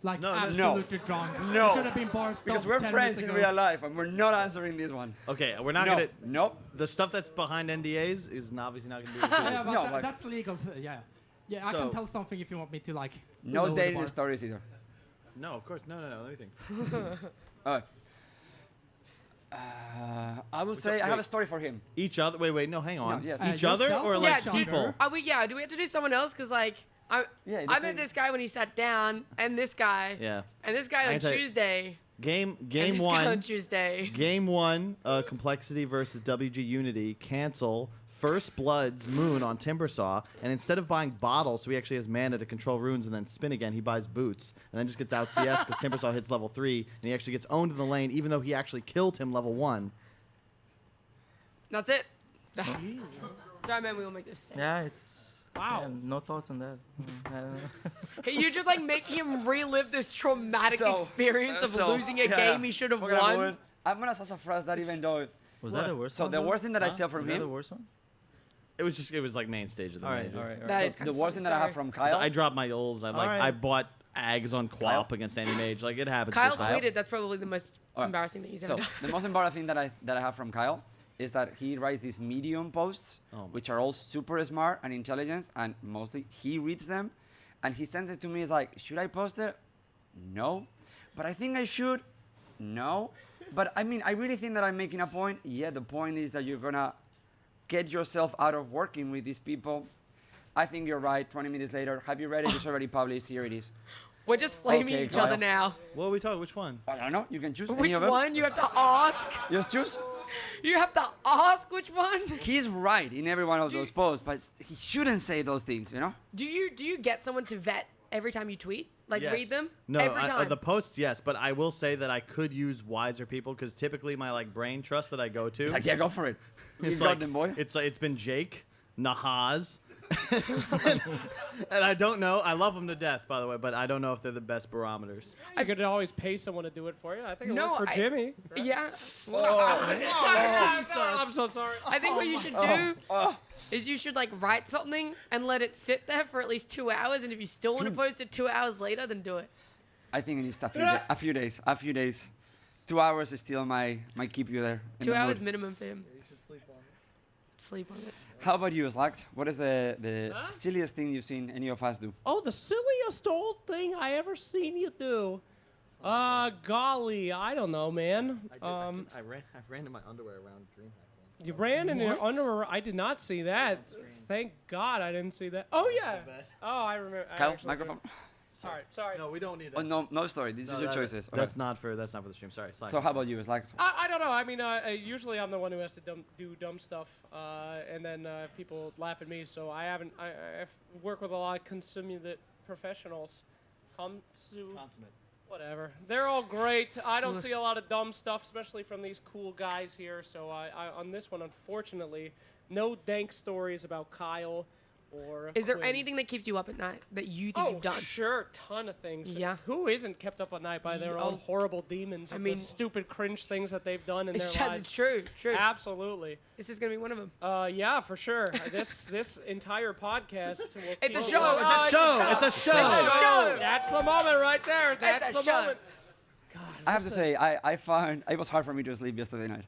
Like No. absolutely drunk. No. You should have been bar stopped Because we're 10 friends minutes in ago. real life, and we're not answering this one. Okay, we're not No. gonna. Nope. The stuff that's behind NDAs is obviously not gonna be. Yeah, but that's legal. Yeah. Yeah, I So- can tell something if you want me to like. No lower the dating bar. stories either. No, of course. No. Let me think. All right. I will say I have a story for him. Each other. Wait. No, hang on. No, yes. Each other or like people? Do we have to do someone else? Because, like, I met this guy when he sat down, and this guy. Yeah. And this guy I on can tell you- Tuesday. Game and this guy one. on Tuesday. Game one. Complexity versus WG Unity. Cancel. First Blood's Moon on Timbersaw, and instead of buying bottles, so he actually has mana to control runes and then spin again, he buys boots, and then just gets out CS because Timbersaw hits level 3, and he actually gets owned in the lane, even though he actually killed him level 1. That's it. Sorry, man, we will make this. Yeah, it's. Wow. Yeah, no thoughts on that. I don't know. Hey, you're just like making him relive this traumatic experience of losing a game he should have We're gonna move won. it. I'm gonna sassafras that even though. Was that the worst So one? the though? worst thing that I Huh? steal from Was that him. the worst one? It was like main stage of the Alright, major. alright. That So is kind the of worst funny, thing that I have sorry. from Kyle. I dropped my ults. I bought Ags on Kyle? Quap against any mage. Like it happens. Kyle to tweeted that's probably the most embarrassing thing he's So ever done. the most embarrassing thing that I have from Kyle is that he writes these Medium posts, which are all super smart and intelligent, and mostly he reads them, and he sends it to me. He's like, should I post it? No, but I think I should. No, but I mean, I really think that I'm making a point. Yeah, the point is that you're gonna get yourself out of working with these people. I think you're right. 20 minutes later, have you read it? It's already published. Here it is. We're just flaming Okay, each other Kyle. now. What are we talking? Which one? I don't know. You can choose Which any of them. one? You have to ask. Just choose. You have to ask which one. He's right in every one of those posts, but he shouldn't say those things, you know? Do you get someone to vet every time you tweet? Like Yes. read them? No, every time. the posts, yes, but I will say that I could use wiser people because typically my like brain trust that I go to. Like, yeah, go for it. It's You've like, got them, boy. It's like it's been Jake, Nahaz, and I don't know. I love them to death, by the way, but I don't know if they're the best barometers. I could always pay someone to do it for you. I think it No, worked for Jimmy. right? Yeah. I'm so so sorry. I think what you should do is you should like write something and let it sit there for at least 2 hours, and if you still want to post it 2 hours later, then do it. I think it needs a few days. 2 hours is still my keep you there. in 2 the hours mood. minimum for him. Sleep on it. How about you, Slacks? What is the silliest thing you've seen any of us do? Oh, the silliest old thing I ever seen you do. Golly, I don't know, man. I ran in my underwear around DreamHack. You ran in your underwear. I did not see that. Thank God I didn't see that. Oh yeah. Oh, I remember. Kyle, microphone. Sorry. No, we don't need it. Oh, no story. These are your choices. Okay. That's not for the stream. Sorry. So how about you, Slacks? I don't know. I mean, usually I'm the one who has to do dumb stuff, and then people laugh at me. So I work with a lot of consummate professionals. Consummate. Whatever. They're all great. I don't see a lot of dumb stuff, especially from these cool guys here. So I on this one, unfortunately, no dank stories about Kyle. Is there Quinn. anything that keeps you up at night that you think you've done? Sure, ton of things. Yeah. Who isn't kept up at night by their own horrible demons? I mean, the stupid cringe things that they've done in their lives. It's true. Absolutely. This is gonna be one of them. Yeah, for sure. this entire podcast. It's a show. It's a show. That's the moment right there. That's the moment. I have to say, I found it was hard for me to sleep yesterday night.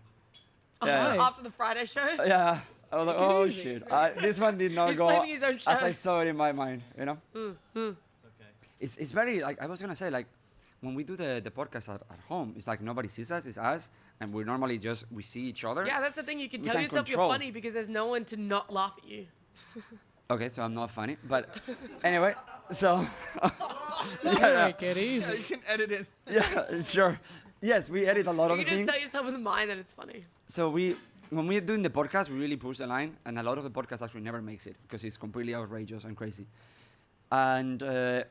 After the Friday show? Yeah. I was like, oh shit. This one did not He's go blaming his own show. as I saw it in my mind, you know? It's very, like, I was going to say, like, when we do the podcast at home, it's like nobody sees us, it's us, and we normally we see each other. Yeah, that's the thing. You can We tell can yourself control. you're funny because there's no one to not laugh at you. Okay, so I'm not funny, but anyway, so. Take it easy. You can edit it. Yeah, sure. Yes, we edit a lot of You the can things. just tell yourself in the mind that it's funny. So when we're doing the podcast, we really push the line, and a lot of the podcast actually never makes it because it's completely outrageous and crazy. And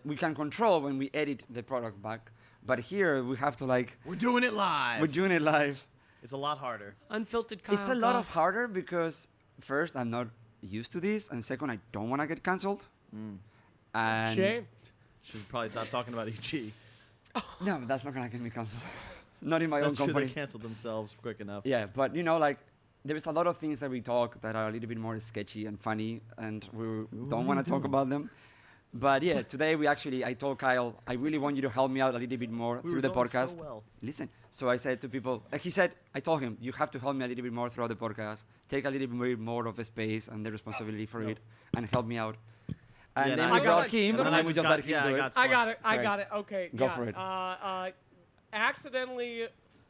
we can control when we edit the product back, but here we have to We're doing it live. We're doing it live. It's a lot harder. Unfiltered It's a lot of harder because first I'm not used to this, and second I don't want to get cancelled. And Shame. Should probably stop talking about EG. No, that's not gonna get me cancelled. Not in my own That's true, company. they canceled themselves quick enough. Yeah, but you know, like, there is a lot of things that we talk that are a little bit more sketchy and funny, and we don't want to talk about them. But yeah, today I told Kyle, I really want you to help me out a little bit more through the podcast. So well. Listen, so I said to people, I told him, you have to help me a little bit more throughout the podcast. Take a little bit more of the space and the responsibility for it, and help me out. And Yeah, then and we I brought got- him, and and I then we just just let got- him yeah, do I it. got I Great. got it. Okay. Go yeah. for it. Accidentally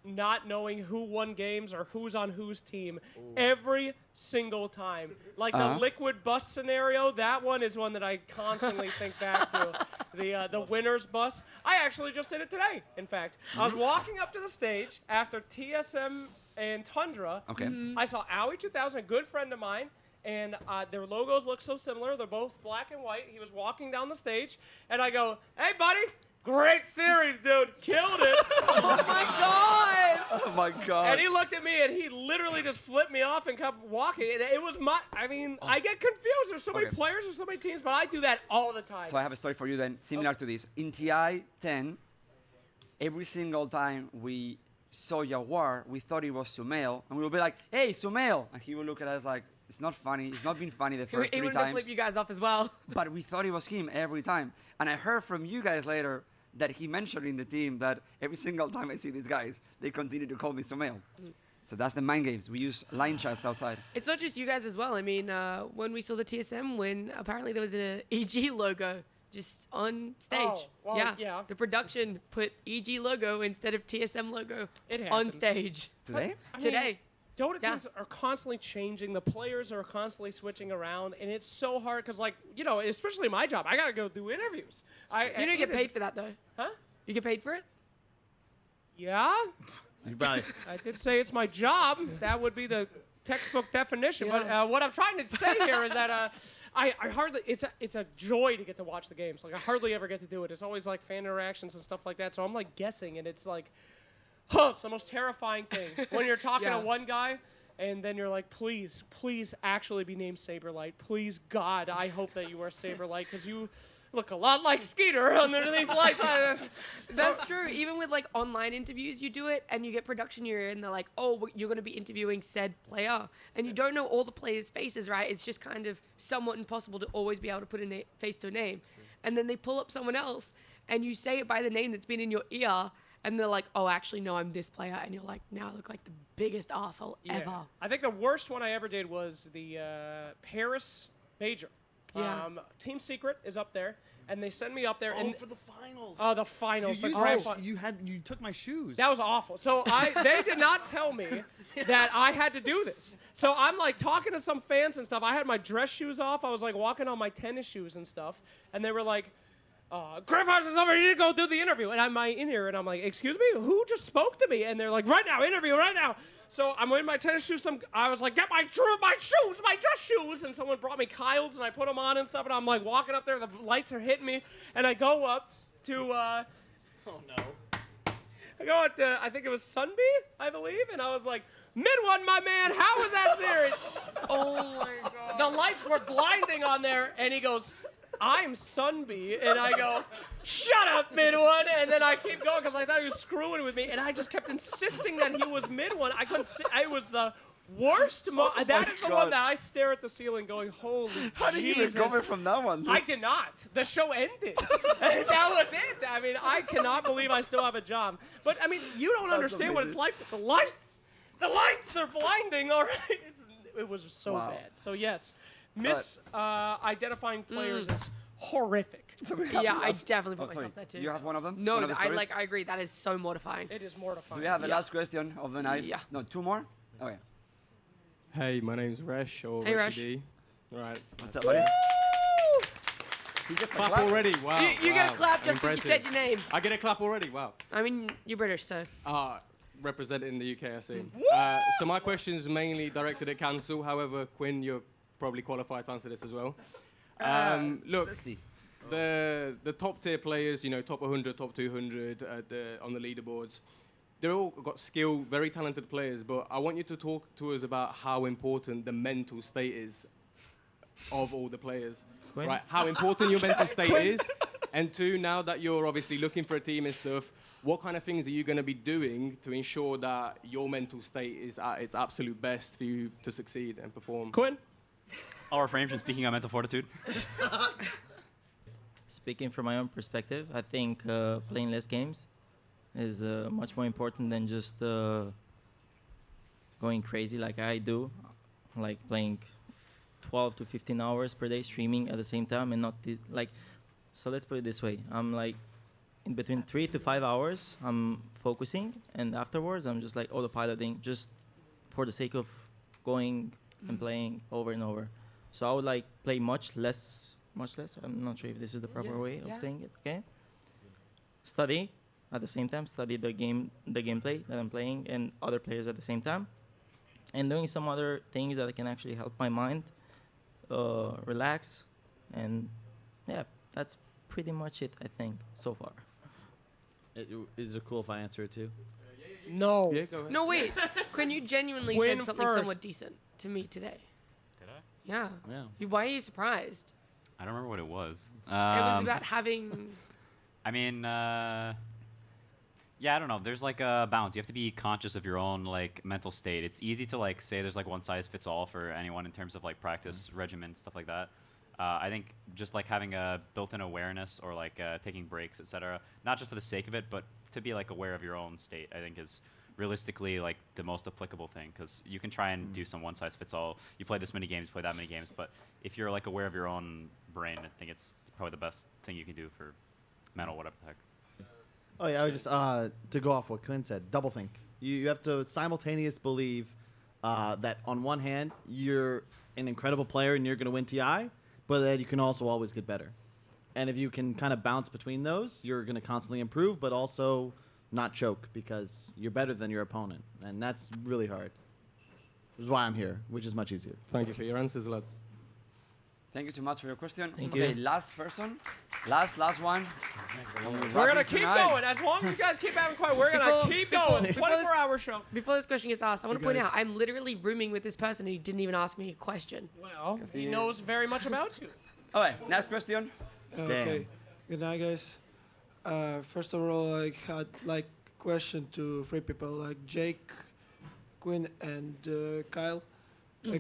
not knowing who won games or who's on whose team every single time. Like the liquid bus scenario, that one is one that I constantly think back to. The winner's bus. I actually just did it today, in fact. I was walking up to the stage after TSM and Tundra. Okay. I saw Owie 2000, a good friend of mine, and their logos look so similar. They're both black and white. He was walking down the stage, and I go, "Hey, buddy, great series, dude. Killed it." Oh my god! Oh my god. And he looked at me, and he literally just flipped me off and kept walking. And it was I get confused. There's so many Okay. players, there's so many teams, but I do that all the time. So I have a story for you then, similar to this. In TI 10, every single time we saw Jaguar, we thought it was Sumail, and we would be like, "Hey, Sumail!" And he would look at us like, "It's not funny. It's not been funny the first He 3 wanted to times." flip you guys off as well. But we thought it was him every time. And I heard from you guys later that he mentioned in the team that every single time I see these guys, they continue to call me Sumail. So that's the mind games. We use line chats outside. It's not just you guys as well. I mean, when we saw the TSM win, apparently there was an EG logo just on stage. Oh, well, yeah. The production put EG logo instead of TSM logo It on happens. stage. Today? I mean, Today. Dota Yeah. teams are constantly changing. The players are constantly switching around, and it's so hard because, like, you know, especially my job, I gotta go do interviews. You don't get paid for that, though. Huh? You get paid for it? Yeah. You probably. I did say it's my job. That would be the textbook definition. But what I'm trying to say here is that I hardly. It's a joy to get to watch the games. Like I hardly ever get to do it. It's always like fan interactions and stuff like that. So I'm like guessing, and it's like, it's the most terrifying thing when you're talking Yeah. to one guy. And then you're like, please actually be named Saberlight. Please, God, I hope that you are Saberlight because you. look a lot like Skeeter under these lights. That's true. Even with like online interviews, you do it and you get production year and they're like, oh, you're going to be interviewing said player. And you don't know all the players' faces, right? It's just kind of somewhat impossible to always be able to put a face to a name. And then they pull up someone else and you say it by the name that's been in your ear. And they're like, oh, actually, no, I'm this player. And you're like, now I look like the biggest arsehole ever. I think the worst one I ever did was the Paris Major. Yeah. Team Secret is up there, and they send me up there. Oh, and for the finals. Oh, the finals. You took my shoes. That was awful. So they did not tell me that I had to do this. So I'm like talking to some fans and stuff. I had my dress shoes off. I was like walking on my tennis shoes and stuff. And they were like, Griffiths is over here to go do the interview. And I'm in here and I'm like, excuse me, who just spoke to me? And they're like, right now, interview right now. So I'm in my tennis shoes. I was like, get my shoes, my dress shoes. And someone brought me Kyle's and I put them on and stuff. And I'm like walking up there, the lights are hitting me. And I go up to, oh no. I go up to, I think it was Sunby, I believe. And I was like, Mid-one, my man, how was that series? Oh my God. The lights were blinding on there. And he goes, I'm Sunby, and I go, shut up, Mid-one, and then I keep going because I thought he was screwing with me, and I just kept insisting that he was Mid-one. I couldn't see, it was the worst that is the one that I stare at the ceiling going, holy How did you recover from that one? I did not. The show ended. That was it. I mean, I cannot believe I still have a job. But, I mean, you don't understand what it's like with the lights. The lights, they're blinding, all right? It was so bad. So, yes. Identifying players is horrific. Yeah, I definitely put myself there too. You have one of them? No, One of the stories? I agree. That is so mortifying. It is mortifying. So we have the last question of the night. Yeah. No, two more? Okay. Hey, my name's Resh, or Hey, Resh. Reshi. Right. What's up, buddy? You get clap already? Wow. You get a clap just because you said Impressive. your name. I get a clap already? Wow. I mean, you're British, so. Represented in the UK, I see. So my question is mainly directed at Cancel. However, Quinn, you're probably qualified to answer this as well. Look, let's see. The top tier players, you know, top 100, top 200 on the leaderboards, they're all got skill, very talented players, but I want you to talk to us about how important the mental state is of all the players. Quinn? Right, how important your mental state is, and two, now that you're obviously looking for a team and stuff, what kind of things are you going to be doing to ensure that your mental state is at its absolute best for you to succeed and perform? Quinn? I'll refrain from speaking on mental fortitude. Speaking from my own perspective, I think playing less games is much more important than just going crazy like I do, like playing 12 to 15 hours per day streaming at the same time and not so let's put it this way. I'm like in between 3 to 5 hours I'm focusing, and afterwards I'm just like autopiloting just for the sake of going and playing over and over. So I would like play much less. I'm not sure if this is the proper way of saying it. Okay. Study at the same time. Study the gameplay that I'm playing and other players at the same time, and doing some other things that can actually help my mind relax. And yeah, that's pretty much it, I think, so far. Is it cool if I answer it too? No. Yeah, go ahead. No, wait. Quinn, you genuinely Quinn said something first. somewhat decent to me today. Did I? Yeah. Yeah. Why are you surprised? I don't remember what it was. It was about having. I mean, yeah, I don't know. There's like a balance. You have to be conscious of your own like mental state. It's easy to like say there's like one size fits all for anyone in terms of like practice regimen, stuff like that. I think just like having a built-in awareness or like taking breaks, etc. Not just for the sake of it, but to be like aware of your own state, I think is realistically like the most applicable thing, because you can try and do some one size fits all. You play this many games, you play that many games, but if you're like aware of your own brain, I think it's probably the best thing you can do for mental whatever the heck. Oh yeah, I would just to go off what Quinn said, double think. You have to simultaneously believe that on one hand you're an incredible player and you're going to win TI, but that you can also always get better. And if you can kind of bounce between those, you're going to constantly improve, but also not choke because you're better than your opponent, and that's really hard. Which is why I'm here, which is much easier. Thank you for your answers, lads. Thank you so much for your question. Thank okay, you. last person. Last one. We're going to keep going. As long as you guys keep having quiet, we're going to keep going. 24-hour show. Before this question gets asked, I want to point out I'm literally rooming with this person and he didn't even ask me a question. Well, he knows very much about you. Okay, next question. Okay. Good night, guys. First of all, I had like question to three people, like Jake, Quinn, and Kyle.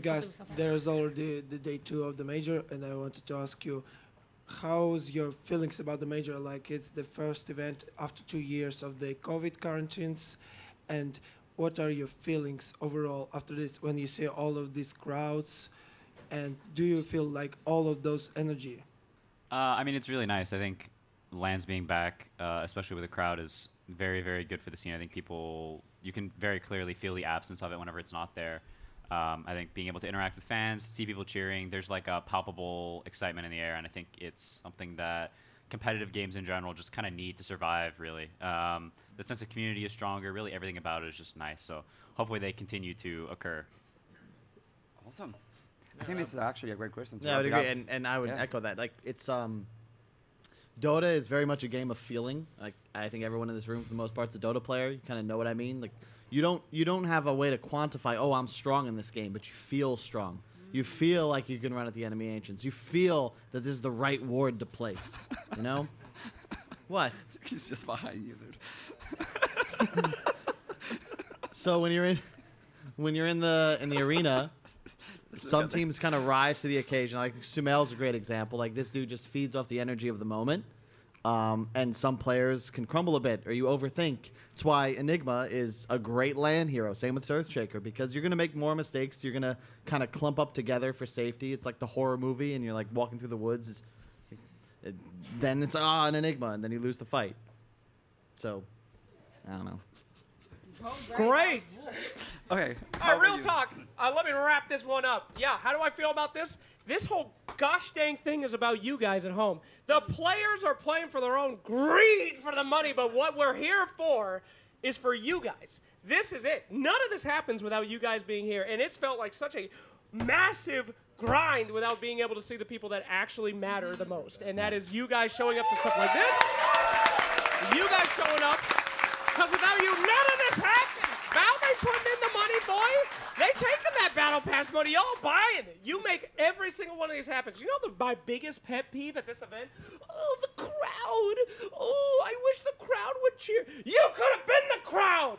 Guys, there's already the day 2 of the major, and I wanted to ask you, how's your feelings about the major? Like, it's the first event after 2 years of the COVID quarantines, and what are your feelings overall after this when you see all of these crowds, and do you feel like all of those energy? I mean, it's really nice. I think LANs being back, especially with a crowd, is very, very good for the scene. I think you can very clearly feel the absence of it whenever it's not there. I think being able to interact with fans, see people cheering, there's like a palpable excitement in the air, and I think it's something that competitive games in general just kind of need to survive, really. The sense of community is stronger. Really, everything about it is just nice. So hopefully they continue to occur. Awesome. I think this is actually a great question. Yeah, I would agree, and I would echo that. Like, it's Dota is very much a game of feeling. Like, I think everyone in this room, for the most part, is a Dota player. You kind of know what I mean. Like, you don't have a way to quantify, oh, I'm strong in this game, but you feel strong. You feel like you can run at the enemy ancients. You feel that this is the right ward to place. You know? What? He's just behind you, dude. So when you're in the arena, some teams kind of rise to the occasion. Like Sumel's a great example. Like, this dude just feeds off the energy of the moment. And some players can crumble a bit, or you overthink. That's why Enigma is a great LAN hero. Same with Earthshaker, because you're going to make more mistakes. You're going to kind of clump up together for safety. It's like the horror movie, and you're like walking through the woods. Then it's an Enigma, and then you lose the fight. So, I don't know. Great. Okay. Real talk. Let me wrap this one up. Yeah, how do I feel about this? This whole gosh dang thing is about you guys at home. The players are playing for their own greed for the money, but what we're here for is for you guys. This is it. None of this happens without you guys being here, and it's felt like such a massive grind without being able to see the people that actually matter the most, and that is you guys showing up to stuff like this. You guys showing up, because without you, none of this happens. Valve ain't putting in the money, boy. They taking that battle pass money. Y'all buying it. You make every single one of these happen. You know my biggest pet peeve at this event? Oh, the crowd. Oh, I wish the crowd would cheer. You could have been the crowd.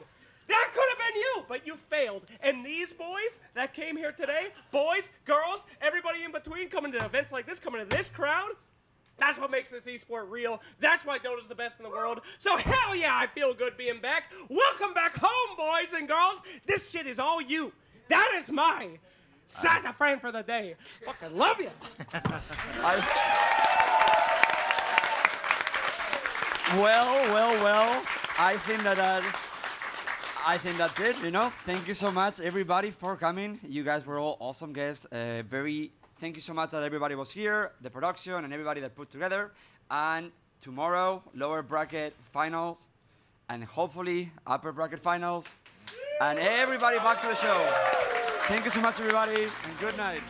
That could have been you, but you failed. And these boys that came here today, boys, girls, everybody in between, coming to events like this, coming to this crowd, that's what makes this esport real. That's why Dota's the best in the world. So hell yeah, I feel good being back. Welcome back home, boys and girls. This shit is all you. That is my sassafras for the day. Fucking love you. Well. I think that's it. You know. Thank you so much, everybody, for coming. You guys were all awesome guests. Thank you so much that everybody was here, the production, and everybody that put together. And tomorrow, lower bracket finals, and hopefully upper bracket finals, and everybody back to the show. Thank you so much, everybody, and good night.